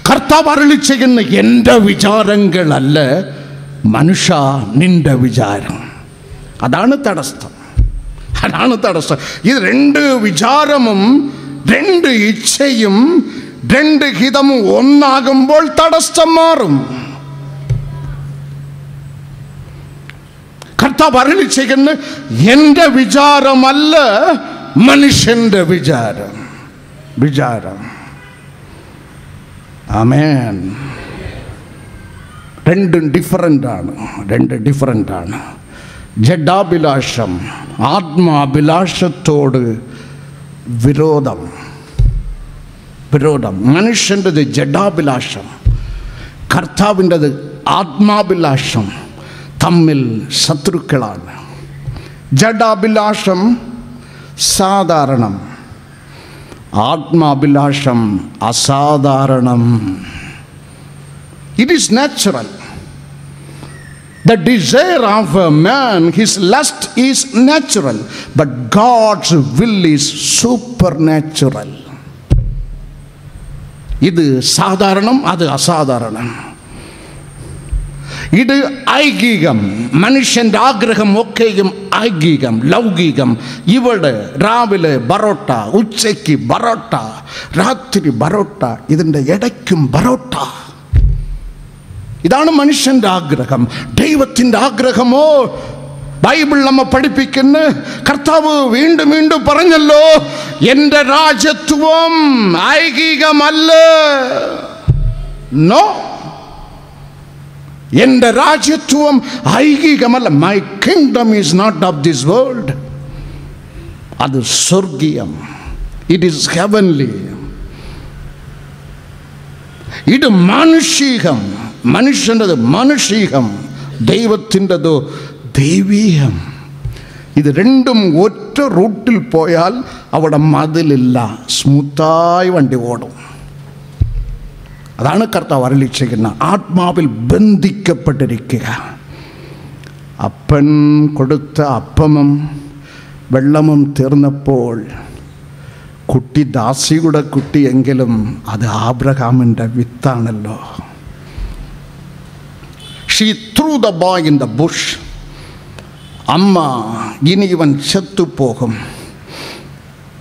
കർത്താവ് അരുളി ചെയ്യുന്ന എൻ്റെ വിചാരങ്ങളല്ല മനുഷ്യ നിന്റെ വിചാരം. അതാണ് തടസ്സം. ഇത് 2 വിചാരമും 2 ഇച്ഛയും 2 ഹിതമും ഒന്നാകുമ്പോൾ തടസ്സം മാറും. കർത്താവ് അരുളി ചെയ്യുന്ന എൻ്റെ വിചാരമല്ല മനുഷ്യൻ്റെ വിചാരം. ആമേൻ. 2 ഡിഫറൻ്റ് ആണ്. ജഡാഭിലാഷം ആത്മാഭിലാഷത്തോട് വിരോധം. മനുഷ്യൻ്റെത് ജഡാഭിലാഷം, കർത്താവിൻ്റെത് ആത്മാഭിലാഷം തമ്മിൽ ശത്രുക്കളാണ്. ജഡാഭിലാഷം സാധാരണം, ആത്മാഭിലാഷം അസാധാരണം. It is natural. The desire of a man, his lust is natural, but God's will is supernatural. ഇത് സാധാരണം, അത് അസാധാരണം. ഇത് ഐകികം. മനുഷ്യൻ്റെ ആഗ്രഹം ഒക്കെയും ഐകികം, ലൗകികം. ഇവിടെ രാവിലെ ബറോട്ട, ഉച്ചയ്ക്ക് ബറോട്ട, രാത്രി ബറോട്ട, ഇതിൻ്റെ ഇടയ്ക്കും ബറോട്ട. ഇതാണ് മനുഷ്യൻ്റെ ആഗ്രഹം. ദൈവത്തിൻ്റെ ആഗ്രഹമോ ബൈബിൾ നമ്മെ പഠിപ്പിക്കുന്ന, കർത്താവ് വീണ്ടും പറഞ്ഞല്ലോ, എൻ്റെ രാജ്യത്വം ഐകികമല്ല. നോ, എൻ്റെ രാജ്യത്വം ഐകികമല്ല. My kingdom is not of this world. അത് സ്വർഗീയം. It is heavenly. ഇത് മാനുഷികം. മനുഷ്യൻ്റെത് മാനുഷികം, ദൈവത്തിൻ്റെതോ ദൈവീയം. ഇത് രണ്ടും ഒറ്റ റൂട്ടിൽ പോയാൽ അവിടെ മതിലില്ല, സ്മൂത്തായി വണ്ടി ഓടും. അതാണ് കർത്താവ് അരുളി ചെയ്യുന്ന ആത്മാവിൽ ബന്ധിക്കപ്പെട്ടിരിക്കുക. അപ്പൻ കൊടുത്ത അപ്പമും വെള്ളമും തീർന്നപ്പോൾ കുട്ടി ദാസിയുടെ കുട്ടിയെങ്കിലും അത് ആബ്രഹാമിൻ്റെ വിത്താണല്ലോ. She threw the boy in the bush. അമ്മ ഇനി ഇവൻ ചത്തുപോകും,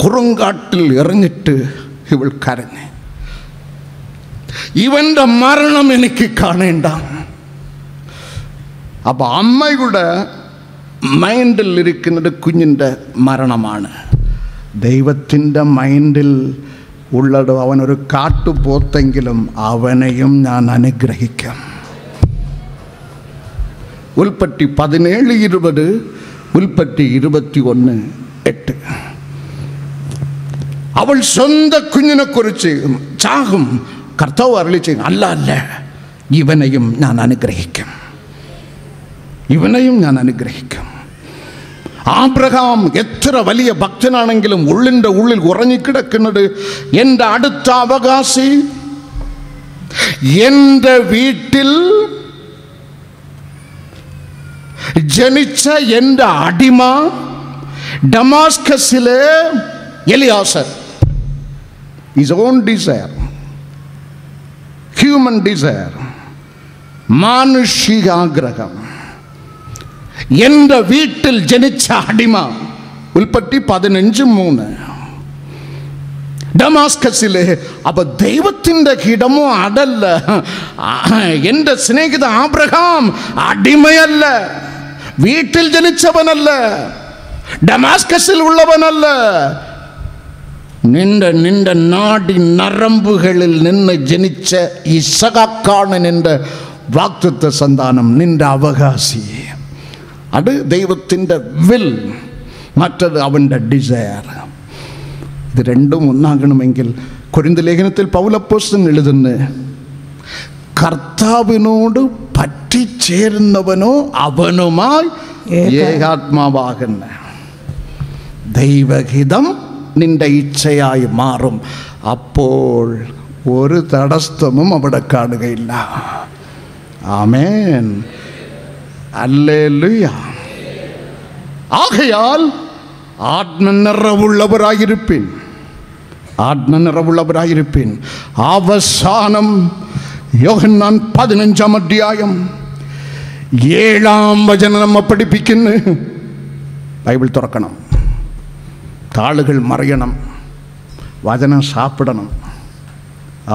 കുറുങ്കാട്ടിൽ എറിഞ്ഞിട്ട് ഇവൾ കരഞ്ഞ്, ഇവൻ്റെ മരണം എനിക്ക് കാണേണ്ട. അപ്പോൾ അമ്മയുടെ മൈൻഡിൽ ഇരിക്കുന്നത് കുഞ്ഞിൻ്റെ മരണമാണ്. ദൈവത്തിൻ്റെ മൈൻഡിൽ ഉള്ളത് അവനൊരു കാട്ടുപോത്തെങ്കിലും അവനെയും ഞാൻ അനുഗ്രഹിക്കാം. ഉൽപ്പത്തി 17:20, ഉൽപ്പത്തി 21:8. അവൾ സ്വന്തം കുഞ്ഞിനെ കുറിച്ച് ചാകും. കർത്താവ് അരുളിച്ചെ, അല്ല അല്ല, ഇവനെയും ഞാൻ അനുഗ്രഹിക്കും, ഇവനെയും ഞാൻ അനുഗ്രഹിക്കും. ആബ്രഹാം എത്ര വലിയ ഭക്തനാണെങ്കിലും ഉള്ളിൻ്റെ ഉള്ളിൽ ഉറങ്ങിക്കിടക്കുന്നത്, എൻ്റെ അടുത്ത അവകാശി, എൻ്റെ വീട്ടിൽ ജനിച്ച എൻ്റെ അടിമ, ഡമാസ്കസിലെ Eliezer. his own desire, human desire, മാനുഷികാഗ്രഹം, എൻ്റെ വീട്ടിൽ ജനിച്ച അടിമ. ഉൽപ്പത്തി 15:3. ഡമാസ്കസിലെ. അപ്പൊ ദൈവത്തിൻ്റെ ഹിടമോ അതല്ല. എൻ്റെ സ്നേഹിത ആബ്രഹാം അടിമയല്ല, വീട്ടിൽ ജനിച്ചവനല്ല, ഡമാസ്കസിൽ ഉള്ളവനല്ല. നിന്റെ നാടി നരമ്പുകളിൽ നിന്ന് ജനിച്ച ഇസഹാക്കാണ് നിന്റെ വാഗ്ദത്ത സന്താനം, നിന്റെ അവകാശി. അത് ദൈവത്തിൻ്റെ വിൽ, മറ്റത് അവൻ്റെ ഡിസയർ. ഇത് രണ്ടും ഒന്നാകണമെങ്കിൽ കൊരിന്ത് ലേഖനത്തിൽ പൗലപ്പോസ്തലൻ എഴുതുന്നു, കർത്താവിനോട് പറ്റിച്ചേരുന്നവനോ അവനുമായി ഏകാത്മാവാകുന്ന ദൈവഹിതം നിന്റെ ഇച്ഛയായി മാറും. അപ്പോൾ ഒരു തടസ്സവും അവിടെ കാണുകയില്ല. ആമേൻ, ഹല്ലേലൂയ. ആകയാൽ ആത്മനിറവുള്ളവരായിരിപ്പിൻ, ആത്മനിറവുള്ളവരായിരിപ്പിൻ. അവസാനം യോഹന്നാൻ 15-ാം അധ്യായം 7-ാം വചനം നമ്മെ പഠിപ്പിക്കുന്നു. ബൈബിൾ തുറക്കണം, കാളുകൾ മറിയണം, വചനം സാപ്പിടണം.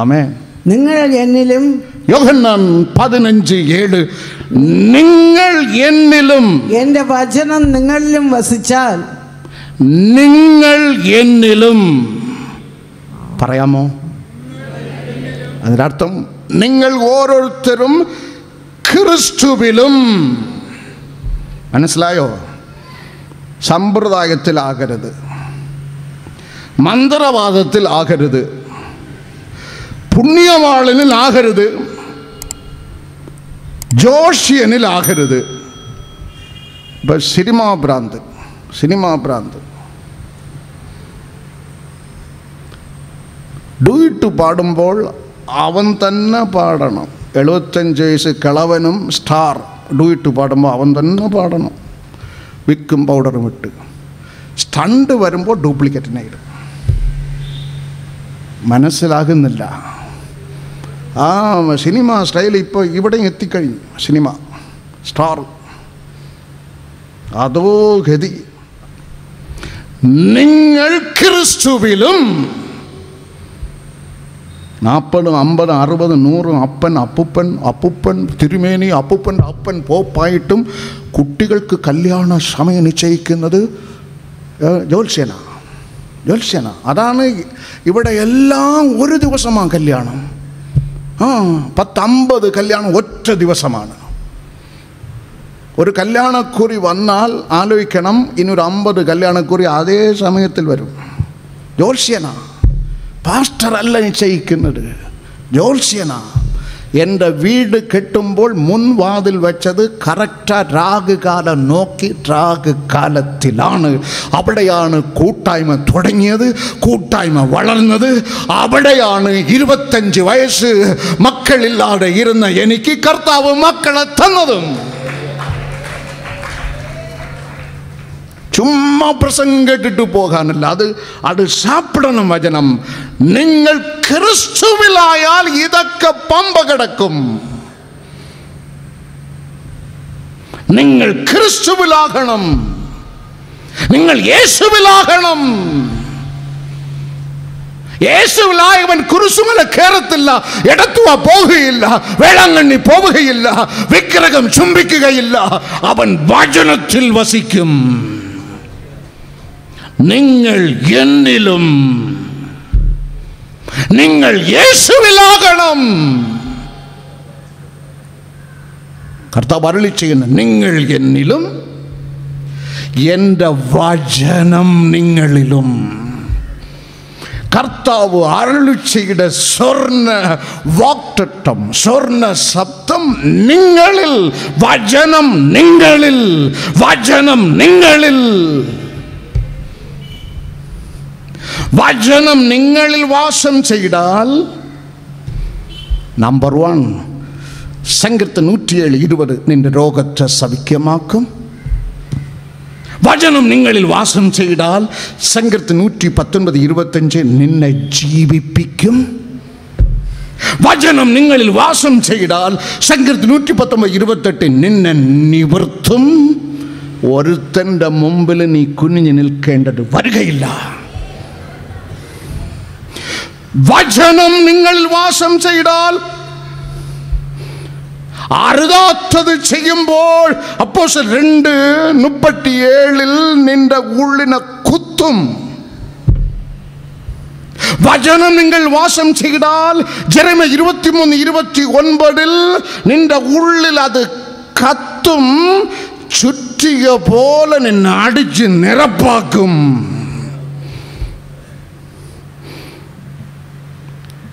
ആമേൻ. നിങ്ങൾ എന്നിലും, യോഹന്നാൻ 15:7, നിങ്ങൾ എന്നിലും എൻ്റെ വചനം നിങ്ങളിലും വസിച്ചാൽ. നിങ്ങൾ എന്നിലും പറയാമോ? അതിനർത്ഥം നിങ്ങൾ ഓരോരുത്തരും ക്രിസ്തുവിലും. മനസ്സിലായോ? സമ്പ്രദായത്തിലാകരുത്, മന്ത്രവാദത്തിലാകരുത്, പുണ്യവാളനിലാകരുത്, ജോഷ്യനിലാകരുത്. ഇപ്പം സിനിമാ ഭ്രാന്ത് ഡൂയിട്ട് പാടുമ്പോൾ അവൻ തന്നെ പാടണം. 75 വയസ്സ് കിളവനും സ്റ്റാർ ഡൂയിട്ട് പാടുമ്പോൾ അവൻ തന്നെ പാടണം, വിക്കും പൗഡറും ഇട്ട്. സ്റ്റണ്ട് വരുമ്പോൾ ഡ്യൂപ്ലിക്കേറ്റിനായിടും. മനസ്സിലാകുന്നില്ല. ആ സിനിമ സ്റ്റൈൽ ഇപ്പോൾ ഇവിടെയും എത്തിക്കഴിഞ്ഞു. സിനിമ സ്റ്റാർ അതോ ഗതി. നിങ്ങൾ ക്രിസ്തുവിലും 40, 50, 60, 100 അപ്പൻ തിരുമേനി, അപ്പൂപ്പൻ്റെ അപ്പൻ പോപ്പായിട്ടും കുട്ടികൾക്ക് കല്യാണ സമയം നിശ്ചയിക്കുന്നത് ജ്യോത്സ്യന. അതാണ് ഇവിടെ എല്ലാം ഒരു ദിവസമാണ് കല്യാണം. 10-50 കല്യാണം ഒറ്റ ദിവസമാണ്. ഒരു കല്യാണക്കുറി വന്നാൽ ആലോചിക്കണം, ഇനിയൊരു 50 കല്യാണക്കുറി അതേ സമയത്തിൽ വരും. ജ്യോത്സ്യന, പാസ്റ്റർ അല്ല നിശ്ചയിക്കുന്നത്, ജ്യോത്സ്യന. എൻ്റെ വീട് കെട്ടുമ്പോൾ മുൻവാതിൽ വെച്ചത് കറക്റ്റാ രാഗുകാലം നോക്കി, രാഗുകാലത്തിലാണ്. അവിടെയാണ് കൂട്ടായ്മ തുടങ്ങിയത്, കൂട്ടായ്മ വളർന്നത്. അവിടെയാണ് 25 വയസ്സ് മക്കളില്ലാതെ ഇരുന്ന എനിക്ക് കർത്താവ് മക്കളെ തന്നതും. ചുമ്മാ പ്രസംഗം കേട്ടിട്ട് പോകാനല്ല, അത് സാപ്പിടണം വചനം. നിങ്ങൾ ക്രിസ്തുവിലായാൽ ഇതൊക്കെ പമ്പ കിടക്കും. നിങ്ങൾ ക്രിസ്തുവിലാകണം, നിങ്ങൾ യേശുവിലാകണം. യേശുവിലായവൻ കുരിശുമല കയറത്തില്ല, എടത്തുവ പോകുകയില്ല, വേളാങ്കണ്ണി പോവുകയില്ല, വിഗ്രഹം ചുംബിക്കുകയില്ല. അവൻ വചനത്തിൽ വസിക്കും. നിങ്ങൾ എന്നിലും, നിങ്ങൾ യേശുവിലാകണം. കർത്താവ് അരുളി ചെയ്യുന്ന, നിങ്ങൾ എന്നിലും എൻ്റെ വചനം നിങ്ങളിലും. കർത്താവ് അരുളി ചെയ്ത സ്വർണ്ണ വാക്തത്വം, സ്വർണ്ണ ശബ്ദം നിങ്ങളിൽ, വചനം നിങ്ങളിൽ, വചനം നിങ്ങളിൽ. വചനം നിങ്ങളിൽ വാസം ചെയ്താൽ, നമ്പർ 1 സങ്കീർത്തനം 107:20 നിന്റെ രോഗത്തെ സൗഖ്യമാക്കും. വചനം നിങ്ങളിൽ വാസം ചെയ്താൽ സങ്കീർത്തനം 119:25 നിന്നെ ജീവിപ്പിക്കും. വചനം നിങ്ങളിൽ വാസം ചെയ്താൽ സങ്കീർത്തനം 119:28 നിന്നെ നിവർത്തും. ഒരുത്തൻ്റെ മുമ്പിൽ നീ കുനിഞ്ഞു നിൽക്കേണ്ടത് വരികയില്ല. വചനം നിങ്ങളിൽ വാസം ചെയ്താൽ അരുതാത്തത് ചെയ്യുമ്പോൾ അപ്പോസ്തലർ 2:37 നിന്റെ ഉള്ളിനെ കുത്തും. വചനം നിങ്ങൾ വാസം ചെയ്താൽ ജെറമ്യ 23:29 നിന്റെ ഉള്ളിൽ അത് കത്തും, ചുറ്റിക പോലെ നിന്നെ അടിച്ച് നിറപ്പാക്കും.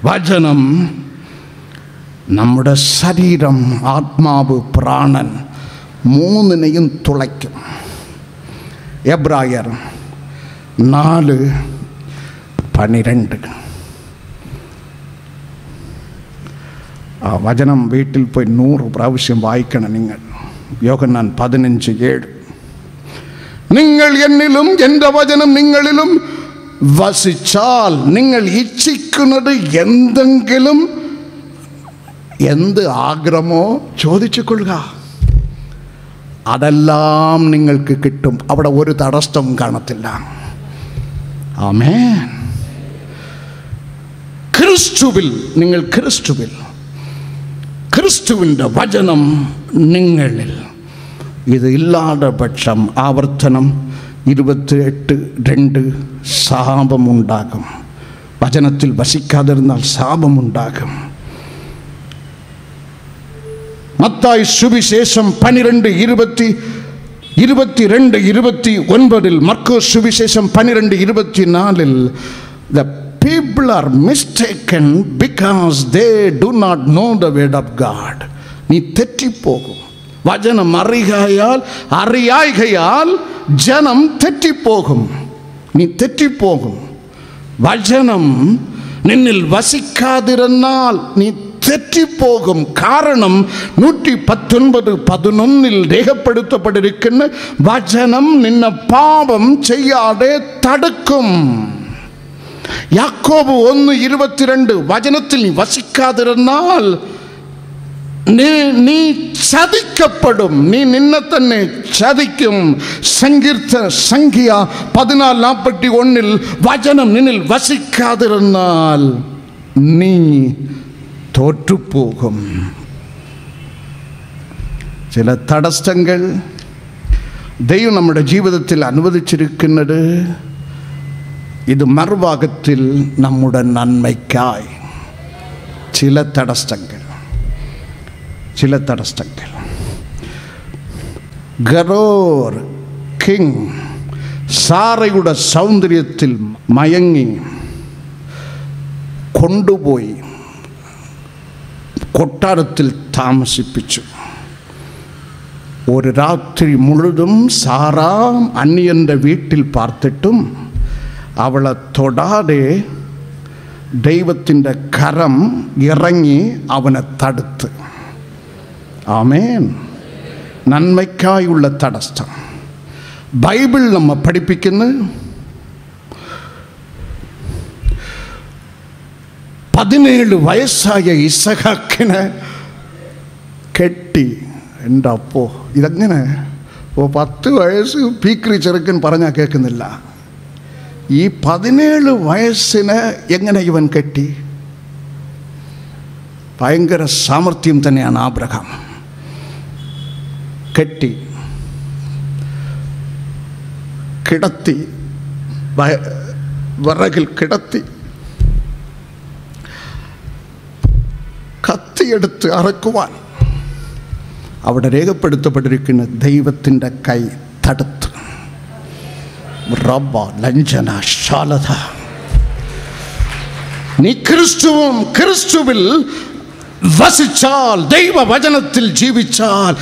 വചനം നമ്മുടെ ശരീരം, ആത്മാവ്, പ്രാണൻ മൂന്നിനെയും തുളയ്ക്കും. എബ്രായർ 4:12. ആ വചനം വീട്ടിൽ പോയി 100 പ്രാവശ്യം വായിക്കണം നിങ്ങൾ. യോഹന്നാൻ 15:7. നിങ്ങൾ എന്നിലും എൻ്റെ വചനം നിങ്ങളിലും വസിച്ചാൽ നിങ്ങൾ ഇച്ഛിക്കുന്നത് എന്തെങ്കിലും, എന്ത് ആഗ്രഹമോ ചോദിച്ചു കൊള്ളുക, അതെല്ലാം നിങ്ങൾക്ക് കിട്ടും. അവിടെ ഒരു തടസ്സം കാണത്തില്ല. ആമേൻ. ക്രിസ്തുവിൽ, നിങ്ങൾ ക്രിസ്തുവിൽ, ക്രിസ്തുവിൻ്റെ വചനം നിങ്ങളിൽ. ഇത് ഇല്ലാതെ പക്ഷം ആവർത്തനം 28:2 ശാപമുണ്ടാകും. വചനത്തിൽ വസിക്കാതിരുന്നാൽ ശാപമുണ്ടാകും. മത്തായി സുവിശേഷം 12:22-29, മർക്കോസ് സുവിശേഷം 12:24 the people are mistaken because they do not know the word of God. നീ തെറ്റിപ്പോകും. വചനം അറിയായ്കയാൽ ജനം തെറ്റിപ്പോകും. നീ തെറ്റിപ്പോകും. വചനം നിന്നിൽ വസിക്കാതിരുന്നാൽ നീ തെറ്റിപ്പോകും. കാരണം 119:11 രേഖപ്പെടുത്തപ്പെട്ടിരിക്കുന്ന വചനം നിന്നെ പാപം ചെയ്യാതെ തടുക്കും. യാക്കോബ് 1:22 വചനത്തിൽ നീ വസിക്കാതിരുന്നാൽ നീ ചതിക്കപ്പെടും, നീ നിന്നെ തന്നെ ചതിക്കും. സംഖ്യ 14:41 വചനം നിന്നിൽ വസിക്കാതിരുന്നാൽ നീ തോറ്റുപോകും. ചില തടസ്സങ്ങൾ ദൈവം നമ്മുടെ ജീവിതത്തിൽ അനുവദിച്ചിരിക്കുന്നത് ഇത് മറുഭാഗത്തിൽ നമ്മുടെ നന്മയ്ക്കായി. ചില തടസ്സങ്ങൾ ഗറോർ കിങ് സാറയുടെ സൗന്ദര്യത്തിൽ മയങ്ങി കൊണ്ടുപോയി കൊട്ടാരത്തിൽ താമസിപ്പിച്ചു. ഒരു രാത്രി മുഴുവൻ സാറ അന്യൻ്റെ വീട്ടിൽ പാർത്തിട്ടും അവളെ തൊടാതെ ദൈവത്തിൻ്റെ കരം ഇറങ്ങി അവനെ തടുത്ത്. ആമേൻ. നന്മയ്ക്കായുള്ള തടസ്സം ബൈബിൾ നമ്മെ പഠിപ്പിക്കുന്നു. 17 വയസ്സായ ഇസഹാക്കിനെ കെട്ടി. എൻ്റെ അപ്പോ ഇതെങ്ങനെ? 10 വയസ്സ് പീക്രി ചെറുക്കൻ പറഞ്ഞാൽ കേൾക്കുന്നില്ല. ഈ 17 വയസ്സിന് എങ്ങനെ ഇവൻ കെട്ടി? ഭയങ്കര സാമർഥ്യം തന്നെയാണ് ആബ്രഹാം. കെട്ടി, കിടത്തി, വിറകിൽ കിടത്തി, കത്തിയെടുത്ത് അറക്കുവാൻ അവിടെ രേഖപ്പെടുത്തപ്പെട്ടിരിക്കുന്ന ദൈവത്തിൻ്റെ കൈ തടുത്തു. റബ്ബ ലഞ്ചന ശാലത. നീ ക്രിസ്തുവിൽ വസിച്ചാൽ, ദൈവവചനത്തിൽ ജീവിച്ചാൽ,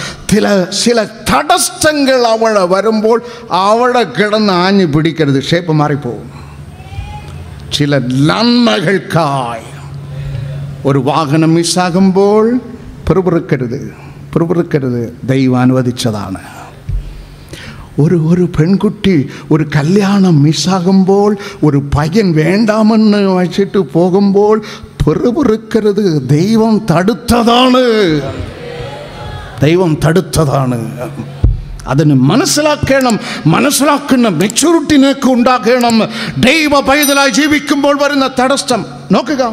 ചില തടസ്സങ്ങൾ അവിടെ വരുമ്പോൾ അവിടെ കിടന്ന് ആഞ്ഞു പിടിക്കരുത്, ഷേപ്പ് മാറിപ്പോവും. ചില നന്മകൾക്കായി ഒരു വാഹനം മിസ്സാകുമ്പോൾ പിറുപിറുക്കരുത്, ദൈവം അനുവദിച്ചതാണ്. ഒരു പെൺകുട്ടി ഒരു കല്യാണം മിസ്സാകുമ്പോൾ, ഒരു പയ്യൻ വേണ്ടാമെന്ന് വച്ചിട്ട് പോകുമ്പോൾ പിറുപിറുക്കരുത്, ദൈവം തടുത്തതാണ്. അതിന് മനസ്സിലാക്കുന്ന മെച്യൂരിറ്റി നിനക്ക് ഉണ്ടാക്കണം. ദൈവ പൈതലായി ജീവിക്കുമ്പോൾ വരുന്ന തടസ്സം നോക്കുക.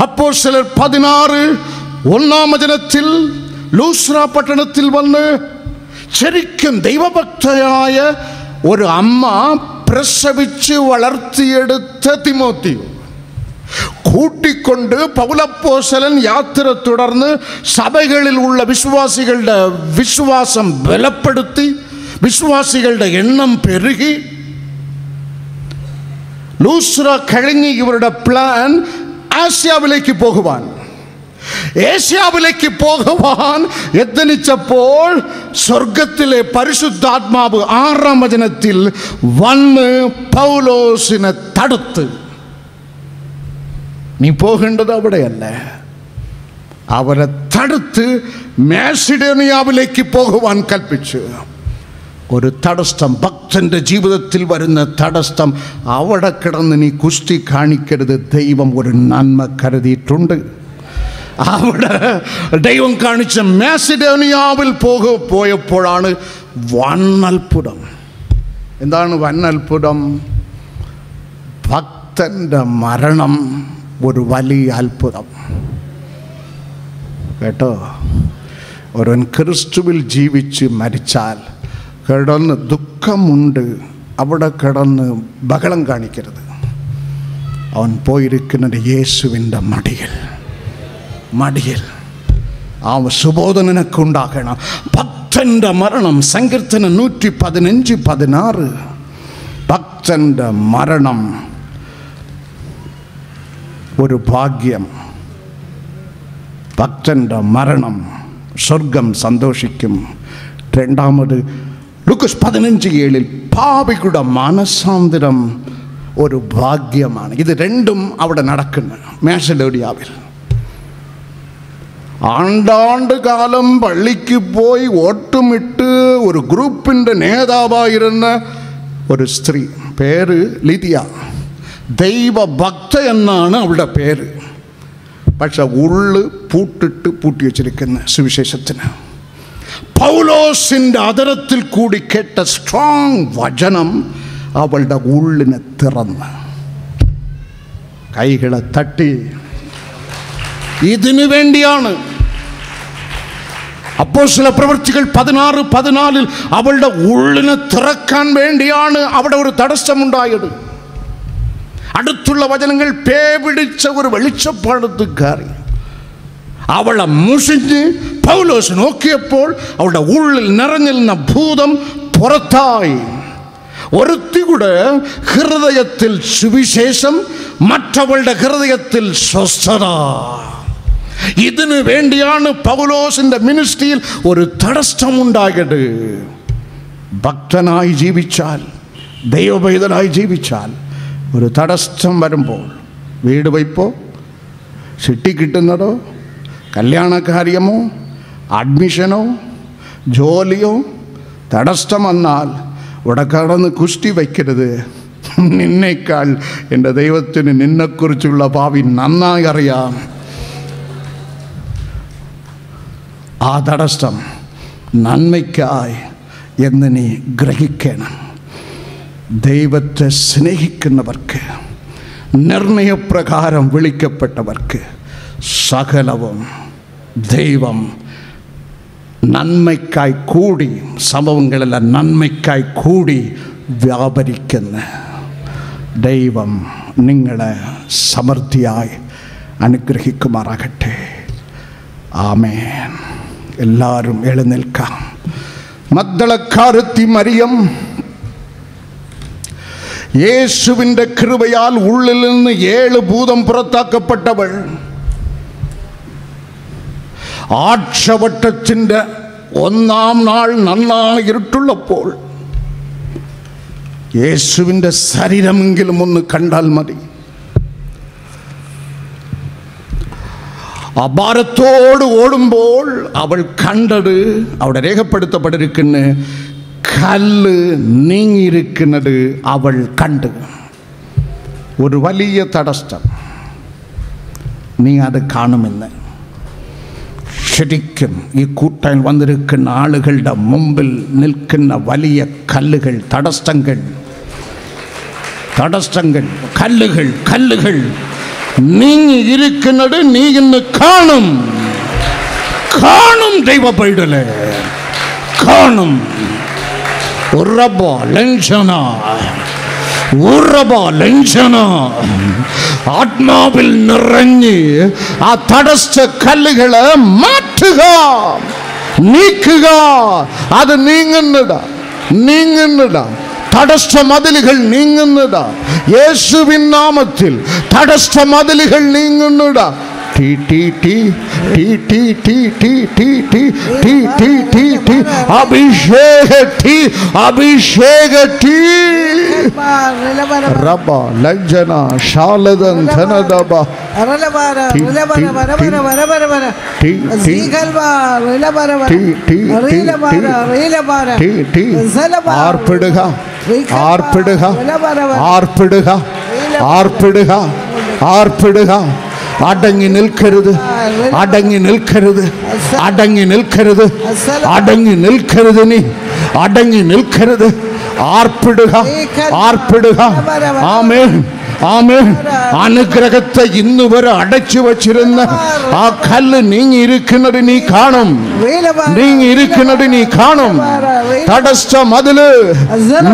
അപ്പോസ്തലർ 16:1 ലൂസ്ര പട്ടണത്തിൽ വന്ന് ശരിക്കും ദൈവഭക്തയായ ഒരു അമ്മ പ്രസവിച്ച് വളർത്തിയെടുത്ത തിമോത്തിയോ കൂട്ടിക്കൊണ്ട് പൗലപ്പോസ്തലൻ യാത്ര തുടർന്ന് സഭകളിൽ ഉള്ള വിശ്വാസികളുടെ വിശ്വാസം ബലപ്പെടുത്തി, വിശ്വാസികളുടെ എണ്ണം പെരുകി. ലൂസ്ര കഴിഞ്ഞ് ഇവരുടെ പ്ലാൻ ഏഷ്യാവിലേക്ക് പോകുവാൻ യത്നിച്ചപ്പോൾ സ്വർഗത്തിലെ പരിശുദ്ധാത്മാവ് 6-ാം വചനത്തിൽ വന്ന് പൗലോസിനെ തടുത്ത്, നീ പോകേണ്ടത് അവിടെയല്ല, അവരെ തടുത്ത് മാസിഡോണിയാവിലേക്ക് പോകുവാൻ കൽപ്പിച്ചു. ഒരു തടസ്സം, ഭക്തന്റെ ജീവിതത്തിൽ വരുന്ന തടസ്സം, അവിടെ കിടന്ന് നീ കുസ്തി കാണിക്കരുത്. ദൈവം ഒരു നന്മ കരുതിയിട്ടുണ്ട്. അവിടെ ദൈവം കാണിച്ച മാസിഡോണിയാവിൽ പോയപ്പോഴാണ് വന്നത്ഭുതം. എന്താണ് വന്നത്ഭുതം? ഭക്തന്റെ മരണം ഒരു വലിയ അത്ഭുതം കേട്ടോ. ഒരുവൻ ക്രിസ്തുവിൽ ജീവിച്ച് മരിച്ചാൽ കിടന്ന് ദുഃഖമുണ്ട്, അവിടെ കിടന്ന് ബഹളം കാണിക്കരുത്. അവൻ പോയിരിക്കുന്നത് യേശുവിൻ്റെ മടിയിൽ. ആ സുബോധനക്ക് ഉണ്ടാക്കണം. ഭക്തന്റെ മരണം, സങ്കീർത്തനം 115:16. ഭക്തന്റെ മരണം ഒരു ഭാഗ്യം. ഭക്തന്റെ മരണം സ്വർഗം സന്തോഷിക്കും. രണ്ടാമത് ലൂക്കോസ് 15:7 പാപികളുടെ മനസാന്തരം ഒരു ഭാഗ്യമാണ്. ഇത് രണ്ടും അവിടെ നടക്കുന്നു മാസിഡോണിയാവിൽ. ആണ്ടാണ്ട് കാലം പള്ളിക്ക് പോയി വോട്ടുമിട്ട് ഒരു ഗ്രൂപ്പിൻ്റെ നേതാവായിരുന്ന ഒരു സ്ത്രീ, പേര് ലിദിയ. ദൈവഭക്ത എന്നാണ് അവളുടെ പേര്. പക്ഷെ ഉള്ളു പൂട്ടി വച്ചിരിക്കുന്ന സുവിശേഷത്തിന്. പൗലോസിൻ്റെ അതരത്തിൽ കൂടി കേട്ട സ്ട്രോങ് വചനം അവളുടെ ഉള്ളിനെ തുറന്ന് കൈകളെ തട്ടി. ഇതിനു വേണ്ടിയാണ് അപ്പോസ്തല പ്രവൃത്തികൾ 16:14 അവളുടെ ഉള്ളിനെ തുറക്കാൻ വേണ്ടിയാണ് അവിടെ ഒരു തടസ്സമുണ്ടായത്. അടുത്തുള്ള വചനങ്ങൾ പേ പിടിച്ച ഒരു വെളിച്ചപ്പാടത്ത് കയറി അവളെ മുഷിഞ്ഞ് പൗലോസ് നോക്കിയപ്പോൾ അവളുടെ ഉള്ളിൽ നിറഞ്ഞിരുന്ന ഭൂതം പുറത്തായി. ഒരുത്തിയുടെ ഹൃദയത്തിൽ സുവിശേഷം, മറ്റവളുടെ ഹൃദയത്തിൽ സ്വസ്ഥത. ഇതിനു വേണ്ടിയാണ് പൗലോസിന്റെ മിനിസ്ട്രിയിൽ ഒരു തടസ്സമുണ്ടായത്. ഭക്തനായി ജീവിച്ചാൽ, ദൈവഭക്തനായി ജീവിച്ചാൽ ഒരു തടസ്സം വരുമ്പോൾ, വീട് വയ്പോ, ചിട്ടി കിട്ടുന്നതോ, കല്യാണകാര്യമോ, അഡ്മിഷനോ, ജോലിയോ തടസ്സം വന്നാൽ ഇവിടെ കടന്ന് കുസ്തി വയ്ക്കരുത്. നിന്നേക്കാൾ എൻ്റെ ദൈവത്തിന് നിന്നെക്കുറിച്ചുള്ള ഭാവി നന്നായി അറിയാം. ആ തടസ്സം നന്മയ്ക്കായി എന്ന് നീ ഗ്രഹിക്കണം. ദൈവത്തെ സ്നേഹിക്കുന്നവർക്ക്, നിർണയപ്രകാരം വിളിക്കപ്പെട്ടവർക്ക് സകലവും ദൈവം നന്മയ്ക്കായി കൂടി, സംഭവങ്ങളെല്ലാം നന്മയ്ക്കായി കൂടി വ്യാപരിക്കുന്ന ദൈവം നിങ്ങളെ സമൃദ്ധിയായി അനുഗ്രഹിക്കുമാറാകട്ടെ. ആമേൻ. എല്ലാവരും എഴുന്നേൽക്കാം. മഗ്ദലക്കാരത്തി മറിയം യേശുവിൻ്റെ കൃപയാൽ ഉള്ളിൽ നിന്ന് 7 ഭൂതം പുറത്താക്കപ്പെട്ടവൾ, ആഴ്ചവട്ടത്തിൻ്റെ 1-ാം നാൾ നന്നായി ഇരുട്ടുള്ളപ്പോൾ യേശുവിൻ്റെ ശരീരമെങ്കിലും ഒന്ന് കണ്ടാൽ മതി. അപാരത്തോട് ഓടുമ്പോൾ അവൾ കണ്ടത്, അവിടെ രേഖപ്പെടുത്തപ്പെട്ടിരിക്കുന്ന കല്ല് നീങ്ങിയിരിക്കുന്നത് അവൾ കണ്ട്. ഒരു വലിയ തടസ്സം, നീ അത് കാണുമെന്ന്. ശരിക്കും ഈ കൂട്ടാൻ വന്നിരിക്കുന്ന ആളുകളുടെ മുമ്പിൽ നിൽക്കുന്ന വലിയ കല്ലുകൾ, തടസ്സങ്ങൾ, കല്ലുകൾ നീങ്ങിയിരിക്കുന്നത് നീ ഇന്ന് കാണും. ദൈവ പൈതലേ, കാണും. ആത്മാവിൽ നിറഞ്ഞ് ആ തടസ്സ കല്ലുകളെ മാറ്റുക, നീക്കുക. അത് നീങ്ങുന്നതാ. തടസ്സ മതിലുകൾ നീങ്ങുന്നതാ. യേശുവിൻ നാമത്തിൽ തടസ്സ മതിലുകൾ നീങ്ങുന്നതാ. അഭിഷേക റബ ലജ്ജന ശാലദൻ ധനദബ ആർപ്പിടുക. അടങ്ങി നിൽക്കരുത്. നീ അടങ്ങി നിൽക്കരുത്. ആർപ്പിടുക. ആമേൻ. അനുഗ്രഹത്തെ ഇന്നുവരെ അടച്ചു വച്ചിരുന്ന ആ കല്ല് നീങ്ങിയിരിക്കുന്നത് നീ കാണും. തടസ്സ മതില്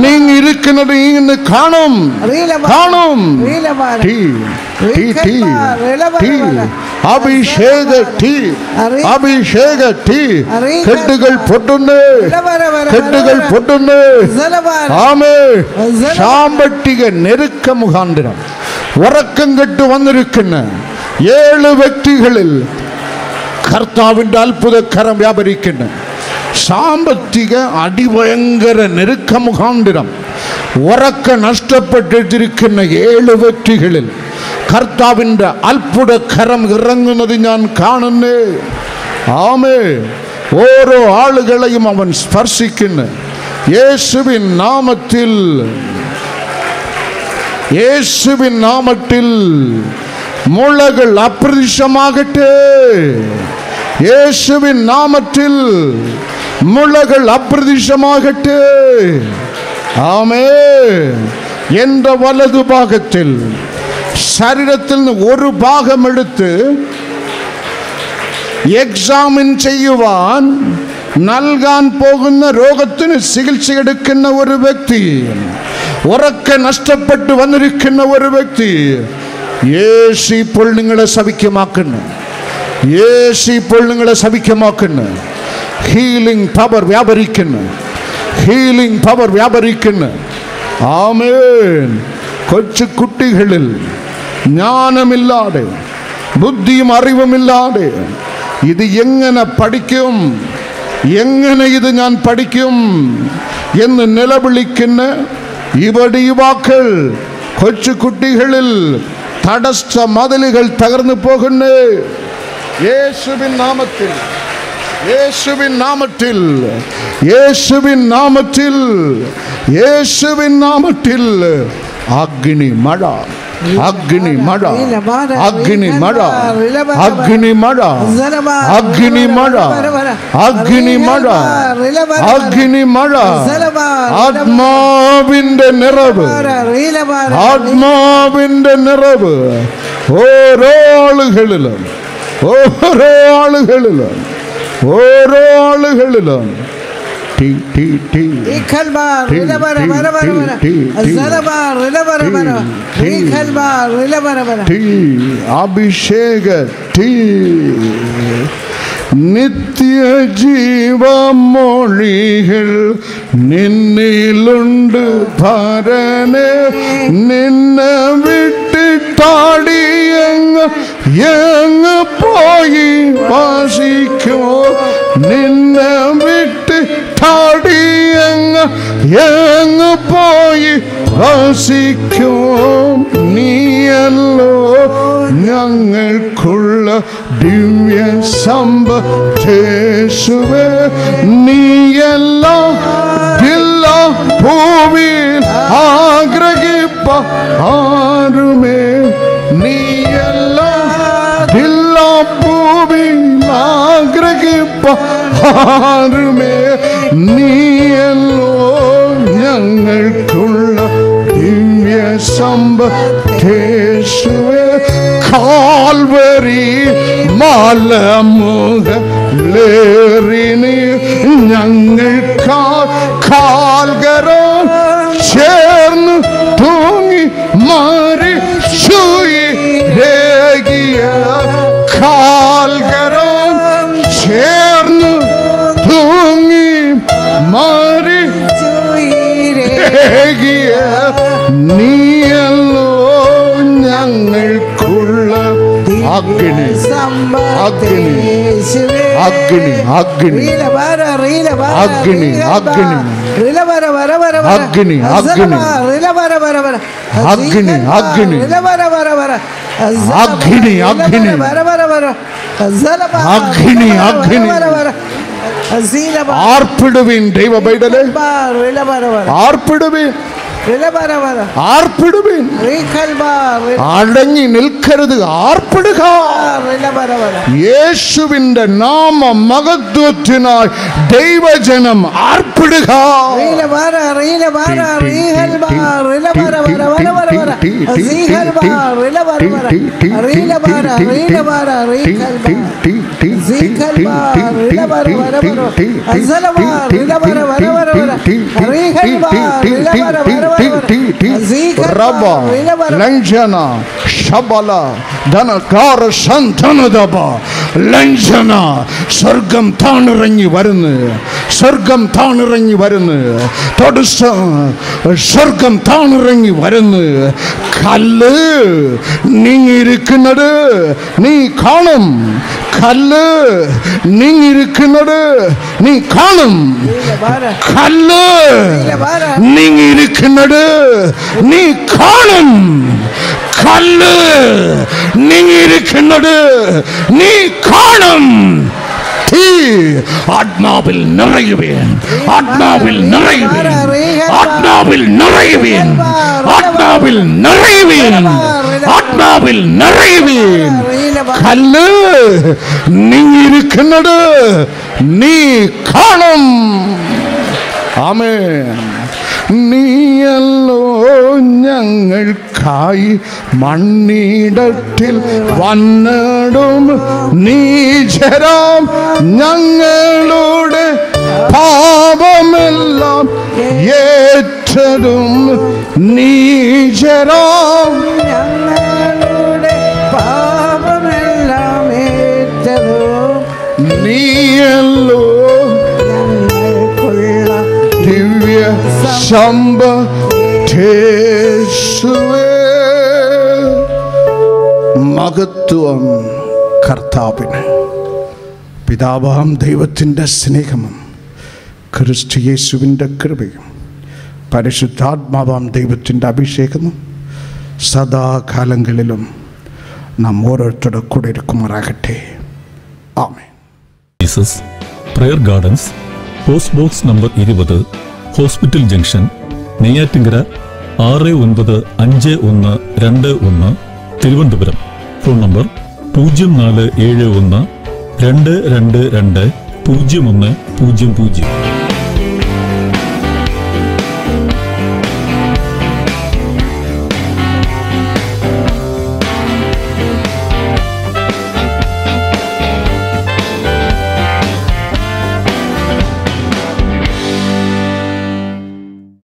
നീങ്ങിയിരിക്കുന്നത് ഇന്ന് കാണും. അഭിഷേക കെട്ടുകൾ പൊട്ടുന്നു. സാമ്പത്തിക നെരുക്ക മുഖാന്തരം ഉറക്കം കെട്ടു വന്നിരിക്കുന്ന 7 വ്യക്തികളിൽ കർത്താവിൻ്റെ അത്ഭുതകരം വ്യാപരിക്കുന്നു. സാമ്പത്തിക അതിഭയങ്കര നെരുക്ക മുഖാന്തരം ഉറക്ക നഷ്ടപ്പെട്ടിരിക്കുന്ന 7 വ്യക്തികളിൽ കർത്താവിൻ്റെ അത്ഭുതകരം ഇറങ്ങുന്നത് ഞാൻ കാണുന്നേ. ആമേൻ. ഓരോ ആളുകളെയും അവൻ സ്പർശിക്കുന്നു. യേശുവിൻ നാമത്തിൽ മുളകൾ അപ്രത്യക്ഷമാകട്ടെ. യേശുവിൻ നാമത്തിൽ മുളകൾ അപ്രത്യക്ഷമാകട്ടെ. ആമേൻ. എൻ്റെ വലതുഭാഗത്തിൽ ശരീരത്തിൽ നിന്ന് ഒരു ഭാഗമെടുത്ത് എക്സാമിൻ ചെയ്യുവാൻ നൽകാൻ പോകുന്ന രോഗത്തിന് ചികിത്സയെടുക്കുന്ന ഒരു വ്യക്തി, ഉറക്കെ നഷ്ടപ്പെട്ടു വന്നിരിക്കുന്ന ഒരു വ്യക്തി, യേശു ഇപ്പോൾ നിങ്ങളെ സൗഖ്യമാക്കുന്നു. Healing power വ്യാപരിക്കുന്നു. ആമേൻ. കൊച്ചു കുട്ടികളിൽ ജ്ഞാനമില്ലാതെ, ബുദ്ധിയും അറിവുമില്ലാതെ ഇത് എങ്ങനെ ഇത് ഞാൻ പഠിക്കും എന്ന് നിലവിളിക്കുന്ന യുവാക്കൾ, കൊച്ചു കുട്ടികളിൽ തടസ്സ മതിലുകൾ തകർന്നു പോകുന്നു. യേശുവിൻ നാമത്തിൽ അഗ്നി മഴ അഗ്നി മഴ, അഗ്നി മഴ, അഗ്നി മഴ, അഗ്നി മഴ, അഗ്നി മഴ, അഗ്നി മഴ, ആത്മാവിന്റെ നിറവ്, ആത്മാവിന്റെ നിറവ് ഓരോ ആളുകളിലും, ഓരോ ആളുകളിലും, ഓരോ ആളുകളിലും അഭിഷേക നിത്യജീവമൊഴികൾ നിന്നിലുണ്ട് പരനെ, നിന്നെ വിട്ടിട്ടാടിയങ്ങ് എങ്ങ് പോയി വസിക്കുമോ, നിന്നെ വിട്ടിട്ടാടിയങ്ങ് എങ്ങ് പോയി വസിക്കുമോ, നീയല്ലോ ഞങ്ങൾക്കുള്ള ദിവ്യ സമ്പത്തേശുവേ, നീയെല്ലാം ഭൂമിയിൽ ആഗ്രഹിപ്പ ആരുമേ, നീയെല്ലാം ഭൂമിയിൽ ആഗ്രഹിപ്പ ആരുമേ, നീയല്ലോ ഞങ്ങൾക്കുള്ള ദിവ്യ സമ്പത്തേശുവേ, കാൽവരി മലമുകളിലേറിനി ഞങ്ങൾ കാൽകരോ ചേർന്ന് തൂങ്ങി മരിച്ചുയിരേകിയ, കാൽകരോ ചേർന്ന് തൂങ്ങി മരിച്ചുയിരേകിയ, നീയല്ലോ ഞങ്ങൾക്കുള്ള അഗ്നി, അഗ്നി, അഗ്നി, അഗ്നി, അഗ്നി, അഗ്നി, അഗ്നി, അഗ്നി, അഗ്നി, അഗ്നി, അഗ്നി, അഗ്നി, ആർപ്പിടുവിൻ ദൈവ പൈതലേ, ആർപ്പിടുവിൻ, ആർപ്പിടുവിൻ, അടങ്ങി നിൽക്കരുത്, ആർപ്പിടുക. യേശുവിന്റെ നാമ മഹത്വത്തിനായി ദൈവജനം ആർപ്പിടുക. ലഞ്ജന ശബല ധനകാര സന്തനദബ ലഞ്ജന, സ്വർഗം താണിറങ്ങി വരുന്നു, സ്വർഗം താണിറങ്ങി വരുന്നു, തൊടുസ സ്വർഗം താണിറങ്ങി വരുന്നു. കല്ല് നീങ്ങിയിരിക്കുന്നത് നീ കാണും, കല്ല് നീങ്ങിയിരിക്കുന്നത് നീ കാണും, കല്ല് നീങ്ങിയിരിക്കുന്നത് നീ കാണും, കല്ല് നീങ്ങിയിരിക്കുന്നത് നീ കാണും. തീ ആത്മാവിൽ നിറയുവേൻ, ആത്മാവിൽ നിറയുവേൻ, ആത്മാവിൽ നിറയുവേൻ, ആത്മാവിൽ നിറയുവേൻ, ആത്മാവിൽ നിറയുവേൻ. കല്ല് നീങ്ങിയിരിക്കുന്നത് നീ കാണും. ആമേൻ. നീയല്ലോ ഞങ്ങൾക്കായി മണ്ണിടത്തിൽ വന്നിടും നീചരാം, ഞങ്ങളുടെ പാപമെല്ലാം ഏറ്റതും നീചരാം, ഞങ്ങളുടെ പാപമെല്ലാം ഏറ്റതും നീയല്ലോ ഞങ്ങൾക്കുള്ള ദിവ്യ സമ്പത്തേശുവേ. മഹത്വം കർത്താവിന്. പിതാവാം ദൈവത്തിൻ്റെ സ്നേഹവും ക്രിസ്തു യേശുവിൻ്റെ കൃപയും പരിശുദ്ധാത്മാവാം ദൈവത്തിൻ്റെ അഭിഷേകവും സദാകാലങ്ങളിലും നാം ഓരോരുത്തരുടെ കൂടെ ഇരിക്കുമാറാകട്ടെ. ആമേൻ. Jesus prayer gardens, post box number 20, hospital junction, Neyyattinkara, 695121 Thiruvananthapuram. Phone number 0471 222 0100.